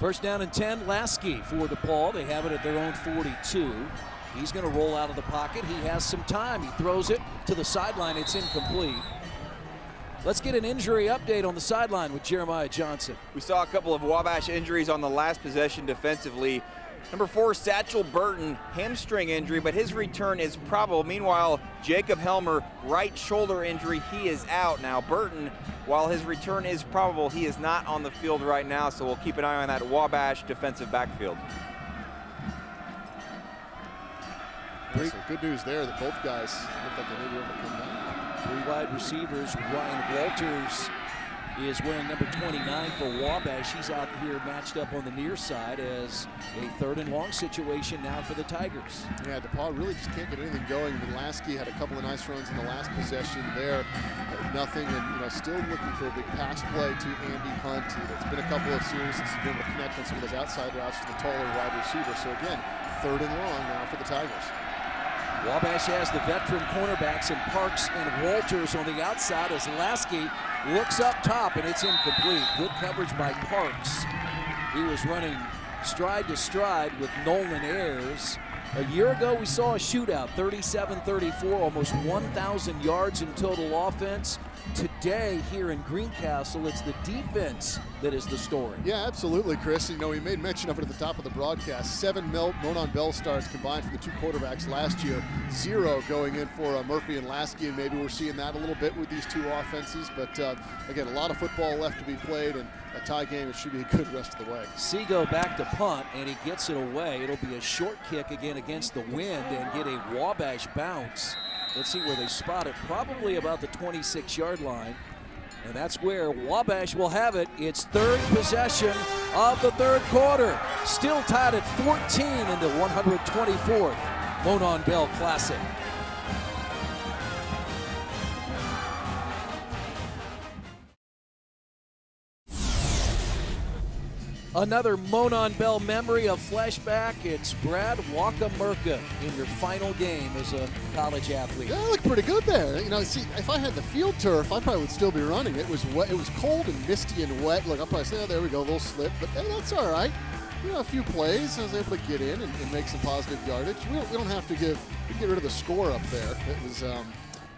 First down and 10, Lasky for DePauw. They have it at their own 42. He's going to roll out of the pocket. He has some time. He throws it to the sideline. It's incomplete. Let's get an injury update on the sideline with Jeremiah Johnson. We saw a couple of Wabash injuries on the last possession defensively. Number 4, Satchel Burton, hamstring injury, but his return is probable. Meanwhile, Jacob Helmer, right shoulder injury, he is out. Now, Burton, while his return is probable, he is not on the field right now, so we'll keep an eye on that Wabash defensive backfield. Yeah, so good news there that both guys look like they may be able to come back. 3 wide receivers. Ryan Walters is wearing number 29 for Wabash. He's out here matched up on the near side as a 3rd and long situation now for the Tigers. Yeah, DePauw really just can't get anything going. I mean, Lasky had a couple of nice runs in the last possession there. Nothing, and still looking for a big pass play to Andy Hunt. It's been a couple of series since he's been able to connect on some of those outside routes to the taller wide receiver. So again, 3rd and long now for the Tigers. Wabash has the veteran cornerbacks in Parks and Walters on the outside as Lasky looks up top, and it's incomplete. Good coverage by Parks. He was running stride to stride with Nolan Ayers. A year ago, we saw a shootout, 37-34, almost 1,000 yards in total offense. Today, here in Greencastle, it's the defense that is the story. Yeah, absolutely, Chris. We made mention of it at the top of the broadcast. 7 Monon Bell starts combined for the 2 quarterbacks last year. 0 going in for Murphy and Lasky, and maybe we're seeing that a little bit with these 2 offenses. But again, a lot of football left to be played, and a tie game. It should be a good rest of the way. Seago back to punt, and he gets it away. It'll be a short kick again against the wind and get a Wabash bounce. Let's see where they spot it. Probably about the 26-yard line. And that's where Wabash will have it. It's 3rd possession of the 3rd quarter. Still tied at 14 in the 124th Monon Bell Classic. Another Monon Bell memory, a flashback. It's Brad Wochomurka in your final game as a college athlete. Yeah, I look pretty good there. See, if I had the field turf, I probably would still be running. It was wet. It was cold and misty and wet. Look, I'll probably say, oh, there we go, a little slip. But that's all right. A few plays, I was able to get in and make some positive yardage. We don't have to get rid of the score up there. It was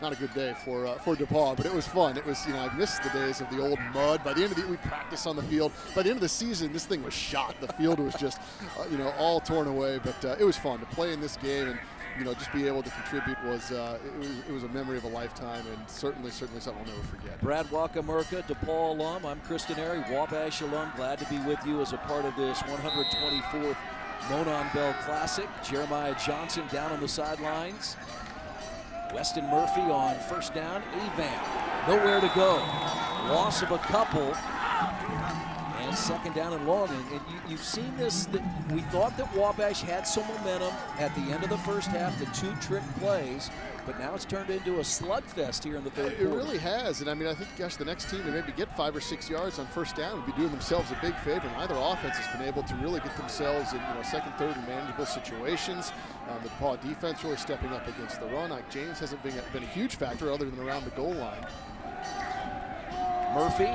not a good day for DePauw, but it was fun. It was, I missed the days of the old mud. By the end of we practiced on the field. By the end of the season, this thing was shot. The field was just, all torn away. But it was fun to play in this game, and just be able to contribute was it was a memory of a lifetime, and certainly something I'll never forget. Brad Wochomurka, DePauw alum. I'm Chris Denari, Wabash alum. Glad to be with you as a part of this 124th Monon Bell Classic. Jeremiah Johnson down on the sidelines. Weston Murphy on first down, a-van, nowhere to go. Loss of a couple, and 2nd down and long. And you've seen this, we thought that Wabash had some momentum at the end of the first half, the 2 trick plays, but now it's turned into a slugfest here in the 3rd quarter. It really has, and I think, gosh, the next team to maybe get 5 or 6 yards on first down would be doing themselves a big favor. Neither offense has been able to really get themselves in 2nd, 3rd, and manageable situations. The DePauw defense really stepping up against the run. James hasn't been a huge factor other than around the goal line. Murphy,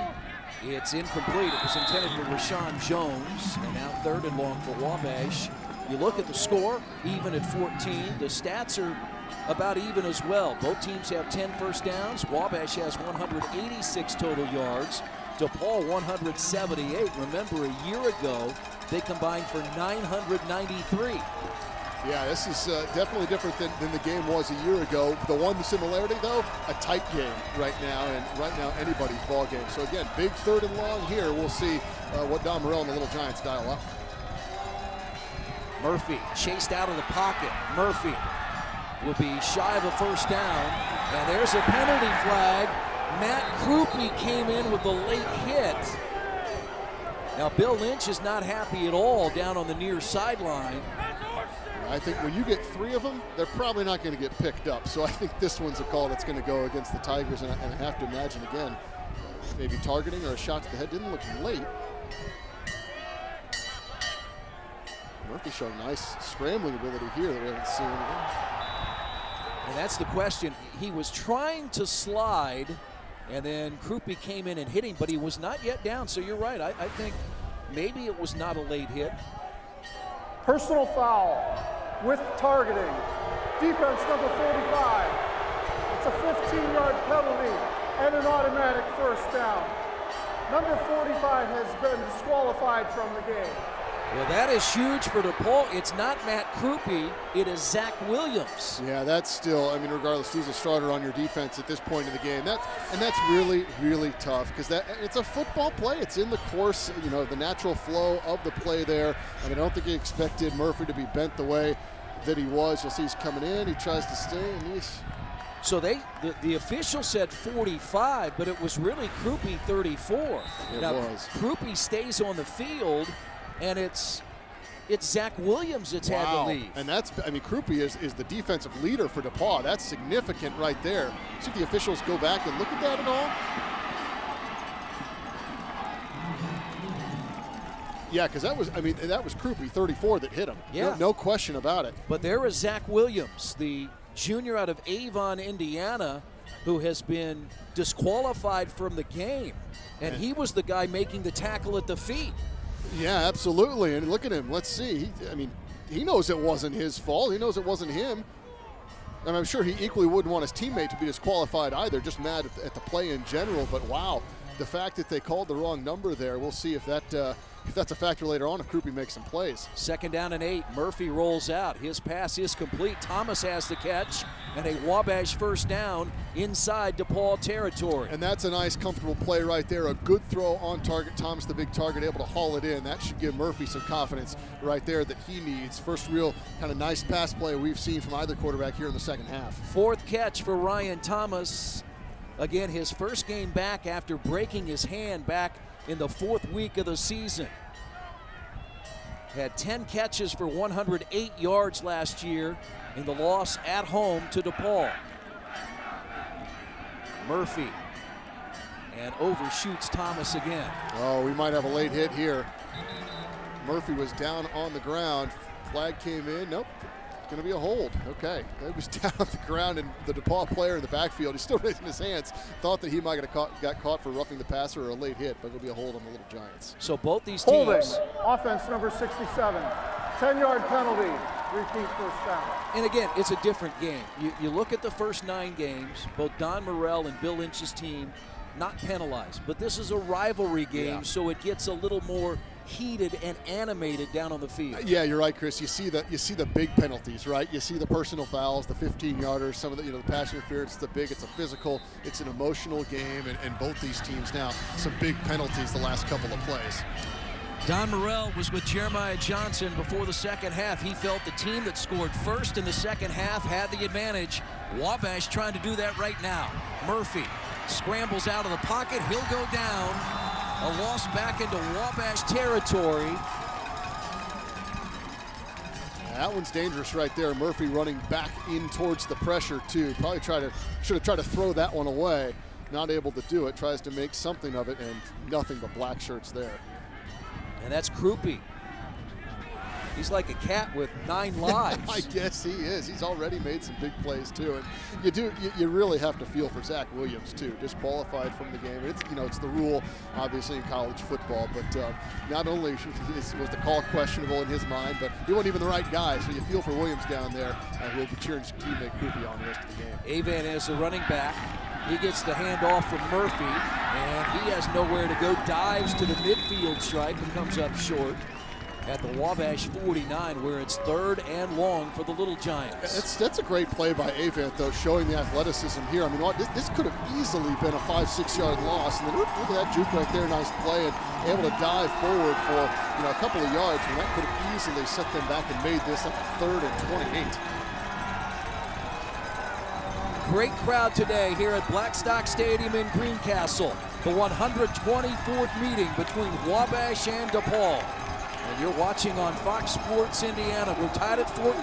it's incomplete. It was intended for Rashawn Jones, and now 3rd and long for Wabash. You look at the score, even at 14. The stats are about even as well. Both teams have 10 first downs. Wabash has 186 total yards. DePauw 178. Remember, a year ago, they combined for 993. Yeah, this is definitely different than the game was a year ago. The one similarity, though, a tight game right now, and right now anybody's ball game. So again, big 3rd and long here. We'll see what Don Morell and the Little Giants dial up. Murphy chased out of the pocket. Murphy will be shy of a first down, and there's a penalty flag. Matt Krupe came in with the late hit. Now Bill Lynch is not happy at all down on the near sideline. I think when you get 3 of them, they're probably not going to get picked up. So I think this one's a call that's going to go against the Tigers. And I have to imagine, again, maybe targeting or a shot to the head. Didn't look late. Murphy showing nice scrambling ability here that we haven't seen. And that's the question. He was trying to slide, and then Krupe came in and hit him, but he was not yet down. So you're right. I think maybe it was not a late hit. Personal foul with targeting. Defense number 45. It's a 15-yard penalty and an automatic first down. Number 45 has been disqualified from the game. Well, that is huge for DePauw. It's not Matt Krupe, it is Zach Williams. Yeah, that's still, I mean, regardless, who's a starter on your defense at this point in the game. That's really, really tough because it's a football play. It's in the course, you know, the natural flow of the play there. I mean, I don't think he expected Murphy to be bent the way that he was. You'll see he's coming in, he tries to stay, and he's... So the official said 45, but it was really Krupe 34. It now, was. Krupe stays on the field, and it's Zach Williams that's had to leave. And that's, I mean, Krupe is the defensive leader for DePauw. That's significant right there. See if the officials go back and look at that at all. Yeah, because that was Krupe 34 that hit him. Yeah. No question about it. But there is Zach Williams, the junior out of Avon, Indiana, who has been disqualified from the game. And he was the guy making the tackle at the feet. Yeah, absolutely. And look at him. Let's see. He knows it wasn't his fault. He knows it wasn't him. And I'm sure he equally wouldn't want his teammate to be disqualified either, just mad at the play in general. But wow, the fact that they called the wrong number there, we'll see if that's a factor later on if Krupe makes some plays. 2nd down and 8. Murphy rolls out. His pass is complete. Thomas has the catch, and a Wabash first down inside DePauw territory. And that's a nice, comfortable play right there. A good throw on target. Thomas, the big target, able to haul it in. That should give Murphy some confidence right there that he needs. First real kind of nice pass play we've seen from either quarterback here in the second half. 4th catch for Ryan Thomas. Again, his first game back after breaking his hand back in the 4th week of the season. Had 10 catches for 108 yards last year in the loss at home to DePauw. Murphy, and overshoots Thomas again. Oh, we might have a late hit here. Murphy was down on the ground. Flag came in. Nope. It's going to be a hold. Okay. He was down on the ground, and the DePauw player in the backfield, he's still raising his hands. Thought that he might have got caught for roughing the passer or a late hit, but it'll be a hold on the Little Giants. So both these teams. Holding. Offense number 67. 10-yard penalty. Repeat first down. And again, it's a different game. You look at the first 9 games, both Don Morrell and Bill Lynch's team not penalized. But this is a rivalry game, so it gets a little more heated and animated down on the field. Yeah, you're right, Chris. You see the big penalties, right? You see the personal fouls, the 15-yarders, some of the the pass interference. It's a physical, it's an emotional game, and both these teams now some big penalties the last couple of plays. Don Morrell was with Jeremiah Johnson before the second half. He felt the team that scored first in the second half had the advantage. Wabash trying to do that right now. Murphy scrambles out of the pocket. He'll go down. A loss back into Wabash territory. That one's dangerous right there. Murphy running back in towards the pressure too. Probably should have tried to throw that one away. Not able to do it. Tries to make something of it, and nothing but black shirts there. And that's Krupe. He's like a cat with 9 lives. I guess he is. He's already made some big plays too, and you really have to feel for Zach Williams too. Disqualified from the game. It's the rule, obviously in college football. But not only was the call questionable in his mind, but he wasn't even the right guy. So you feel for Williams down there, who will be cheering his teammate Krupe on the rest of the game. Avon is the running back. He gets the handoff from Murphy, and he has nowhere to go. Dives to the midfield stripe and comes up short at the Wabash 49, where it's 3rd and long for the Little Giants. That's a great play by Avon, though, showing the athleticism here. I mean, this could have easily been a 5-6 yard loss. And then look at that juke right there, nice play, and able to dive forward for a couple of yards, and that could have easily set them back and made this like a 3rd and 28. Great crowd today here at Blackstock Stadium in Greencastle. The 124th meeting between Wabash and DePauw. And you're watching on Fox Sports Indiana. We're tied at 14.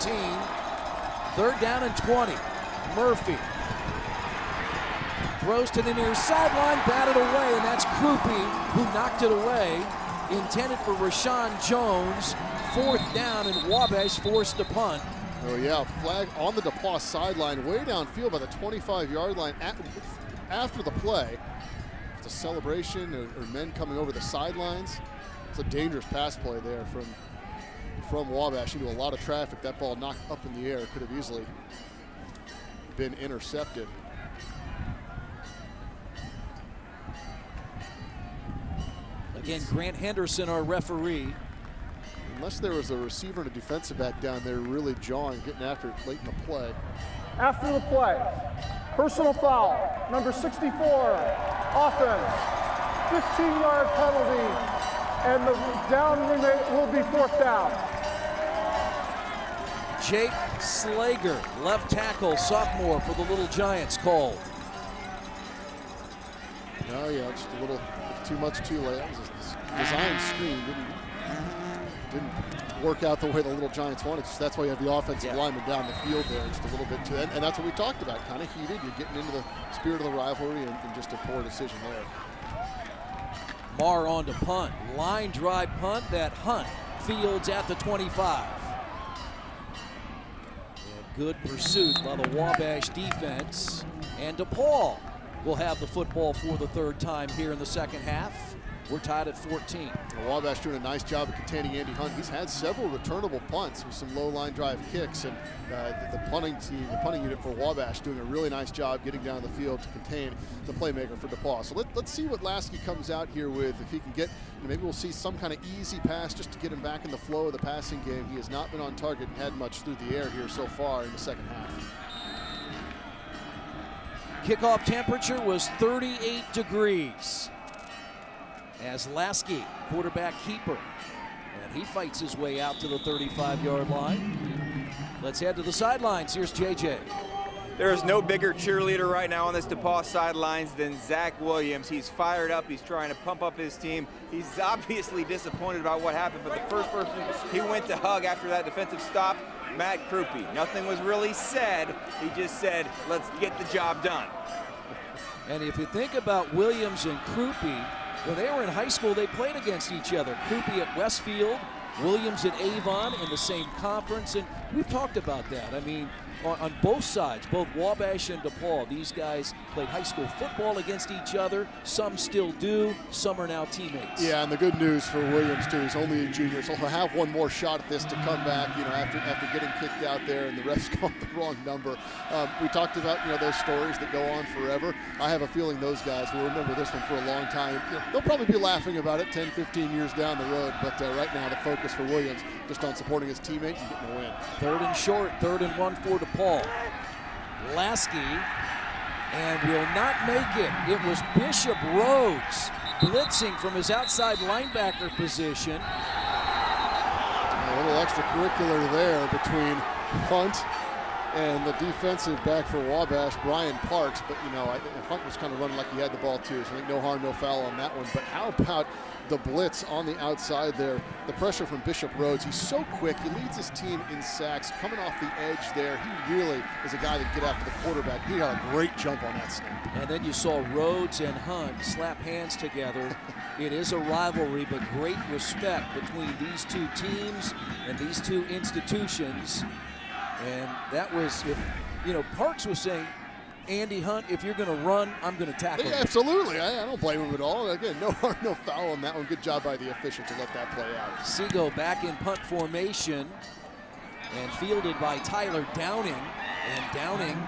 3rd down and 20. Murphy throws to the near sideline, batted away, and that's Krupe who knocked it away. Intended for Rashawn Jones. 4th down, and Wabash forced a punt. Oh yeah, flag on the DePauw sideline, way downfield by the 25-yard line after the play. It's a celebration or men coming over the sidelines. It's a dangerous pass play there from Wabash into a lot of traffic. That ball knocked up in the air, could have easily been intercepted. Again, Grant Henderson, our referee. Unless there was a receiver and a defensive back down there really jawing, getting after it late in the play. After the play, personal foul, number 64, offense, 15-yard penalty, and the down will be 4th down. Jake Slager, left tackle, sophomore for the Little Giants, called. Oh yeah, just a little too much too late. That was a design screen. Didn't work out the way the Little Giants wanted. So that's why you have the offensive lineman down the field there, just a little bit too. And that's what we talked about. Kind of heated. You're getting into the spirit of the rivalry, and just a poor decision there. Marr on to punt. Line drive punt that Hunt fields at the 25. And good pursuit by the Wabash defense. And DePauw will have the football for the 3rd time here in the second half. We're tied at 14. Wabash doing a nice job of containing Andy Hunt. He's had several returnable punts with some low line drive kicks, and the punting team, the punting unit for Wabash, doing a really nice job getting down the field to contain the playmaker for DePauw. So let's see what Lasky comes out here with. If he can get, maybe we'll see some kind of easy pass just to get him back in the flow of the passing game. He has not been on target and had much through the air here so far in the second half. Kickoff temperature was 38 degrees. As Lasky, quarterback keeper, and he fights his way out to the 35-yard line. Let's head to the sidelines. Here's JJ. There is no bigger cheerleader right now on this DePauw sidelines than Zach Williams. He's fired up. He's trying to pump up his team. He's obviously disappointed about what happened, but the first person he went to hug after that defensive stop, Matt Krupe. Nothing was really said. He just said, let's get the job done. And if you think about Williams and Krupe, when they were in high school, they played against each other. Krupe at Westfield, Williams at Avon in the same conference, and we've talked about that. I mean, on both sides, both Wabash and DePauw, these guys played high school football against each other. Some still do. Some are now teammates. Yeah, and the good news for Williams, too, he's only a junior, so he'll have one more shot at this to come back, after getting kicked out there and the refs called the wrong number. We talked about, those stories that go on forever. I have a feeling those guys will remember this one for a long time. They'll probably be laughing about it 10, 15 years down the road, but right now the focus for Williams just on supporting his teammate and getting a win. 3rd and short, 3rd and 1 for DePauw. Lasky, and will not make it. It was Bishop Rhodes blitzing from his outside linebacker position. A little extracurricular there between Hunt and the defensive back for Wabash, Brian Parks. But, Hunt was kind of running like he had the ball too, so I think no harm, no foul on that one. But how about the blitz on the outside there? The pressure from Bishop Rhodes. He's so quick. He leads his team in sacks. Coming off the edge there, he really is a guy that can get after the quarterback. He got a great jump on that snap. And then you saw Rhodes and Hunt slap hands together. It is a rivalry, but great respect between these two teams and these two institutions. And that was, Parks was saying, Andy Hunt, if you're going to run, I'm going to tackle you. Absolutely. I don't blame him at all. Again, no harm, no foul on that one. Good job by the official to let that play out. Seago back in punt formation and fielded by Tyler Downing. And Downing,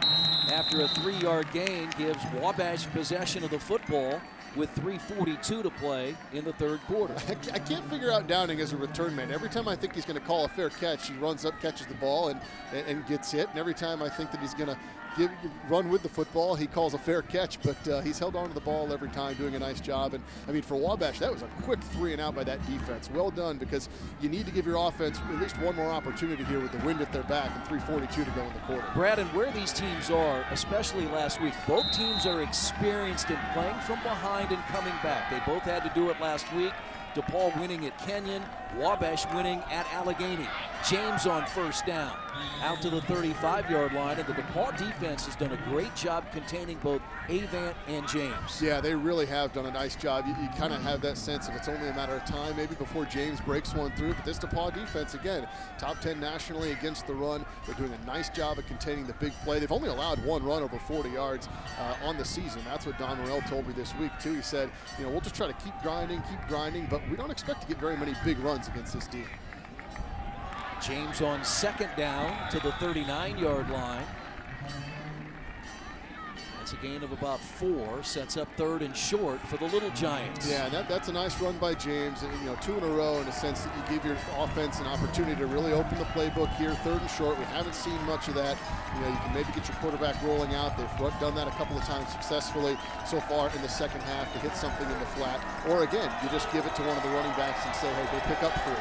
after a 3-yard gain, gives Wabash possession of the football with 3:42 to play in the 3rd quarter. I can't figure out Downing as a return man. Every time I think he's going to call a fair catch, he runs up, catches the ball, and gets hit. And every time I think that he's going to run with the football, he calls a fair catch, but he's held on to the ball every time, doing a nice job. And I mean, for Wabash, that was a quick 3 and out by that defense. Well done, because you need to give your offense at least one more opportunity here with the wind at their back and 3:42 to go in the quarter. Brad, and where these teams are, especially last week, both teams are experienced in playing from behind and coming back. They both had to do it last week. DePauw winning at Kenyon, Wabash winning at Allegheny. James on 1st down. out to the 35-yard line, and the DePauw defense has done a great job containing both Avant and James. Yeah, they really have done a nice job. You kind of have that sense of it's only a matter of time, maybe before James breaks one through. But this DePauw defense, again, top 10 nationally against the run. They're doing a nice job of containing the big play. They've only allowed one run over 40 yards on the season. That's what Don Morrell told me this week, too. He said, we'll just try to keep grinding, but we don't expect to get very many big runs against this team. James on second down to the 39-yard line. That's a gain of about 4, sets up third and short for the Little Giants. Yeah, that's a nice run by James. And, 2 in a row in a sense that you give your offense an opportunity to really open the playbook here, third and short. We haven't seen much of that. You can maybe get your quarterback rolling out. They've done that a couple of times successfully so far in the second half to hit something in the flat. Or again, you just give it to one of the running backs and say, hey, go pick up 3.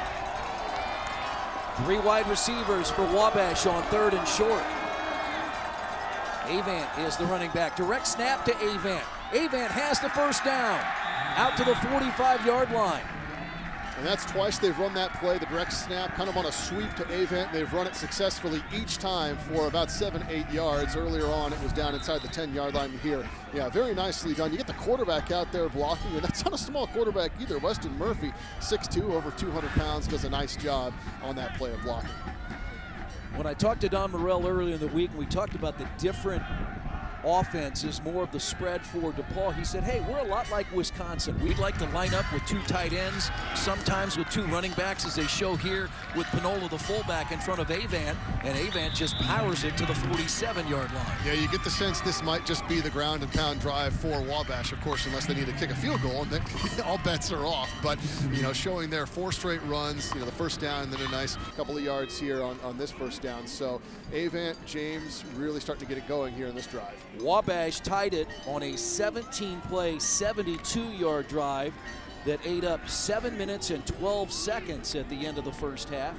3 wide receivers for Wabash on third and short. Avant is the running back. Direct snap to Avant. Avant has the first down. Out to the 45-yard line. And that's twice they've run that play, the direct snap, kind of on a sweep to Avant. They've run it successfully each time for about 7-8 yards. Earlier on, it was down inside the 10-yard line here. Yeah, very nicely done. You get the quarterback out there blocking, and that's not a small quarterback either. Weston Murphy, 6'2", over 200 pounds, does a nice job on that play of blocking. When I talked to Don Morrell earlier in the week, and we talked about the different offenses, more of the spread for DePauw, he said, hey, we're a lot like Wisconsin. We'd like to line up with 2 tight ends, sometimes with 2 running backs, as they show here with Pinola, the fullback, in front of Avant, and Avant just powers it to the 47-yard line. Yeah, you get the sense this might just be the ground and pound drive for Wabash, of course, unless they need to kick a field goal, and then all bets are off. But, showing their 4 straight runs, the first down, and then a nice couple of yards here on this first down. So Avant, James really starting to get it going here in this drive. Wabash tied it on a 17-play, 72-yard drive that ate up 7 minutes and 12 seconds at the end of the first half.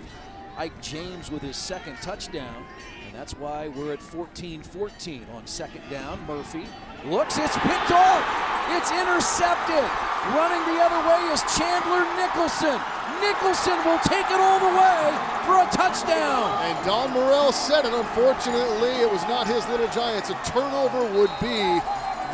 Ike James with his second touchdown, and that's why we're at 14-14 on second down. Murphy looks, it's picked off, it's intercepted. Running the other way is Chandler Nicholson. Nicholson will take it all the way for a touchdown. And Don Morrell said it, unfortunately, it was not his Little Giants. A turnover would be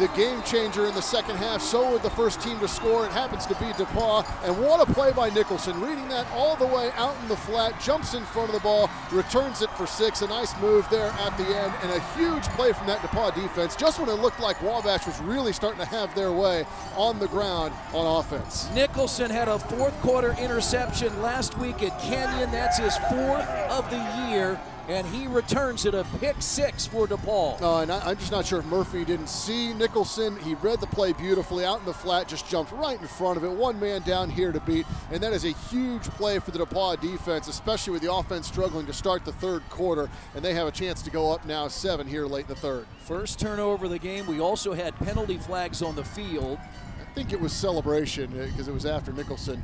the game changer in the second half. So would the first team to score. It happens to be DePauw. And what a play by Nicholson. Reading that all the way out in the flat, jumps in front of the ball, returns it for 6. A nice move there at the end, and a huge play from that DePauw defense, just when it looked like Wabash was really starting to have their way on the ground on offense. Nicholson had a fourth-quarter interception last week at Kenyon. That's his 4th of the year, and he returns it, a pick 6 for DePauw. And I'm just not sure if Murphy didn't see Nicholson. He read the play beautifully out in the flat, just jumped right in front of it. One man down here to beat, and that is a huge play for the DePauw defense, especially with the offense struggling to start the third quarter, and they have a chance to go up now 7 here late in the third. First turnover of the game. We also had penalty flags on the field. I think it was celebration because it was after Nicholson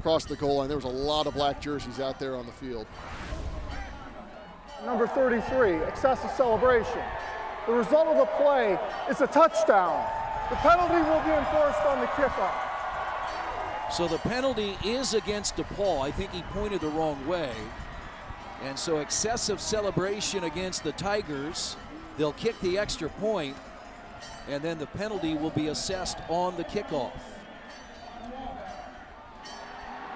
crossed the goal line. There was a lot of black jerseys out there on the field. Number 33, excessive celebration. The result of the play is a touchdown. The penalty will be enforced on the kickoff. So the penalty is against DePauw. I think he pointed the wrong way. And so excessive celebration against the Tigers. They'll kick the extra point, and then the penalty will be assessed on the kickoff.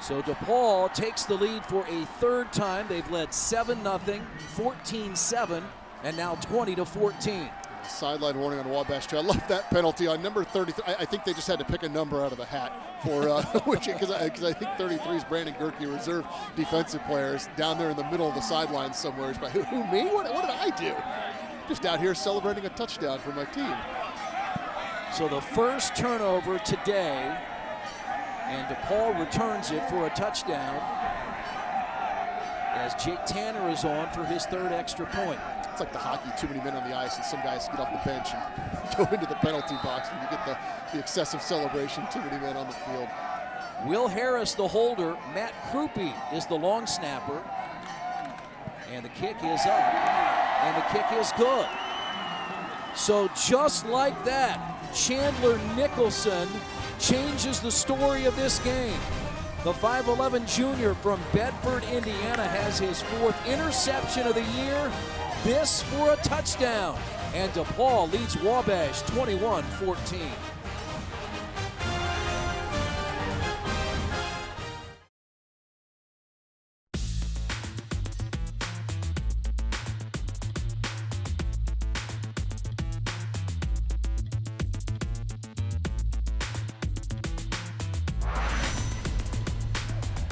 So DePauw takes the lead for a third time. They've led 7-0, 14-7, and now 20-14. Sideline warning on Wabash too. I love that penalty on number 33. I think they just had to pick a number out of a hat for because I think 33 is Brandon Gerke, reserve defensive players down there in the middle of the sideline somewhere. But who me? What did I do? Just out here celebrating a touchdown for my team. So the first turnover today, and DePauw returns it for a touchdown as Jake Tanner is on for his 3rd extra point. It's like the hockey, too many men on the ice, and some guys get off the bench and go into the penalty box when you get the excessive celebration, too many men on the field. Will Harris, the holder. Matt Krupe is the long snapper. And the kick is up, and the kick is good. So just like that, Chandler Nicholson changes the story of this game. The 5'11 junior from Bedford, Indiana, has his 4th interception of the year. This for a touchdown. And DePauw leads Wabash 21-14.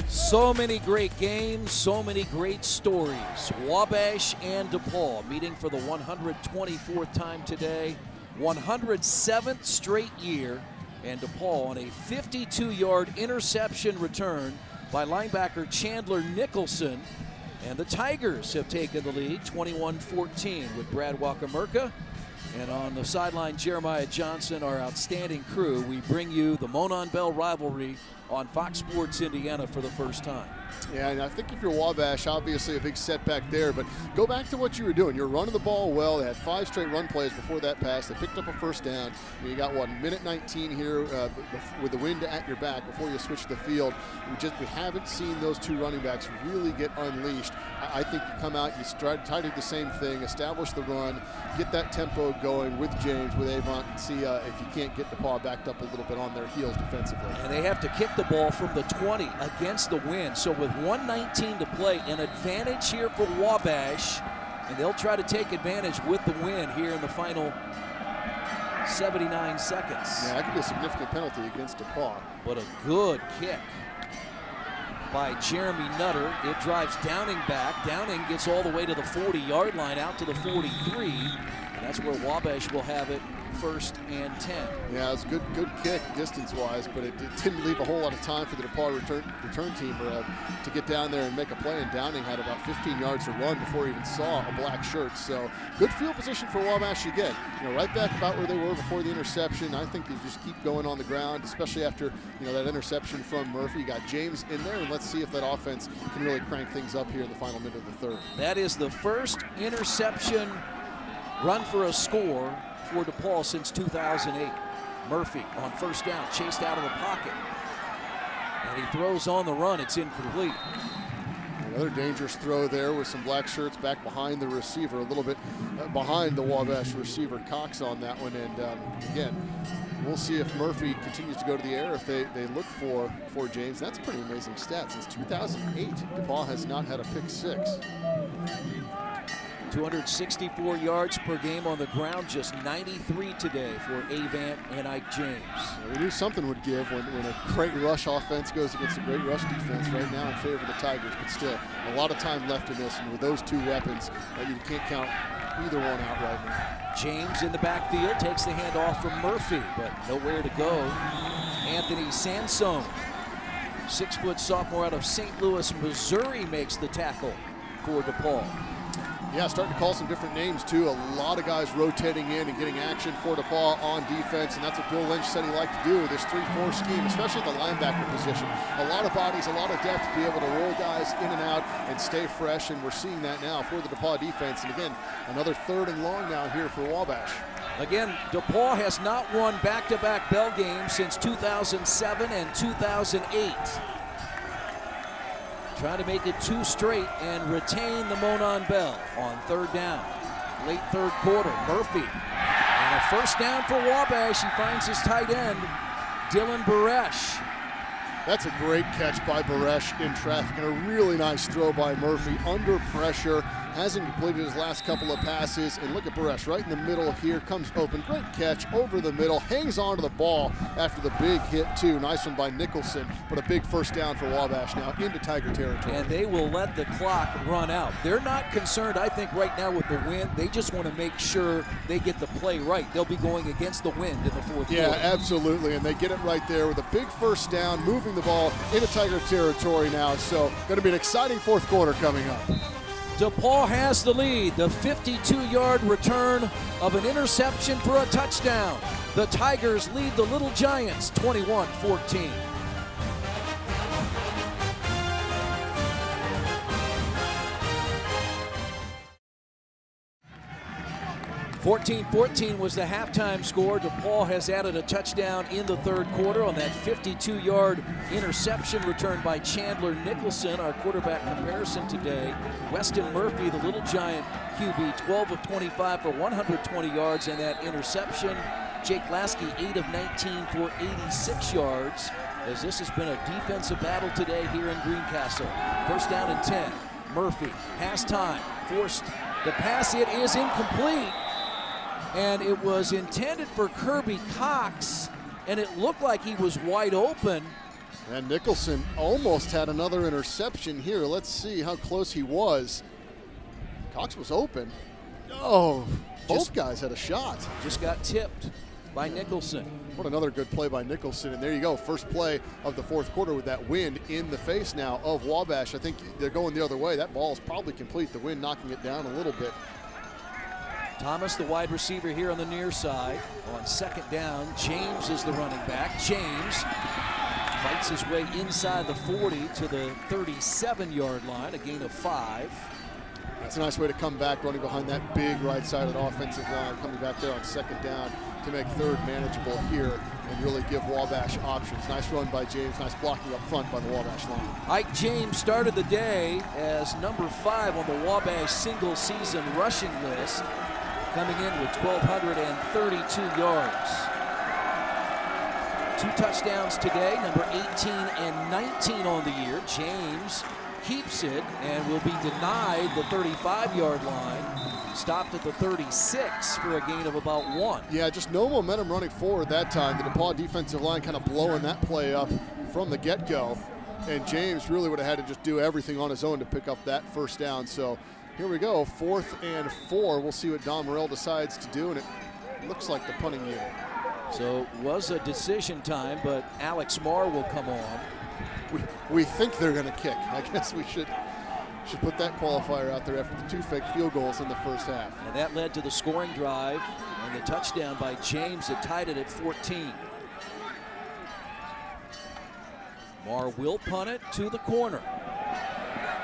So many great games, so many great stories. Wabash and DePauw meeting for the 124th time today, 107th straight year, and DePauw on a 52-yard interception return by linebacker Chandler Nicholson. And the Tigers have taken the lead, 21-14, with Brad Wochomurka. And on the sideline, Jeremiah Johnson, our outstanding crew. We bring you the Monon Bell rivalry on Fox Sports Indiana for the first time. Yeah, and I think if you're Wabash, obviously a big setback there, but go back to what you were doing. You're running the ball well. They had 5 straight run plays before that pass. They picked up a first down. You got, what, minute 19 here with the wind at your back before you switch the field. We haven't seen those 2 running backs really get unleashed. I think you come out, you try to do the same thing, establish the run, get that tempo going with James, with Avant, and see if you can't get DePauw backed up a little bit on their heels defensively. And they have to kick the ball from the 20 against the wind. So with 1:19 to play, an advantage here for Wabash, and they'll try to take advantage with the win here in the final 79 seconds. Yeah, that could be a significant penalty against DePauw. But a good kick by Jeremy Nutter. It drives Downing back. Downing gets all the way to the 40-yard line, out to the 43, and that's where Wabash will have it, 1st and 10. Yeah, it's a good kick distance-wise, but it didn't leave a whole lot of time for the DePauw return team to get down there and make a play, and Downing had about 15 yards to run before he even saw a black shirt. So good field position for Wabash again. Right back about where they were before the interception. I think they just keep going on the ground, especially after that interception from Murphy. You got James in there, and let's see if that offense can really crank things up here in the final minute of the 3rd. That is the first interception run for a score for DePauw since 2008. Murphy on 1st down, chased out of the pocket, and he throws on the run. It's incomplete. Another dangerous throw there with some black shirts back behind the receiver, a little bit behind the Wabash receiver Cox on that one. And again, we'll see if Murphy continues to go to the air, if they look for James. That's a pretty amazing stat. Since 2008, DePauw has not had a pick 6. 264 yards per game on the ground, just 93 today for Avant and Ike James. We knew something would give when a great rush offense goes against a great rush defense. Right now in favor of the Tigers, but still a lot of time left in this, and with those 2 weapons, you can't count either one out right now. James in the backfield takes the handoff from Murphy, but nowhere to go. Anthony Sansone, 6-foot sophomore out of St. Louis, Missouri, makes the tackle for DePauw. Yeah, starting to call some different names, too. A lot of guys rotating in and getting action for DePauw on defense, and that's what Bill Lynch said he liked to do with this 3-4 scheme, especially at the linebacker position. A lot of bodies, a lot of depth to be able to roll guys in and out and stay fresh, and we're seeing that now for the DePauw defense. And again, another 3rd and long now here for Wabash. Again, DePauw has not won back-to-back Bell games since 2007 and 2008. Trying to make it 2 straight and retain the Monon Bell on 3rd down. Late 3rd quarter, Murphy. And a 1st down for Wabash. He finds his tight end, Dylan Baresh. That's a great catch by Baresh in traffic, and a really nice throw by Murphy under pressure. Hasn't completed his last couple of passes, and look at Baresh right in the middle here, comes open, great catch over the middle, hangs on to the ball after the big hit too. Nice one by Nicholson, but a big 1st down for Wabash now into Tiger territory. And they will let the clock run out. They're not concerned, I think, right now with the wind. They just want to make sure they get the play right. They'll be going against the wind in the 4th quarter. Yeah, absolutely, and they get it right there with a big 1st down, moving the ball into Tiger territory now. So going to be an exciting 4th quarter coming up. DePauw has the lead. The 52-yard return of an interception for a touchdown. The Tigers lead the Little Giants 21-14. 14-14 was the halftime score. DePauw has added a touchdown in the third quarter on that 52-yard interception returned by Chandler Nicholson. Our quarterback comparison today, Weston Murphy, the Little Giant QB, 12 of 25 for 120 yards, and that interception. Jake Lasky, 8 of 19 for 86 yards, as this has been a defensive battle today here in Greencastle. First down and 10. Murphy, pass time, forced the pass. It is incomplete. And it was intended for Kirby Cox, and it looked like he was wide open. And Nicholson almost had another interception here. Let's see how close he was. Cox was open. Oh, both guys had a shot. Just got tipped by Nicholson. What another good play by Nicholson. And there you go, first play of the fourth quarter with that wind in the face now of Wabash. I think they're going the other way. That ball is probably complete. The wind knocking it down a little bit. Thomas, the wide receiver here on the near side. On second down, James is the running back. James fights his way inside the 40 to the 37-yard line, a gain of 5. That's a nice way to come back, running behind that big right side of the offensive line, coming back there on second down to make third manageable here and really give Wabash options. Nice run by James, nice blocking up front by the Wabash line. Ike James started the day as number 5 on the Wabash single-season rushing list, coming in with 1,232 yards. 2 touchdowns today, number 18 and 19 on the year. James keeps it and will be denied the 35-yard line. Stopped at the 36 for a gain of about 1. Yeah, just no momentum running forward that time. The DePauw defensive line kind of blowing that play up from the get-go. And James really would have had to just do everything on his own to pick up that first down. So here we go, 4th and 4. We'll see what Don Morrell decides to do, and it looks like the punting unit. So it was a decision time, but Alex Marr will come on. We think they're going to kick. I guess we should put that qualifier out there after the 2 fake field goals in the first half. And that led to the scoring drive and the touchdown by James that tied it at 14. Marr will punt it to the corner.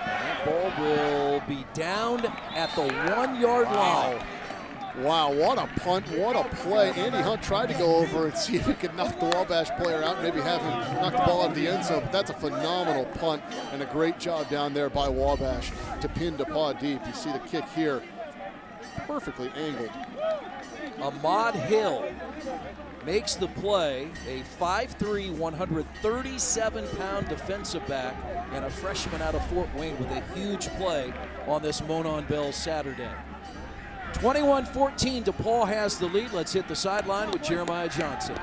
And that ball will be down at the 1-yard line. Wow, what a punt, what a play. Andy Hunt tried to go over and see if he could knock the Wabash player out, maybe have him knock the ball out of the end zone, but that's a phenomenal punt and a great job down there by Wabash to pin DePauw deep. You see the kick here, perfectly angled. Ahmad Hill makes the play, a 5'3", 137-pound defensive back and a freshman out of Fort Wayne with a huge play on this Monon Bell Saturday. 21-14, DePauw has the lead. Let's hit the sideline with Jeremiah Johnson.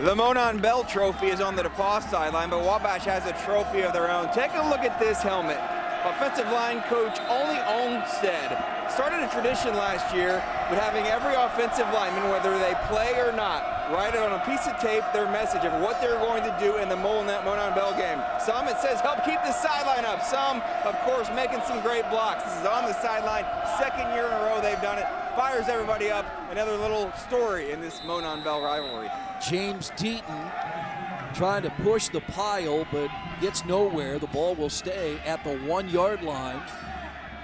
The Monon Bell trophy is on the DePauw sideline, but Wabash has a trophy of their own. Take a look at this helmet. Offensive line coach Olney Olmstead started a tradition last year with having every offensive lineman, whether they play or not, write on a piece of tape their message of what they're going to do in the Monon Bell game. Some, it says, help keep the sideline up. Some, of course, making some great blocks. This is on the sideline. 2nd year in a row they've done it. Fires everybody up. Another little story in this Monon Bell rivalry. James Deaton trying to push the pile, but gets nowhere. The ball will stay at the 1-yard line.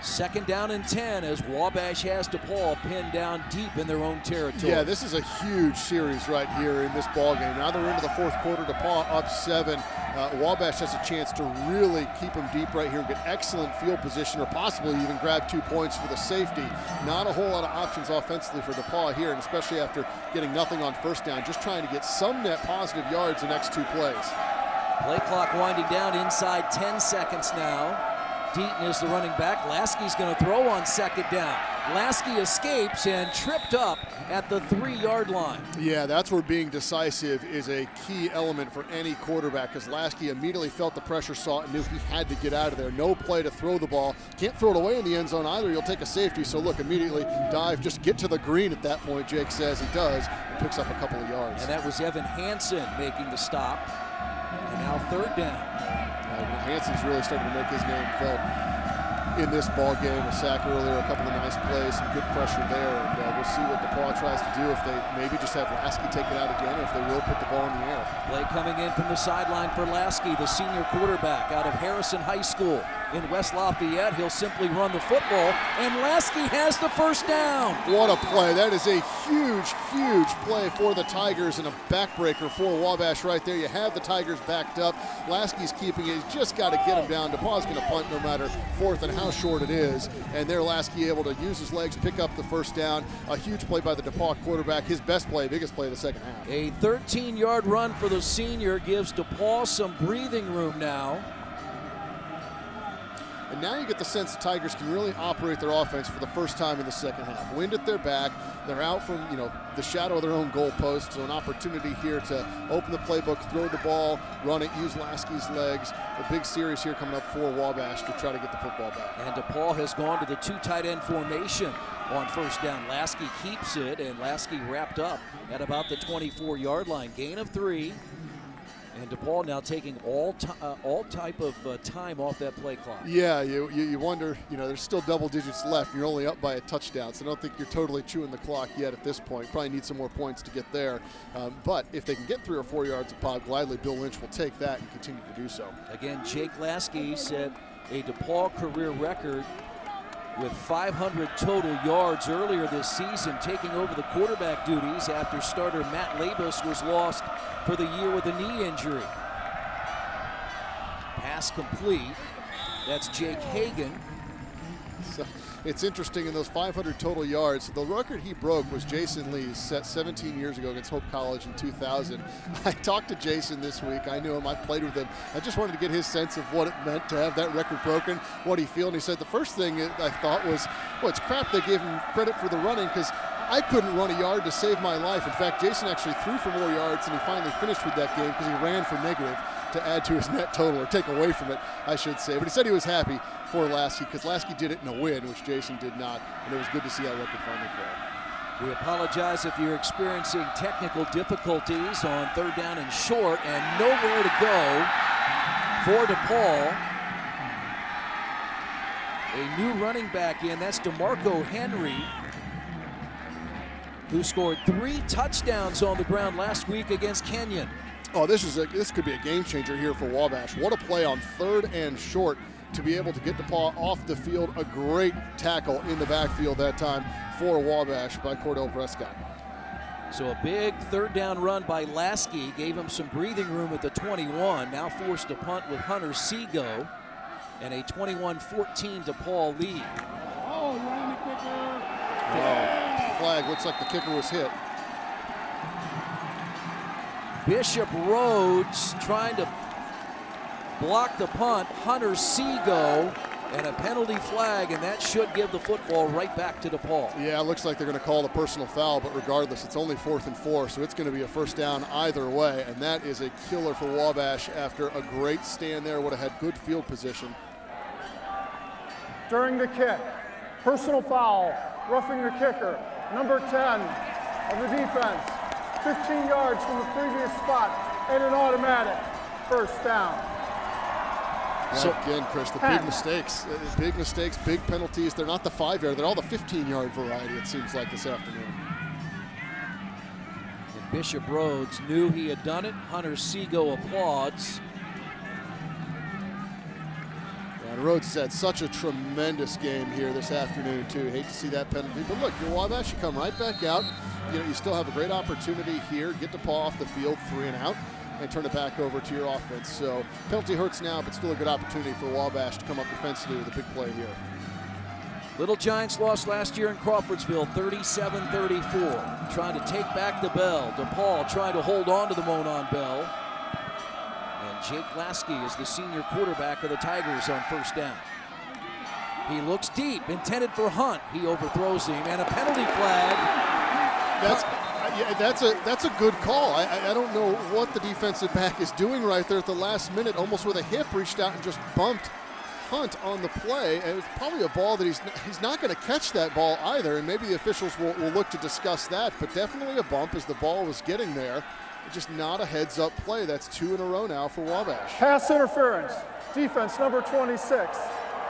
2nd down and 10 as Wabash has DePauw pinned down deep in their own territory. Yeah, this is a huge series right here in this ball game. Now they're into the 4th quarter, DePauw up 7. Wabash has a chance to really keep them deep right here and get excellent field position, or possibly even grab 2 points for the safety. Not a whole lot of options offensively for DePauw here, and especially after getting nothing on first down, just trying to get some net positive yards the next 2 plays. Play clock winding down inside 10 seconds now. Deaton is the running back. Lasky's going to throw on 2nd down. Lasky escapes and tripped up at the 3-yard line. Yeah, that's where being decisive is a key element for any quarterback, because Lasky immediately felt the pressure, saw it, and knew he had to get out of there. No play to throw the ball. Can't throw it away in the end zone either. He'll take a safety. So look, immediately dive, just get to the green at that point, Jake says. He does, and picks up a couple of yards. And that was Evan Hansen making the stop. And now 3rd down. Hansen's really starting to make his name felt in this ball game. A sack earlier, a couple of nice plays, some good pressure there, and we'll see what DePauw tries to do, if they maybe just have Lasky take it out again, or if they will put the ball in the air. Play coming in from the sideline for Lasky, the senior quarterback out of Harrison High School. in West Lafayette. He'll simply run the football, and Lasky has the first down. What a play. That is a huge, huge play for the Tigers and a backbreaker for Wabash right there. You have the Tigers backed up. Lasky's keeping it. He's just got to get him down. DePauw's going to punt no matter fourth and how short it is. And there Lasky able to use his legs, pick up the first down. A huge play by the DePauw quarterback. His best play, biggest play of the second half. A 13-yard run for the senior gives DePauw some breathing room now. And now you get the sense the Tigers can really operate their offense for the first time in the second half. Wind at their back. They're out from, the shadow of their own goalpost. So an opportunity here to open the playbook, throw the ball, run it, use Lasky's legs. A big series here coming up for Wabash to try to get the football back. And DePauw has gone to the two tight end formation on first down. Lasky keeps it, and Lasky wrapped up at about the 24-yard line. Gain of 3. And DePauw now taking all type of time off that play clock. Yeah, you wonder, there's still double digits left. You're only up by a touchdown, so I don't think you're totally chewing the clock yet at this point. Probably need some more points to get there. But if they can get 3 or 4 yards of pop, gladly Bill Lynch will take that and continue to do so. Again, Jake Lasky set a DePauw career record with 500 total yards earlier this season, taking over the quarterback duties after starter Matt Labus was lost for the year with a knee injury. Pass complete. That's Jake Hagan. So it's interesting in those 500 total yards. The record he broke was Jason Lee's, set 17 years ago against Hope College in 2000. I talked to Jason this week. I knew him. I played with him. I just wanted to get his sense of what it meant to have that record broken, what he felt. And he said the first thing I thought was, well, it's crap they gave him credit for the running because I couldn't run a yard to save my life. In fact, Jason actually threw for more yards, and he finally finished with that game because he ran for negative to add to his net total, or take away from it, I should say. But he said he was happy for Lasky because Lasky did it in a win, which Jason did not, and it was good to see that record finally fall. We apologize if you're experiencing technical difficulties on third down and short, and nowhere to go for DePauw. A new running back in, that's DeMarco Henry, who scored 3 touchdowns on the ground last week against Kenyon. Oh, this could be a game changer here for Wabash. What a play on third and short to be able to get DePauw off the field. A great tackle in the backfield that time for Wabash by Cordell Prescott. So a big third down run by Lasky gave him some breathing room at the 21. Now forced to punt with Hunter Seago, and a 21-14 DePauw lead. Oh, you're on the kicker. Flag, looks like the kicker was hit. Bishop Rhodes trying to block the punt. Hunter Seago, and a penalty flag, and that should give the football right back to DePauw. Yeah, it looks like they're going to call the personal foul, but regardless, it's only 4th and 4, so it's going to be a first down either way, and that is a killer for Wabash after a great stand there. Would have had good field position. During the kick, personal foul, roughing the kicker, number 10 of the defense. 15 yards from the previous spot, and an automatic first down. So again, Chris, the big mistakes, big penalties. They're not the 5-yard, they're all the 15-yard variety, it seems like, this afternoon. And Bishop Rhodes knew he had done it. Hunter Seago applauds. And Rhodes has had such a tremendous game here this afternoon, too. Hate to see that penalty, but look, you're Wabash, you come right back out. You still have a great opportunity here. Get DePauw off the field, 3 and out, and turn it back over to your offense. So penalty hurts now, but still a good opportunity for Wabash to come up defensively with a big play here. Little Giants lost last year in Crawfordsville, 37-34. Trying to take back the bell. DePauw trying to hold on to the Monon bell. And Jake Lasky is the senior quarterback of the Tigers on first down. He looks deep, intended for Hunt. He overthrows him, and a penalty flag. That's a good call. I don't know what the defensive back is doing right there at the last minute, almost with a hip, reached out and just bumped Hunt on the play, and it's probably a ball that he's not going to catch that ball either, and maybe the officials will look to discuss that, but definitely a bump as the ball was getting there. Just not a heads-up play. That's 2 in a row now for Wabash. Pass interference, defense number 26,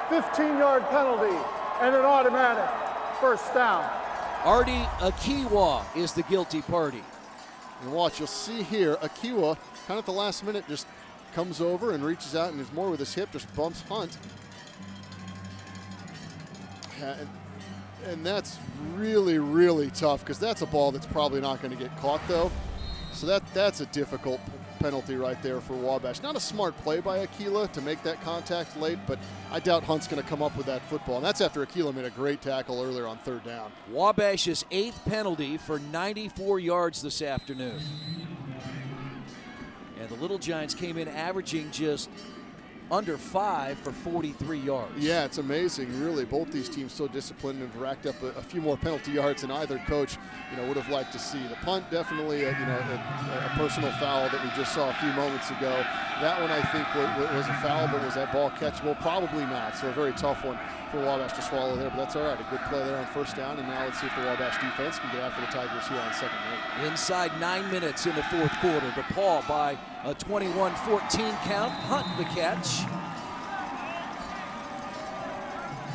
15-yard penalty, and an automatic first down. Artie Akiwa is the guilty party. And watch, you'll see here, Akiwa, kind of at the last minute, just comes over and reaches out and is more with his hip, just bumps Hunt. And that's really, really tough because that's a ball that's probably not going to get caught, though. So that's a difficult penalty right there for Wabash. Not a smart play by Aquila to make that contact late, but I doubt Hunt's going to come up with that football. And that's after Aquila made a great tackle earlier on third down. Wabash's 8th penalty for 94 yards this afternoon. And the Little Giants came in averaging just under 5 for 43 yards. Yeah, it's amazing, really. Both these teams so disciplined and racked up a few more penalty yards than either coach, would have liked to see. The punt, definitely, a personal foul that we just saw a few moments ago. That one, I think, was a foul, but was that ball catchable? Probably not. So a very tough one for Wabash to swallow there, but that's all right. A good play there on first down, and now let's see if the Wabash defense can get after the Tigers here on second down. Inside 9 minutes in the fourth quarter. DePauw by a 21-14 count. Hunt the catch.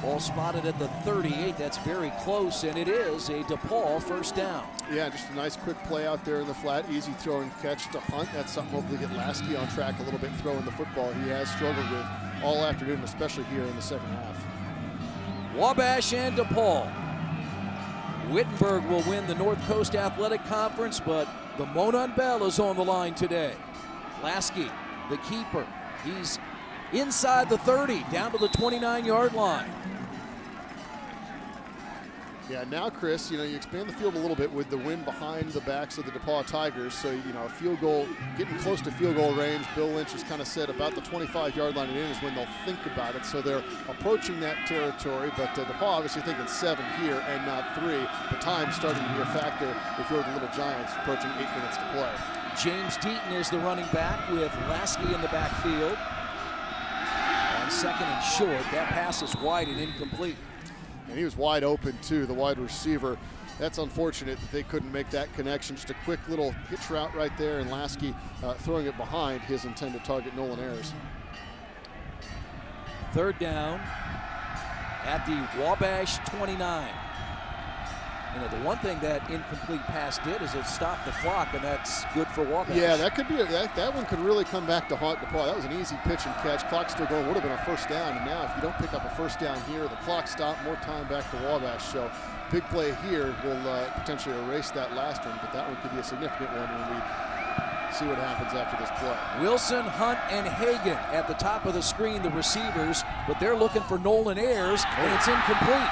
Ball spotted at the 38. That's very close, and it is a DePauw first down. Yeah, just a nice quick play out there in the flat. Easy throw and catch to Hunt. That's something hopefully get Lasky on track a little bit throwing the football. He has struggled with all afternoon, especially here in the second half. Wabash and DePauw. Wittenberg will win the North Coast Athletic Conference, but the Monon Bell is on the line today. Lasky, the keeper. He's inside the 30, down to the 29-yard line. Yeah, now, Chris, you expand the field a little bit with the wind behind the backs of the DePauw Tigers. So, a field goal, getting close to field goal range. Bill Lynch has kind of said about the 25-yard line and in is when they'll think about it. So they're approaching that territory. But DePauw obviously thinking 7 here and not 3. The time's starting to be a factor if you're the Little Giants approaching 8 minutes to play. James Deaton is the running back with Lasky in the backfield. On second and short, that pass is wide and incomplete. And he was wide open, too, the wide receiver. That's unfortunate that they couldn't make that connection. Just a quick little hitch route right there, and Lasky throwing it behind his intended target, Nolan Ayers. Third down at the Wabash 29. The one thing that incomplete pass did is it stopped the clock, and that's good for Wabash. Yeah, that could be that one could really come back to haunt DePauw. That was an easy pitch and catch. Clock still going. Would have been a first down. And now, if you don't pick up a first down here, the clock stopped. More time back for Wabash. So, big play here will potentially erase that last one, but that one could be a significant one when we see what happens after this play. Wilson, Hunt, and Hagan at the top of the screen, the receivers, but they're looking for Nolan Ayers, and it's incomplete.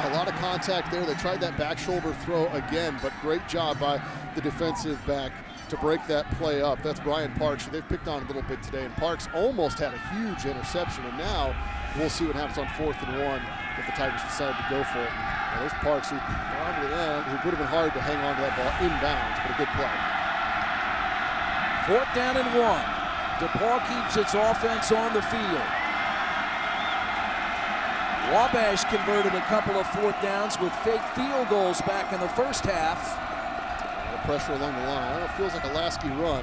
A lot of contact there. They tried that back shoulder throw again, but great job by the defensive back to break that play up. That's Brian Parks, who they've picked on a little bit today, and Parks almost had a huge interception, and now we'll see what happens on 4th and 1 if the Tigers decide to go for it. Now there's Parks, who probably it would have been hard to hang on to that ball inbounds, but a good play. 4th down and 1. DePauw keeps its offense on the field. Wabash converted a couple of 4th downs with fake field goals back in the first half. The pressure along the line. It feels like a Lasky run.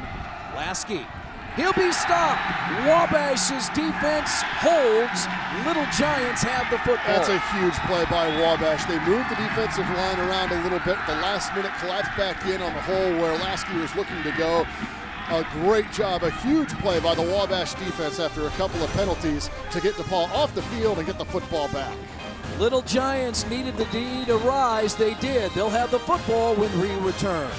Lasky, he'll be stopped. Wabash's defense holds. Little Giants have the football. That's a huge play by Wabash. They moved the defensive line around a little bit. The last minute collapsed back in on the hole where Lasky was looking to go. A great job, a huge play by the Wabash defense after a couple of penalties to get DePauw off the field and get the football back. Little Giants needed the D to rise. They did. They'll have the football when we return.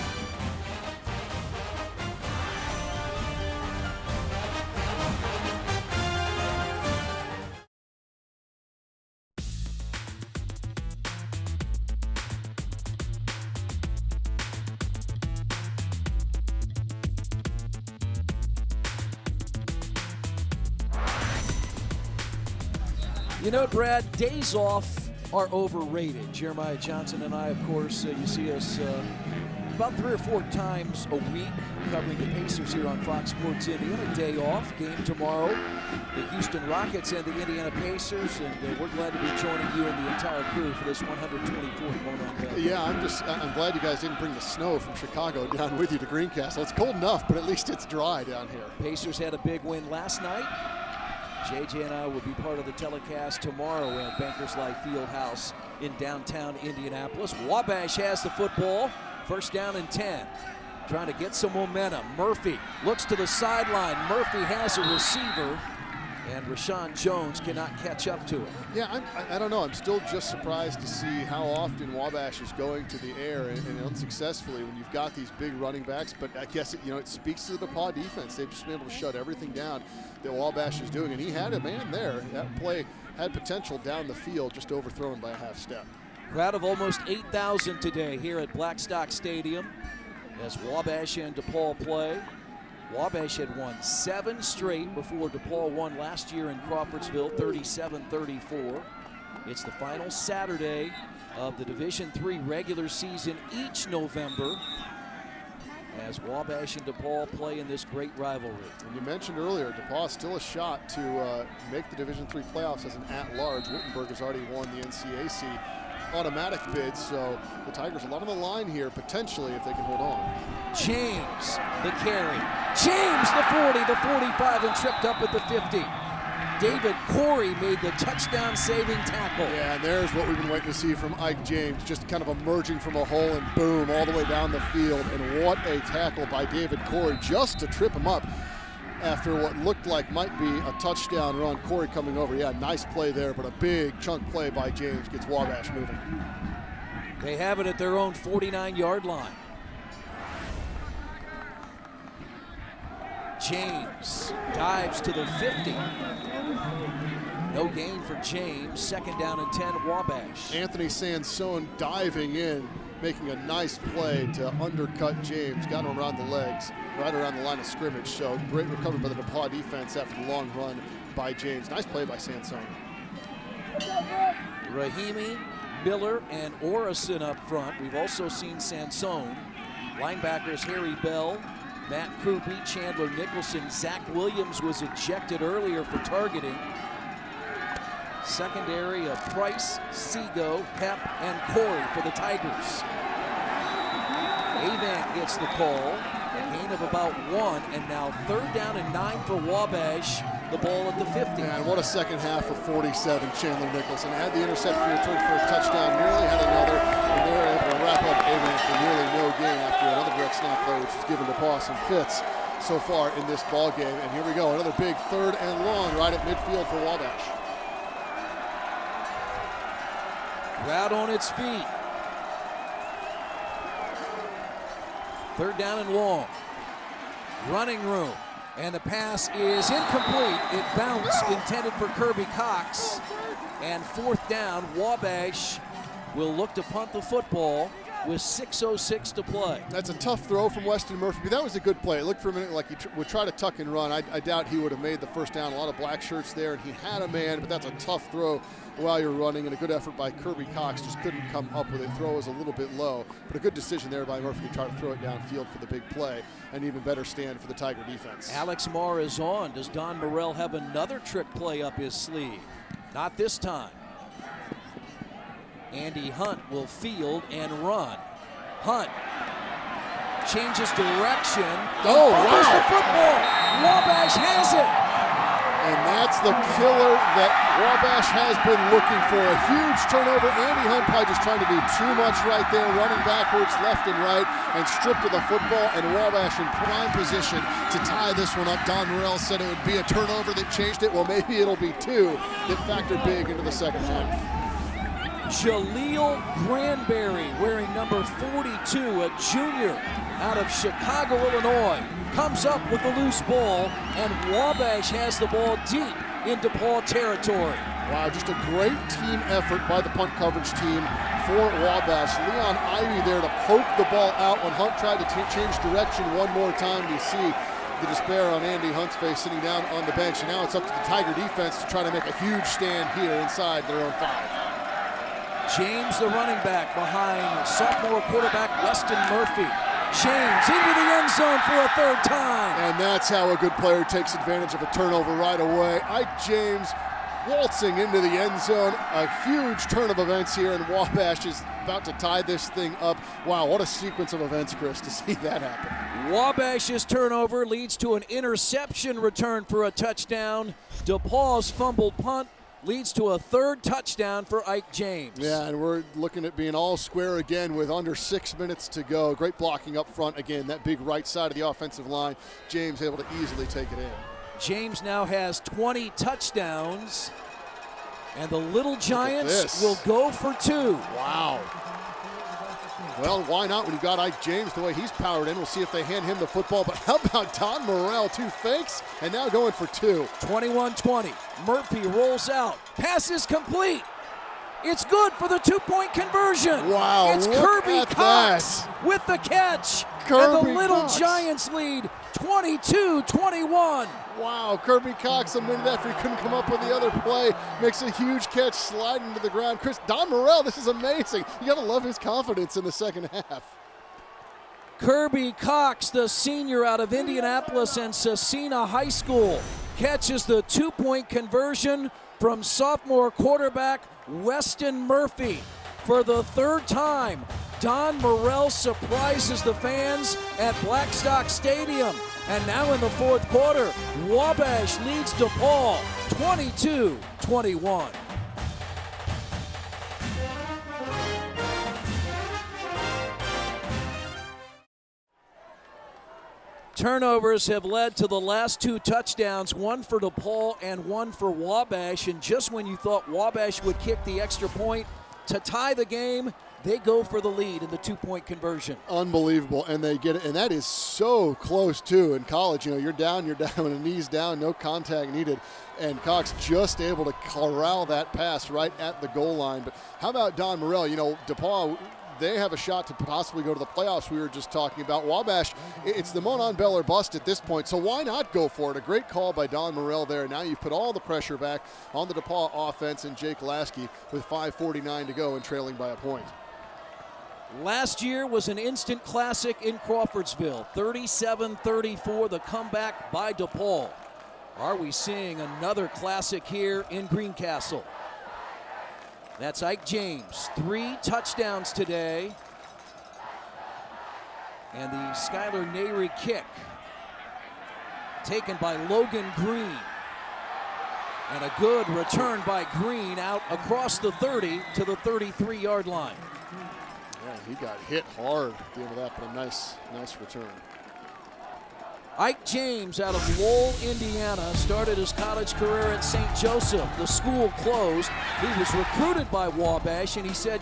You know, Brad, days off are overrated. Jeremiah Johnson and I, of course, you see us about 3 or 4 times a week covering the Pacers here on Fox Sports Indiana. Day off, game tomorrow. The Houston Rockets and the Indiana Pacers, and we're glad to be joining you and the entire crew for this 124th Monon Bell. Yeah, I'm glad you guys didn't bring the snow from Chicago down with you to Greencastle. It's cold enough, but at least it's dry down here. Pacers had a big win last night. JJ and I will be part of the telecast tomorrow at Bankers Life Fieldhouse in downtown Indianapolis. Wabash has the football. First down and 10. Trying to get some momentum. Murphy looks to the sideline. Murphy has a receiver, and Rashawn Jones cannot catch up to it. Yeah, I don't know. I'm still just surprised to see how often Wabash is going to the air and unsuccessfully when you've got these big running backs. But I guess it speaks to the DePauw defense. They've just been able to shut everything down that Wabash is doing, and he had a man there. That play had potential down the field, just overthrown by a half step. Crowd of almost 8,000 today here at Blackstock Stadium as Wabash and DePauw play. Wabash had won 7 straight before DePauw won last year in Crawfordsville, 37-34. It's the final Saturday of the Division III regular season each November as Wabash and DePauw play in this great rivalry. And you mentioned earlier, DePauw still a shot to make the Division III playoffs as an at-large. Wittenberg has already won the NCAC automatic bid, so the Tigers a lot on the line here potentially if they can hold on. James, the carry. James, the 40, the 45, and tripped up at the 50. David Corey made the touchdown-saving tackle. Yeah, and there's what we've been waiting to see from Ike James, just kind of emerging from a hole and boom, all the way down the field. And what a tackle by David Corey just to trip him up after what looked like might be a touchdown run. Corey coming over. Yeah, nice play there, but a big chunk play by James gets Wabash moving. They have it at their own 49-yard line. James dives to the 50. No gain for James. Second down and 10, Wabash. Anthony Sansone diving in, making a nice play to undercut James. Got him around the legs, right around the line of scrimmage. So great recovery by the DePauw defense after the long run by James. Nice play by Sansone. Rahimi, Miller, and Orison up front. We've also seen Sansone. Linebackers Harry Bell, Matt Krupe, Chandler Nicholson. Zach Williams was ejected earlier for targeting. Secondary of Price, Seago, Pep, and Corey for the Tigers. Avant gets the call. A gain of about 1, and now 3rd down and 9 for Wabash. The ball at the 50. And what a second half for 47, Chandler Nicholson. Had the interception returned for a touchdown, nearly had another, and they were able to wrap up Avant for nearly no gain after another direct snap play, which has given DePauw some fits so far in this ball game. And here we go, another big 3rd and long right at midfield for Wabash. Crowd on its feet. 3rd down and long. Running room. And the pass is incomplete. It bounced, intended for Kirby Cox. And 4th down, Wabash will look to punt the football with 6:06 to play. That's a tough throw from Weston Murphy, but that was a good play. It looked for a minute like he would try to tuck and run. I doubt he would have made the 1st down. A lot of black shirts there, and he had a man, but that's a tough throw while you're running, and a good effort by Kirby Cox. Just couldn't come up with it. Throw was a little bit low, but a good decision there by Murphy to try to throw it downfield for the big play. An even better stand for the Tiger defense. Alex Marr is on. Does Don Morrell have another trick play up his sleeve? Not this time. Andy Hunt will field and run. Hunt changes direction. Oh, wow. The football. Wabash has it. And that's the killer that Wabash has been looking for. A huge turnover. Andy Hunt probably just trying to do too much right there, running backwards, left and right, and stripped of the football, and Wabash in prime position to tie this one up. Don Morrell said it would be a turnover that changed it. Well, maybe it'll be 2 that factor big into the second half. Jaleel Granberry, wearing number 42, a junior out of Chicago, Illinois, comes up with the loose ball, and Wabash has the ball deep in DePauw territory. Wow, just a great team effort by the punt coverage team for Wabash. Leon Ivey there to poke the ball out when Hunt tried to change direction one more time. You see the despair on Andy Hunt's face sitting down on the bench, and now it's up to the Tiger defense to try to make a huge stand here inside their own 5. James, the running back, behind sophomore quarterback Weston Murphy. James into the end zone for a 3rd time. And that's how a good player takes advantage of a turnover right away. Ike James waltzing into the end zone. A huge turn of events here, and Wabash is about to tie this thing up. Wow, what a sequence of events, Chris, to see that happen. Wabash's turnover leads to an interception return for a touchdown. DePauw's fumbled punt leads to a 3rd touchdown for Ike James. Yeah, and we're looking at being all square again with under 6 minutes to go. Great blocking up front again, that big right side of the offensive line. James able to easily take it in. James now has 20 touchdowns, and the Little Giants will go for 2. Wow. Well, why not when you got Ike James the way he's powered in? We'll see if they hand him the football. But how about Don Morrell? 2 fakes and now going for 2. 21-20. Murphy rolls out. Pass is complete. It's good for the 2-point conversion. Wow. It's Kirby Cox with the catch. And the Little Giants lead 22-21. Wow, Kirby Cox, a minute after he couldn't come up with the other play, makes a huge catch, sliding to the ground. Don Morrell, this is amazing. You got to love his confidence in the second half. Kirby Cox, the senior out of Indianapolis and Cecina High School, catches the 2-point conversion from sophomore quarterback Weston Murphy. For the 3rd time, Don Morrell surprises the fans at Blackstock Stadium. And now in the 4th quarter, Wabash leads DePauw 22-21. Turnovers have led to the last 2 touchdowns, one for DePauw and one for Wabash. And just when you thought Wabash would kick the extra point to tie the game, they go for the lead in the 2-point conversion. Unbelievable, and they get it, and that is so close too. In college, you're down, and the knees down, no contact needed, and Cox just able to corral that pass right at the goal line. But how about Don Morrell? DePauw, they have a shot to possibly go to the playoffs we were just talking about. Wabash, it's the Monon Bell or bust at this point, so why not go for it? A great call by Don Morrell there. Now you've put all the pressure back on the DePauw offense and Jake Lasky with 5:49 to go and trailing by a point. Last year was an instant classic in Crawfordsville. 37-34, the comeback by DePauw. Are we seeing another classic here in Greencastle? That's Ike James, 3 touchdowns today. And the Skylar Nary kick taken by Logan Green. And a good return by Green out across the 30 to the 33-yard line. Yeah, he got hit hard at the end of that, but a nice return. Ike James out of Lowell, Indiana, started his college career at St. Joseph. The school closed. He was recruited by Wabash, and he said,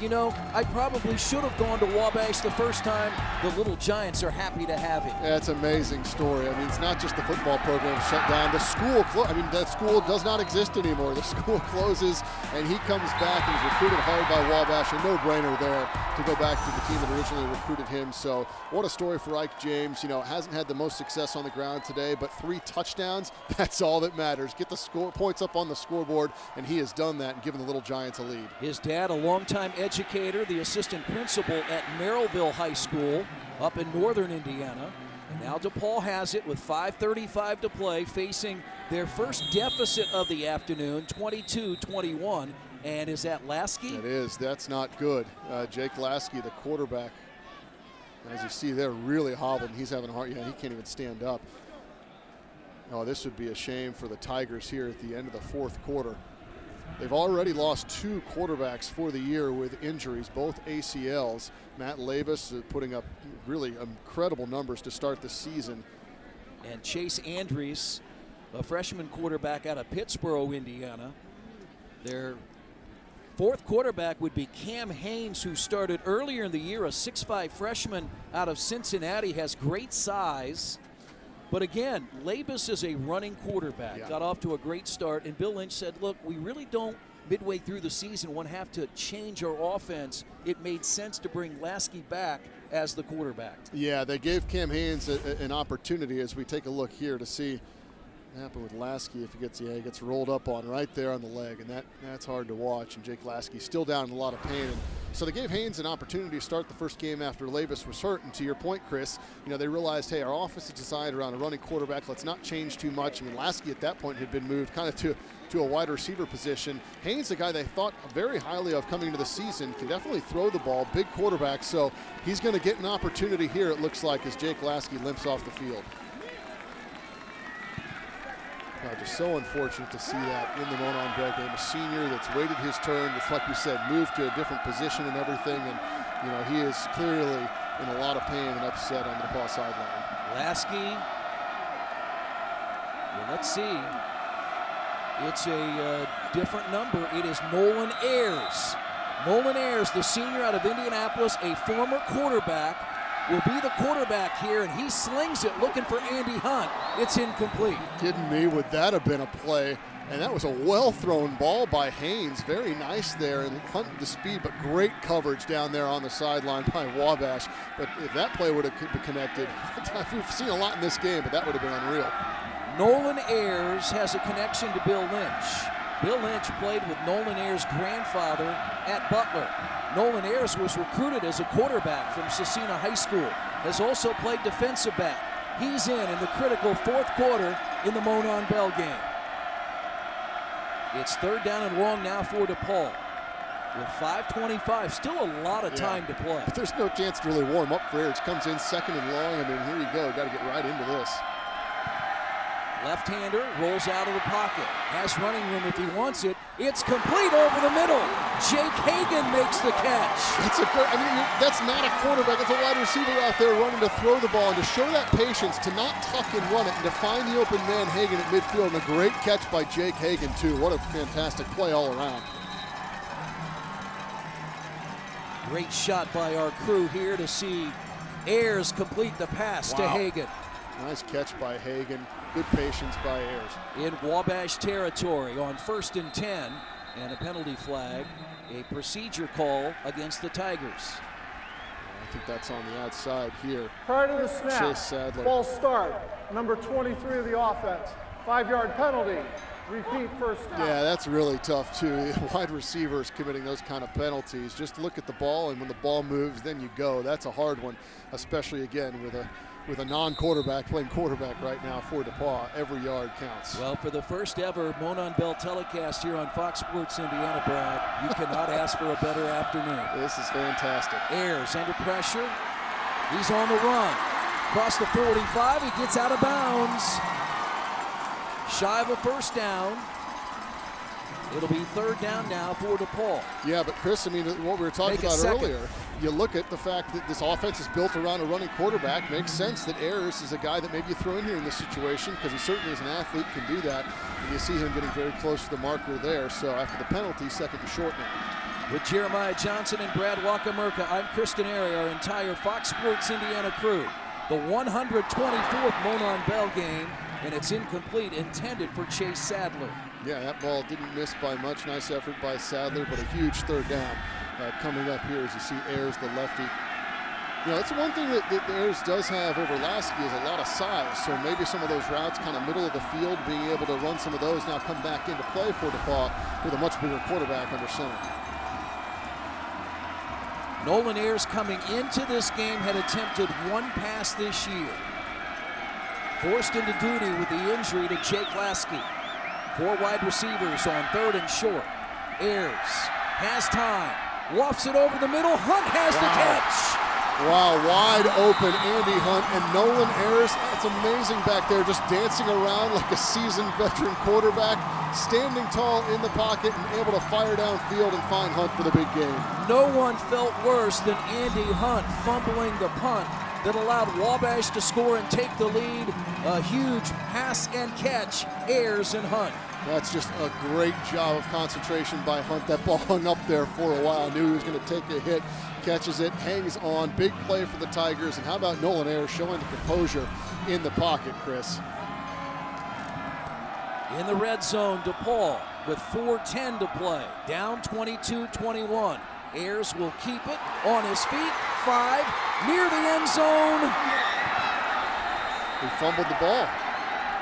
I probably should have gone to Wabash the first time. The Little Giants are happy to have him. That's an amazing story. It's not just the football program shut down. The school, that school does not exist anymore. The school closes, and he comes back and is recruited hard by Wabash. A no-brainer there to go back to the team that originally recruited him. So what a story for Ike James. Hasn't had the most success on the ground today, but 3 touchdowns, that's all that matters. Get the points up on the scoreboard, and he has done that and given the Little Giants a lead. His dad, a longtime educator, the assistant principal at Merrillville High School up in northern Indiana. And now DePauw has it with 5:35 to play, facing their first deficit of the afternoon, 22-21. And is that Lasky? It is. That's not good. Jake Lasky, the quarterback, as you see there, really hobbled. He's having a hard, he can't even stand up. Oh, this would be a shame for the Tigers here at the end of the 4th quarter. They've already lost 2 quarterbacks for the year with injuries, both ACLs. Matt Lavis putting up really incredible numbers to start the season. And Chase Andrews, a freshman quarterback out of Pittsboro, Indiana. Their 4th quarterback would be Cam Haynes, who started earlier in the year, a 6'5 freshman out of Cincinnati, has great size. But again, Labus is a running quarterback, got off to a great start, and Bill Lynch said, look, we really don't, midway through the season, want to have to change our offense. It made sense to bring Lasky back as the quarterback. Yeah, they gave Cam Haynes an opportunity as we take a look here to see what happened with Lasky if he gets rolled up on right there on the leg, and that's hard to watch. And Jake Lasky still down in a lot of pain. And so they gave Haynes an opportunity to start the first game after Labus was hurt. And to your point, Chris, they realized, hey, our offense is designed around a running quarterback. Let's not change too much. Lasky at that point had been moved kind of to a wide receiver position. Haynes, the guy they thought very highly of coming into the season, can definitely throw the ball, big quarterback. So he's going to get an opportunity here, it looks like, as Jake Lasky limps off the field. Just so unfortunate to see that in the Monon Bell game. A senior that's waited his turn, just like we said, moved to a different position and everything, and he is clearly in a lot of pain and upset on the DePauw sideline. Lasky Well, let's see. It's a different number. It is Nolan Ayers. Nolan Ayers, the senior out of Indianapolis, a former quarterback, will be the quarterback here, and he slings it looking for Andy Hunt. It's incomplete. Kidding me, would that have been a play? And that was a well-thrown ball by Haynes. Very nice there, and Hunt the speed, but great coverage down there on the sideline by Wabash. But if that play would have been connected, we've seen a lot in this game, but that would have been unreal. Nolan Ayers has a connection to Bill Lynch. Bill Lynch played with Nolan Ayers' grandfather at Butler. Nolan Ayers was recruited as a quarterback from Cecina High School, has also played defensive back. He's in the critical fourth quarter in the Monon Bell game. It's 3rd down and long now for DePauw. With 5:25, still a lot of time to play. But there's no chance to really warm up for Ayers. Comes in 2nd and long. I mean, here you go. Got to get right into this. Left-hander rolls out of the pocket. Has running room if he wants it. It's complete over the middle. Jake Hagan makes the catch. That's not a quarterback. It's a wide receiver out there running to throw the ball, and to show that patience, to not tuck and run it, and to find the open man Hagan at midfield. And a great catch by Jake Hagan, too. What a fantastic play all around. Great shot by our crew here to see Ayers complete the pass to Hagan. Nice catch by Hagan. Good patience by Ayers. In Wabash territory on 1st and 10, and a penalty flag, a procedure call against the Tigers. I think that's on the outside here. Prior to the snap, Chase Sadler. false start, number 23 of the offense, 5-yard penalty, repeat first down. Yeah, that's really tough too. Wide receivers committing those kind of penalties. Just look at the ball, and when the ball moves, then you go. That's a hard one, especially again with a non-quarterback playing quarterback right now for DePauw. Every yard counts. Well, for the first ever Monon Bell telecast here on Fox Sports Indiana, Brad, you cannot ask for a better afternoon. This is fantastic. Ayers under pressure. He's on the run. Across the 45, he gets out of bounds. Shy of a first down. It'll be 3rd down now for DePauw. Yeah, but Chris, I mean, what we were talking about earlier, you look at the fact that this offense is built around a running quarterback. Makes sense that Ayers is a guy that maybe you throw in here in this situation, because he certainly is an athlete, can do that. And you see him getting very close to the marker there. So after the penalty, 2nd and short now. With Jeremiah Johnson and Brad Wochomurka, I'm Chris Denari, our entire Fox Sports Indiana crew. The 124th Monon Bell game, and it's incomplete, intended for Chase Sadler. Yeah, that ball didn't miss by much. Nice effort by Sadler, but a huge 3rd down coming up here as you see Ayers, the lefty. You know, that's one thing that Ayers does have over Lasky is a lot of size. So maybe some of those routes kind of middle of the field, being able to run some of those now come back into play for DePauw with a much bigger quarterback under center. Nolan Ayers coming into this game had attempted 1 pass this year. Forced into duty with the injury to Jake Lasky. 4 wide receivers on 3rd and short. Ayers has time. Wafts it over the middle. Hunt has the catch. Wow, wide open Andy Hunt and Nolan Ayers. It's amazing back there, just dancing around like a seasoned veteran quarterback, standing tall in the pocket and able to fire downfield and find Hunt for the big game. No one felt worse than Andy Hunt fumbling the punt that allowed Wabash to score and take the lead. A huge pass and catch, Ayers and Hunt. That's just a great job of concentration by Hunt. That ball hung up there for a while. Knew he was going to take a hit. Catches it, hangs on. Big play for the Tigers. And how about Nolan Ayers showing the composure in the pocket, Chris? In the red zone, DePauw with 4:10 to play. Down 22-21. Ayers will keep it on his feet. 5, near the end zone. He fumbled the ball.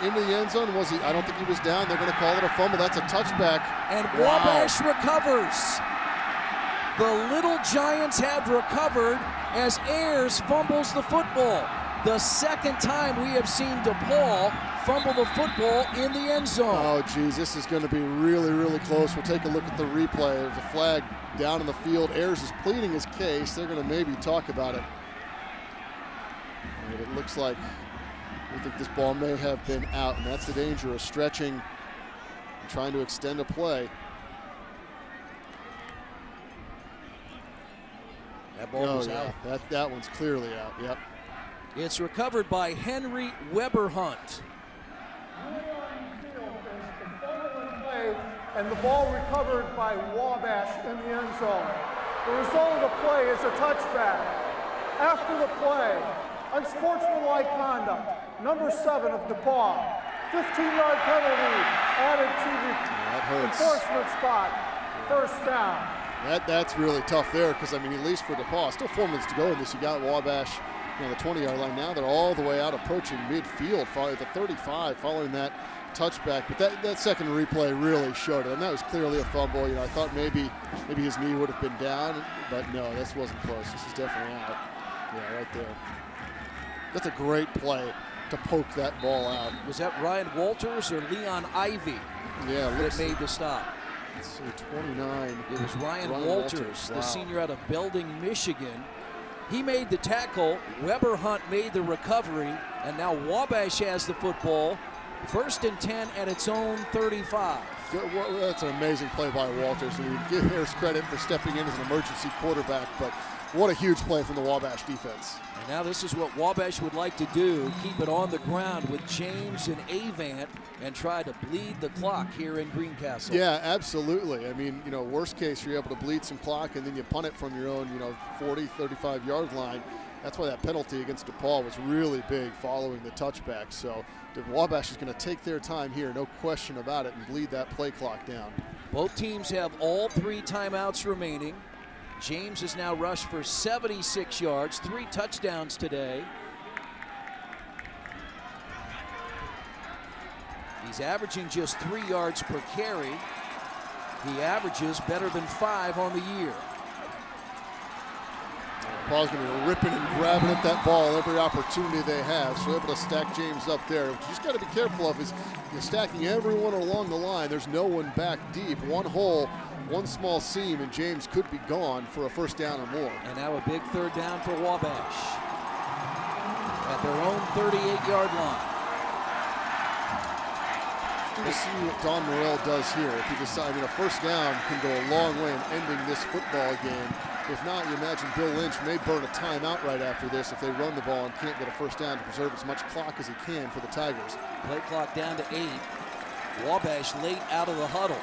Into the end zone, was he? I don't think he was down. They're going to call it a fumble. That's a touchback. And Wabash recovers. The Little Giants have recovered as Ayers fumbles the football. The 2nd time we have seen DePauw fumble the football in the end zone. Oh, geez, this is going to be really, really close. We'll take a look at the replay. There's a flag down in the field. Ayers is pleading his case. They're going to maybe talk about it. But it looks like I think this ball may have been out, and that's the danger of stretching, trying to extend a play. That ball was out. That one's clearly out, yep. It's recovered by Henry Weber Hunt. and the ball recovered by Wabash in the end zone. The result of the play is a touchback. After the play, unsportsmanlike conduct, number 7 of DePauw, 15-yard penalty added to the enforcement spot, first down. That's really tough there because, I mean, at least for DePauw, still 4 minutes to go in this. You got Wabash, the 20-yard line. Now they're all the way out approaching midfield, following the 35, following that touchback. But that second replay really showed it, and that was clearly a fumble. I thought maybe his knee would have been down, but no, this wasn't close. This is definitely out. Yeah, right there. That's a great play to poke that ball out. Was that Ryan Walters or Leon Ivey that made the stop? Let's see, 29. It was Ryan Walters, the senior out of Belding, Michigan. He made the tackle. Weber Hunt made the recovery, and now Wabash has the football. 1st and 10 at its own 35. That's an amazing play by Walters. I mean, give Harris credit for stepping in as an emergency quarterback, but what a huge play from the Wabash defense. And now this is what Wabash would like to do, keep it on the ground with James and Avant and try to bleed the clock here in Greencastle. Yeah, absolutely. I mean, worst case, you're able to bleed some clock and then you punt it from your own, 40, 35-yard line. That's why that penalty against DePauw was really big following the touchback. So the Wabash is going to take their time here, no question about it, and bleed that play clock down. Both teams have all 3 timeouts remaining. James has now rushed for 76 yards, 3 touchdowns today. He's averaging just 3 yards per carry. He averages better than 5 on the year. DePauw's going to be ripping and grabbing at that ball every opportunity they have, so they're able to stack James up there. What you just got to be careful of is you're stacking everyone along the line. There's no one back deep. One hole, one small seam, and James could be gone for a first down or more. And now a big 3rd down for Wabash at their own 38-yard line. Let's see what Don Morrell does here. If he decides, a first down can go a long way in ending this football game. If not, you imagine Bill Lynch may burn a timeout right after this if they run the ball and can't get a first down to preserve as much clock as he can for the Tigers. Play clock down to 8. Wabash late out of the huddle.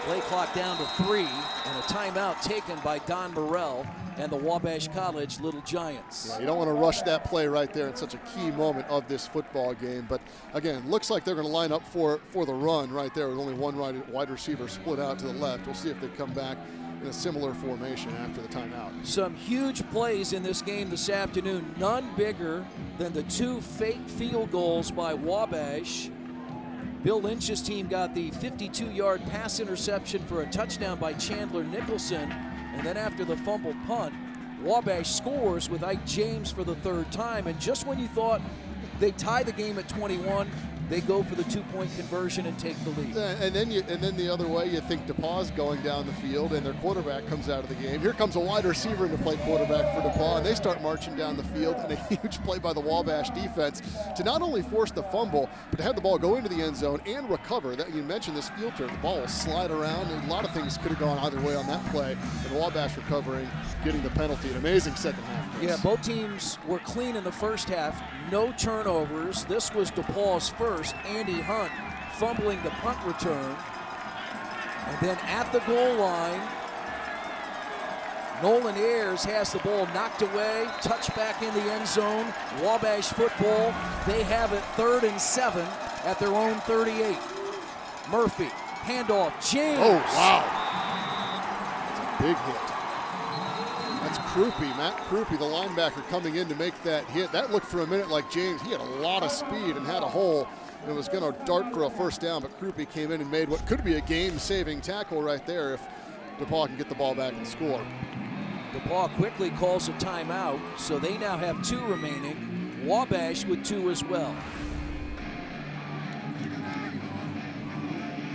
Play clock down to 3, and a timeout taken by Don Morrell and the Wabash College Little Giants. Yeah, you don't want to rush that play right there in such a key moment of this football game. But again, looks like they're going to line up for the run right there with only one wide receiver split out to the left. We'll see if they come back in a similar formation after the timeout. Some huge plays in this game this afternoon, none bigger than the 2 fake field goals by Wabash. Bill Lynch's team got the 52-yard pass interception for a touchdown by Chandler Nicholson, and then after the fumble punt, Wabash scores with Ike James for the 3rd time, and just when you thought they tie the game at 21, they go for the 2-point conversion and take the lead. And then the other way, you think DePauw's going down the field and their quarterback comes out of the game. Here comes a wide receiver to play quarterback for DePauw, and they start marching down the field, and a huge play by the Wabash defense to not only force the fumble, but to have the ball go into the end zone and recover. That you mentioned this field turn, the ball will slide around, and a lot of things could have gone either way on that play. And Wabash recovering, getting the penalty. An amazing second half. Chris. Yeah, both teams were clean in the first half. No turnovers. This was DePauw's first. Andy Hunt fumbling the punt return. And then at the goal line, Nolan Ayers has the ball knocked away, touchback in the end zone. Wabash football, they have it 3rd and 7 at their own 38. Murphy, handoff, James. Oh, wow. That's a big hit. That's Krupe, Matt Krupe, the linebacker, coming in to make that hit. That looked for a minute like James. He had a lot of speed and had a hole. It was going to dart for a first down, but Krupe came in and made what could be a game-saving tackle right there if DePauw can get the ball back and score. DePauw quickly calls a timeout, so they now have 2 remaining. Wabash with 2 as well.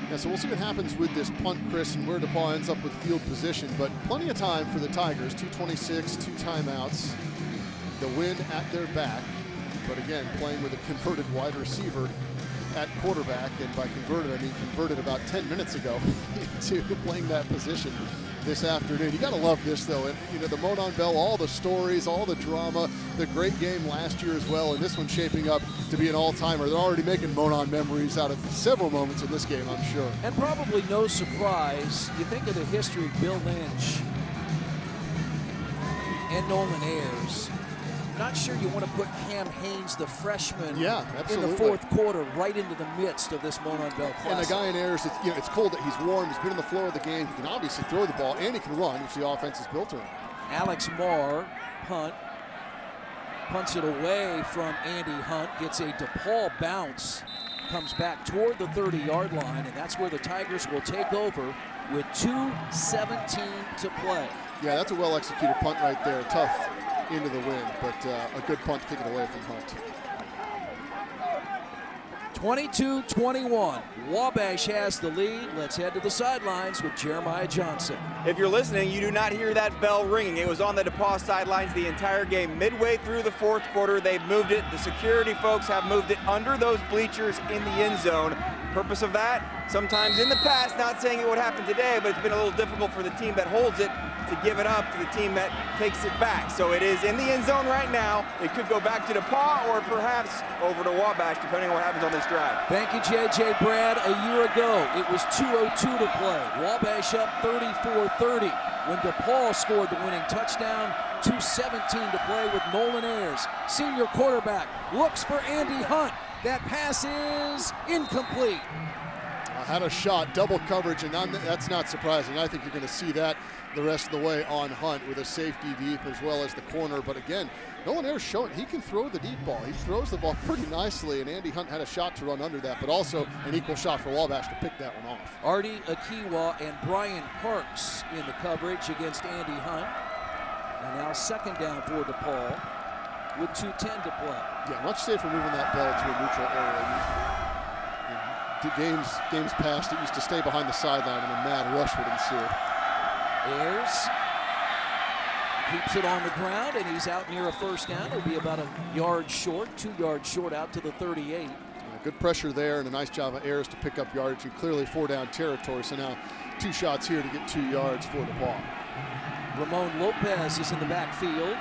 Yeah, so we'll see what happens with this punt, Chris, and where DePauw ends up with field position, but plenty of time for the Tigers. 2:26, 2 timeouts. The wind at their back, but again, playing with a converted wide receiver at quarterback, and by converted, I mean converted about 10 minutes ago into playing that position. this afternoon. You got to love this, though. And, you know, the Monon Bell, all the stories, all the drama, the great game last year as well, and this one shaping up to be an all-timer. They're already making Monon memories out of several moments in this game, I'm sure. And probably no surprise, you think of the history of Bill Lynch and Nolan Ayers. Not sure you want to put Cam Haynes, the freshman, in the fourth quarter, right into the midst of this Monon Bell Classic. And the guy in Ayers, it's cold that he's warm. He's been on the floor of the game. He can obviously throw the ball, and he can run, which the offense is built around. Alex Marr, punts it away from Andy Hunt, gets a DePauw bounce, comes back toward the 30-yard line, and that's where the Tigers will take over with 2:17 to play. Yeah, that's a well-executed punt right there. Tough into the wind, but a good punt to kick it away from Hunt. 22-21. Wabash has the lead. Let's head to the sidelines with Jeremiah Johnson. If you're listening, you do not hear that bell ringing. It was on the DePauw sidelines the entire game. Midway through the fourth quarter, they've moved it. The security folks have moved it under those bleachers in the end zone. Purpose of that? Sometimes in the past, not saying it would happen today, but it's been a little difficult for the team that holds it to give it up to the team that takes it back. So it is in the end zone right now. It could go back to DePauw or perhaps over to Wabash, depending on what happens on this drive. Thank you, J.J. Brad. A year ago, it was 2:02 to play. Wabash up 34-30 when DePauw scored the winning touchdown. 2:17 to play with Nolan Ayers, senior quarterback, looks for Andy Hunt. That pass is incomplete. Had a shot, double coverage, and that's not surprising. I think you're going to see that the rest of the way on Hunt with a safety deep as well as the corner. But again, Nolan Ayers showing he can throw the deep ball. He throws the ball pretty nicely, and Andy Hunt had a shot to run under that, but also an equal shot for Wabash to pick that one off. Artie Akiwa and Brian Parks in the coverage against Andy Hunt. And now second down for DePauw with 2:10 to play. Yeah, much safer moving that ball to a neutral area. Games past, it used to stay behind the sideline and a mad rush would ensue. Ayers keeps it on the ground, and he's out near a first down. It'll be about a yard short, 2 yards short out to the 38. Good pressure there, and a nice job of Ayers to pick up yardage in clearly 4-down territory. So now 2 shots here to get 2 yards for DePauw. Ramon Lopez is in the backfield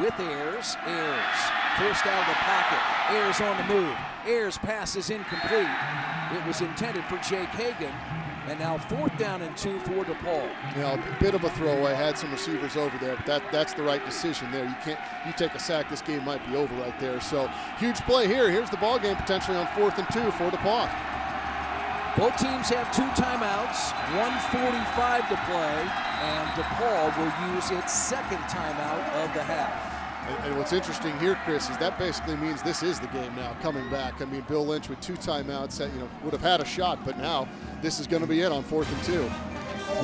with Ayers. Ayers forced out of the pocket. Ayers on the move. Ayers pass is incomplete. It was intended for Jake Hagan. And now 4th down and 2 for DePauw. A bit of a throwaway. Had some receivers over there, but that's the right decision there. You take a sack, this game might be over right there. So huge play here. Here's the ball game potentially on 4th and 2 for DePauw. Both teams have 2 timeouts, 1:45 to play, and DePauw will use its 2nd timeout of the half. And what's interesting here, Chris, is that basically means this is the game now coming back. I mean, Bill Lynch with 2 timeouts, would have had a shot, but now this is going to be it on 4th and 2.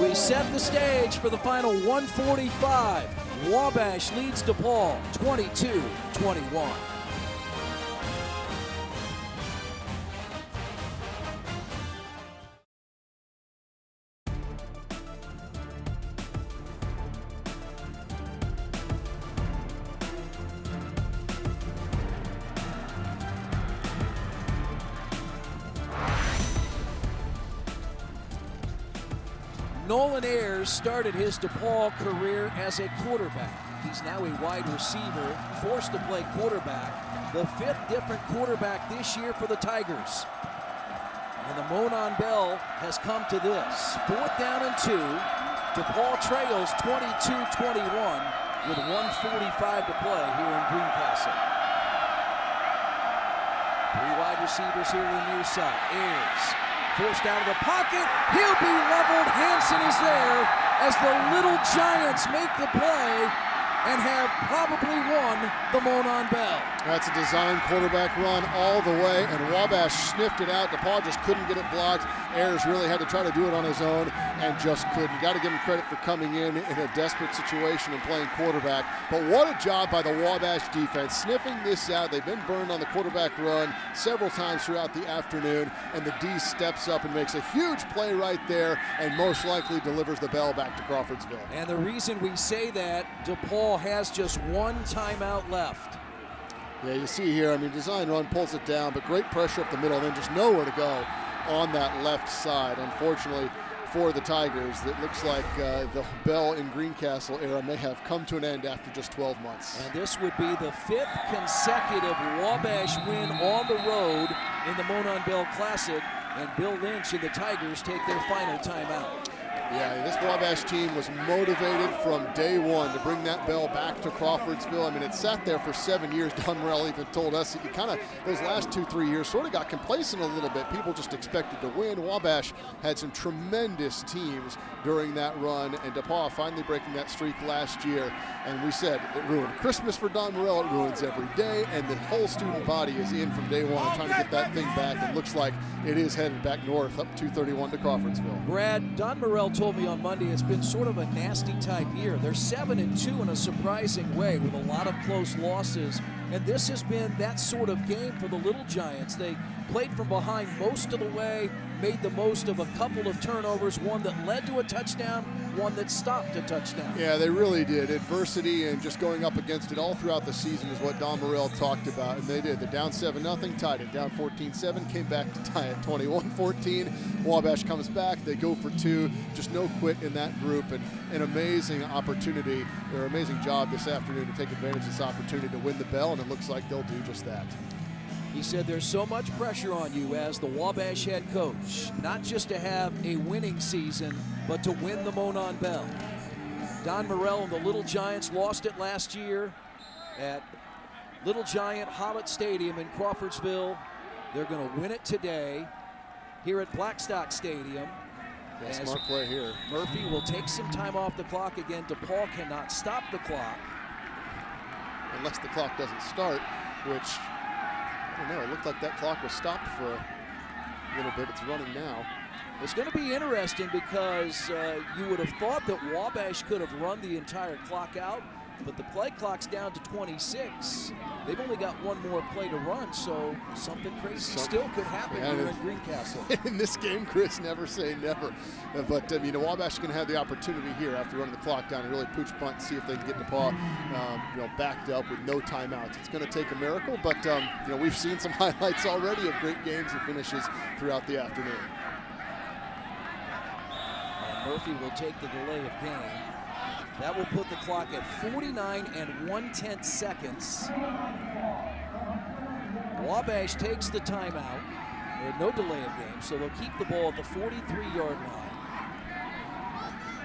We set the stage for the final 1:45. Wabash leads DePauw 22-21. Nolan Ayers started his DePauw career as a quarterback. He's now a wide receiver, forced to play quarterback. The 5th different quarterback this year for the Tigers. And the Monon Bell has come to this. 4th down and 2. DePauw trails 22-21 with 1:45 to play here in Greencastle. 3 wide receivers here to the near side. Ayers forced out of the pocket. He'll be leveled. Hansen is there as the Little Giants make the play and have probably won the Monon Bell. That's a design quarterback run all the way, and Wabash sniffed it out. DePauw just couldn't get it blocked. Ayers really had to try to do it on his own and just couldn't. You got to give him credit for coming in a desperate situation and playing quarterback. But what a job by the Wabash defense, sniffing this out. They've been burned on the quarterback run several times throughout the afternoon, and the D steps up and makes a huge play right there and most likely delivers the bell back to Crawfordsville. And the reason we say that, DePauw has just 1 timeout left. Yeah, you see here, I mean, design run pulls it down, but great pressure up the middle, and then just nowhere to go on that left side. Unfortunately, for the Tigers. It looks like the Bell in Greencastle era may have come to an end after just 12 months. And this would be the 5th consecutive Wabash win on the road in the Monon Bell Classic, and Bill Lynch and the Tigers take their final timeout. Yeah, this Wabash team was motivated from day one to bring that bell back to Crawfordsville. I mean, it sat there for 7 years. Don Morell even told us it kind of, those last 2-3 years, sort of got complacent a little bit. People just expected to win. Wabash had some tremendous teams during that run, and DePauw finally breaking that streak last year. And we said it ruined Christmas for Don Morell. It ruins every day, and the whole student body is in from day one trying to get that thing back. It looks like it is headed back north up 231 to Crawfordsville. Brad, Don Morell told me on Monday it's been sort of a nasty type year. They're 7-2 in a surprising way with a lot of close losses, and this has been that sort of game for the Little Giants. They played from behind most of the way, made the most of a couple of turnovers, one that led to a touchdown, one that stopped a touchdown. Yeah, they really did. Adversity and just going up against it all throughout the season is what Don Morell talked about, and they did. They're down 7-0, tied it, down 14-7, came back to tie it 21-14. Wabash comes back, they go for 2, just no quit in that group, and an amazing opportunity, or amazing job this afternoon to take advantage of this opportunity to win the bell, and it looks like they'll do just that. He said there's so much pressure on you as the Wabash head coach, not just to have a winning season, but to win the Monon Bell. Don Morell and the Little Giants lost it last year at Little Giant Hollett Stadium in Crawfordsville. They're going to win it today here at Blackstock Stadium. Yeah, smart play here. Murphy will take some time off the clock again. DePauw cannot stop the clock. Unless the clock doesn't start, which, I don't know, it looked like that clock was stopped for a little bit. It's running now. It's going to be interesting because you would have thought that Wabash could have run the entire clock out, but the play clock's down to 26. They've only got one more play to run, so something crazy still could happen here in Greencastle. In this game, Chris, never say never. But, you know, Wabash is going to have the opportunity here after running the clock down and really pooch punt and see if they can get DePauw, backed up with no timeouts. It's going to take a miracle, but, we've seen some highlights already of great games and finishes throughout the afternoon. And Murphy will take the delay of game. That will put the clock at 49 1/10 seconds. Wabash takes the timeout. There's no delay of game, so they'll keep the ball at the 43-yard line.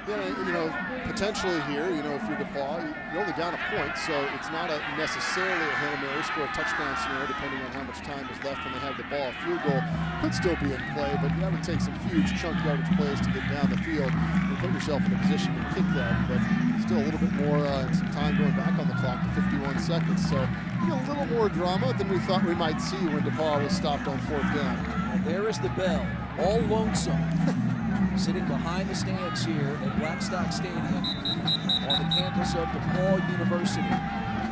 Yeah, potentially here, if you're DePauw, you're only down a point, so it's not necessarily a Hail Mary, score a touchdown scenario depending on how much time is left when they have the ball. A field goal could still be in play, but you have to take some huge chunk yardage plays to get down the field and put yourself in a position to kick that. But still a little bit more and some time going back on the clock to 51 seconds. So a little more drama than we thought we might see when DePauw was stopped on 4th down. And there is the bell, all lonesome. Sitting behind the stands here at Blackstock Stadium on the campus of DePauw University.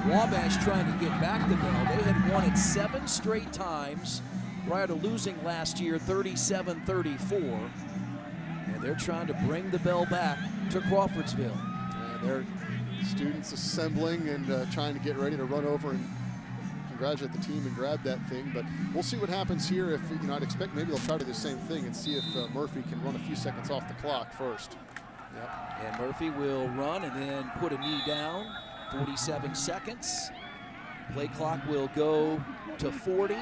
Wabash trying to get back the bell. They had won it 7 straight times prior to losing last year 37-34. And they're trying to bring the bell back to Crawfordsville. And their students assembling and trying to get ready to run over and congratulate the team and grab that thing, but we'll see what happens here. If I'd expect maybe they'll try to do the same thing and see if Murphy can run a few seconds off the clock first. Yep. And Murphy will run and then put a knee down. 47 seconds. Play clock will go to 40,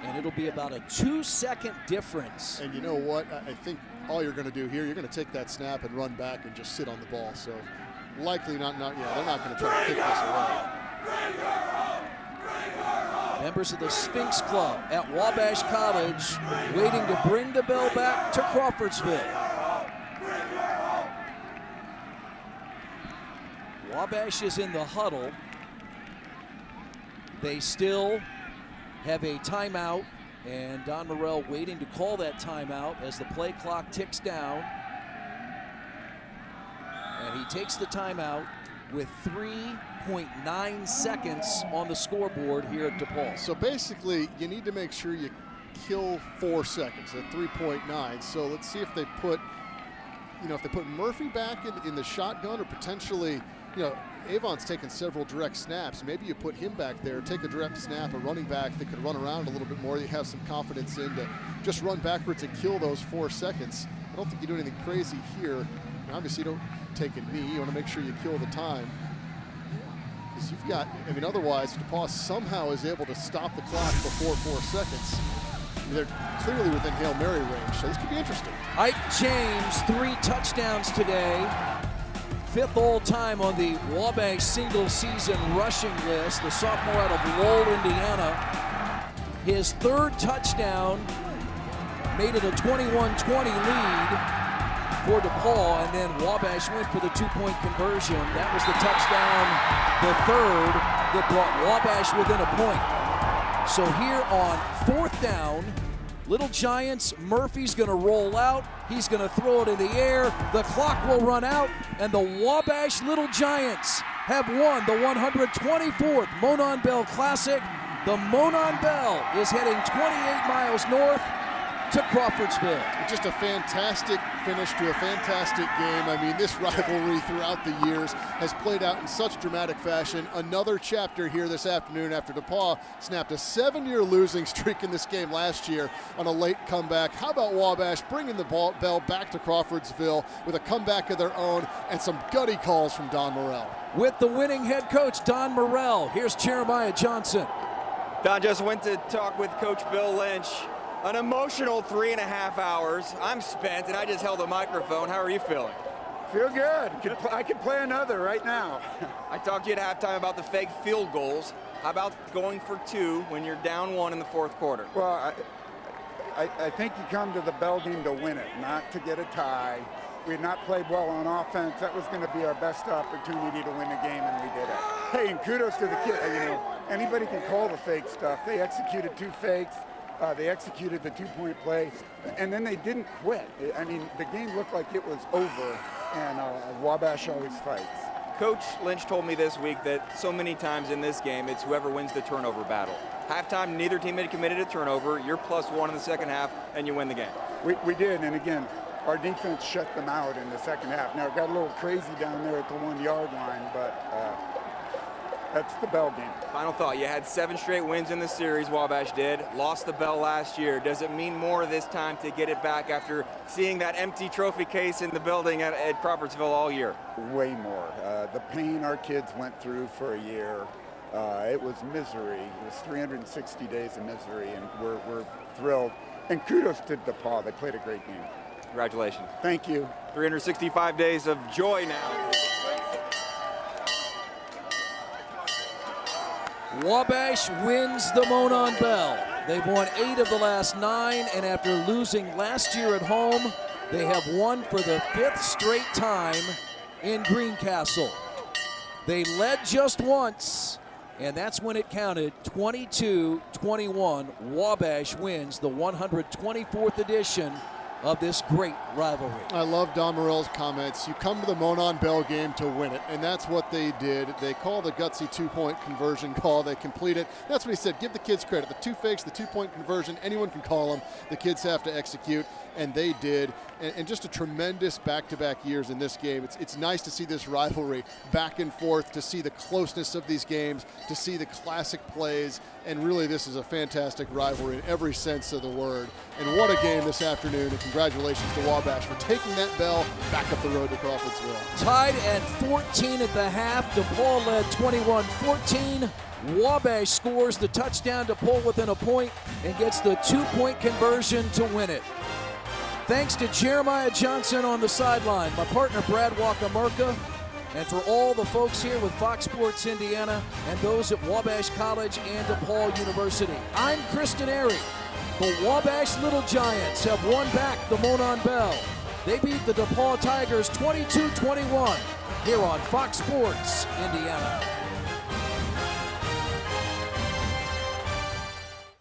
and it'll be about a 2-second difference. And you know what? I think all you're going to do here, you're going to take that snap and run back and just sit on the ball. So likely they're not going to try to kick this away. Members of the Sphinx Club at Wabash College waiting to bring the bell back to Crawfordsville. Wabash is in the huddle. They still have a timeout, and Don Morell waiting to call that timeout as the play clock ticks down. And he takes the timeout with 3.9 seconds on the scoreboard here at DePauw. So basically, you need to make sure you kill 4 seconds at 3.9. So let's see if they put, if they put Murphy back in the shotgun, or potentially, Avon's taken several direct snaps. Maybe you put him back there, take a direct snap, a running back that could run around a little bit more. You have some confidence in to just run backwards and kill those 4 seconds. I don't think you do anything crazy here. And obviously, you don't take a knee. You want to make sure you kill the time. Because you've got, I mean, otherwise, DePauw somehow is able to stop the clock before 4 seconds. They're clearly within Hail Mary range, so this could be interesting. Ike James, 3 touchdowns today. 5th all-time on the Wabash single-season rushing list. The sophomore out of Lowell, Indiana. His 3rd touchdown made it a 21-20 lead for DePauw, and then Wabash went for the 2-point conversion. That was the touchdown, the 3rd, that brought Wabash within a point. So here on 4th down, Little Giants, Murphy's gonna roll out. He's gonna throw it in the air. The clock will run out, and the Wabash Little Giants have won the 124th Monon Bell Classic. The Monon Bell is heading 28 miles north to Crawfordsville. Just a fantastic finish to a fantastic game. I mean, this rivalry throughout the years has played out in such dramatic fashion. Another chapter here this afternoon after DePauw snapped a 7-year losing streak in this game last year on a late comeback. How about Wabash bringing the bell back to Crawfordsville with a comeback of their own and some gutty calls from Don Morrell. With the winning head coach, Don Morrell, here's Jeremiah Johnson. Don just went to talk with Coach Bill Lynch. An emotional 3.5 hours. I'm spent, and I just held a microphone. How are you feeling? Feel good. I could play another right now. I talked to you at halftime about the fake field goals. How about going for 2 when you're down 1 in the 4th quarter? Well, I think you come to the Bell game to win it, not to get a tie. We had not played well on offense. That was going to be our best opportunity to win the game, and we did it. Hey, and kudos to the kid. You know, anybody can call the fake stuff. They executed 2 fakes. They executed the 2-point play, and then they didn't quit. I mean, the game looked like it was over, and Wabash always fights. Coach Lynch told me this week that so many times in this game, it's whoever wins the turnover battle. Halftime, neither team had committed a turnover. You're +1 in the second half, and you win the game. We did, and again, our defense shut them out in the second half. Now, it got a little crazy down there at the 1-yard line, but that's the Bell game. Final thought, you had 7 straight wins in the series, Wabash did. Lost the Bell last year. Does it mean more this time to get it back after seeing that empty trophy case in the building at Crawfordsville all year? Way more. The pain our kids went through for a year, it was misery. It was 360 days of misery, and we're thrilled. And kudos to DePauw. They played a great game. Congratulations. Thank you. 365 days of joy now. Wabash wins the Monon Bell. They've won 8 of the last 9, and after losing last year at home, they have won for the 5th straight time in Greencastle. They led just once, and that's when it counted. 22-21. Wabash wins the 124th edition of this great rivalry. I love Don Morrell's comments. You come to the Monon Bell game to win it, and that's what they did. They call the gutsy 2-point conversion call. They complete it. That's what he said. Give the kids credit. The 2 fakes, the 2-point conversion, anyone can call them. The kids have to execute, and they did. And just a tremendous back-to-back years in this game. It's nice to see this rivalry back and forth, to see the closeness of these games, to see the classic plays, and really this is a fantastic rivalry in every sense of the word. And what a game this afternoon, and congratulations to Wabash for taking that bell back up the road to Crawfordsville. Tied at 14 at the half. DePauw led 21-14. Wabash scores the touchdown to pull within a point and gets the 2-point conversion to win it. Thanks to Jeremiah Johnson on the sideline, my partner Brad Wochomurka, and for all the folks here with Fox Sports Indiana and those at Wabash College and DePauw University. I'm Chris Denari. The Wabash Little Giants have won back the Monon Bell. They beat the DePauw Tigers 22-21 here on Fox Sports Indiana.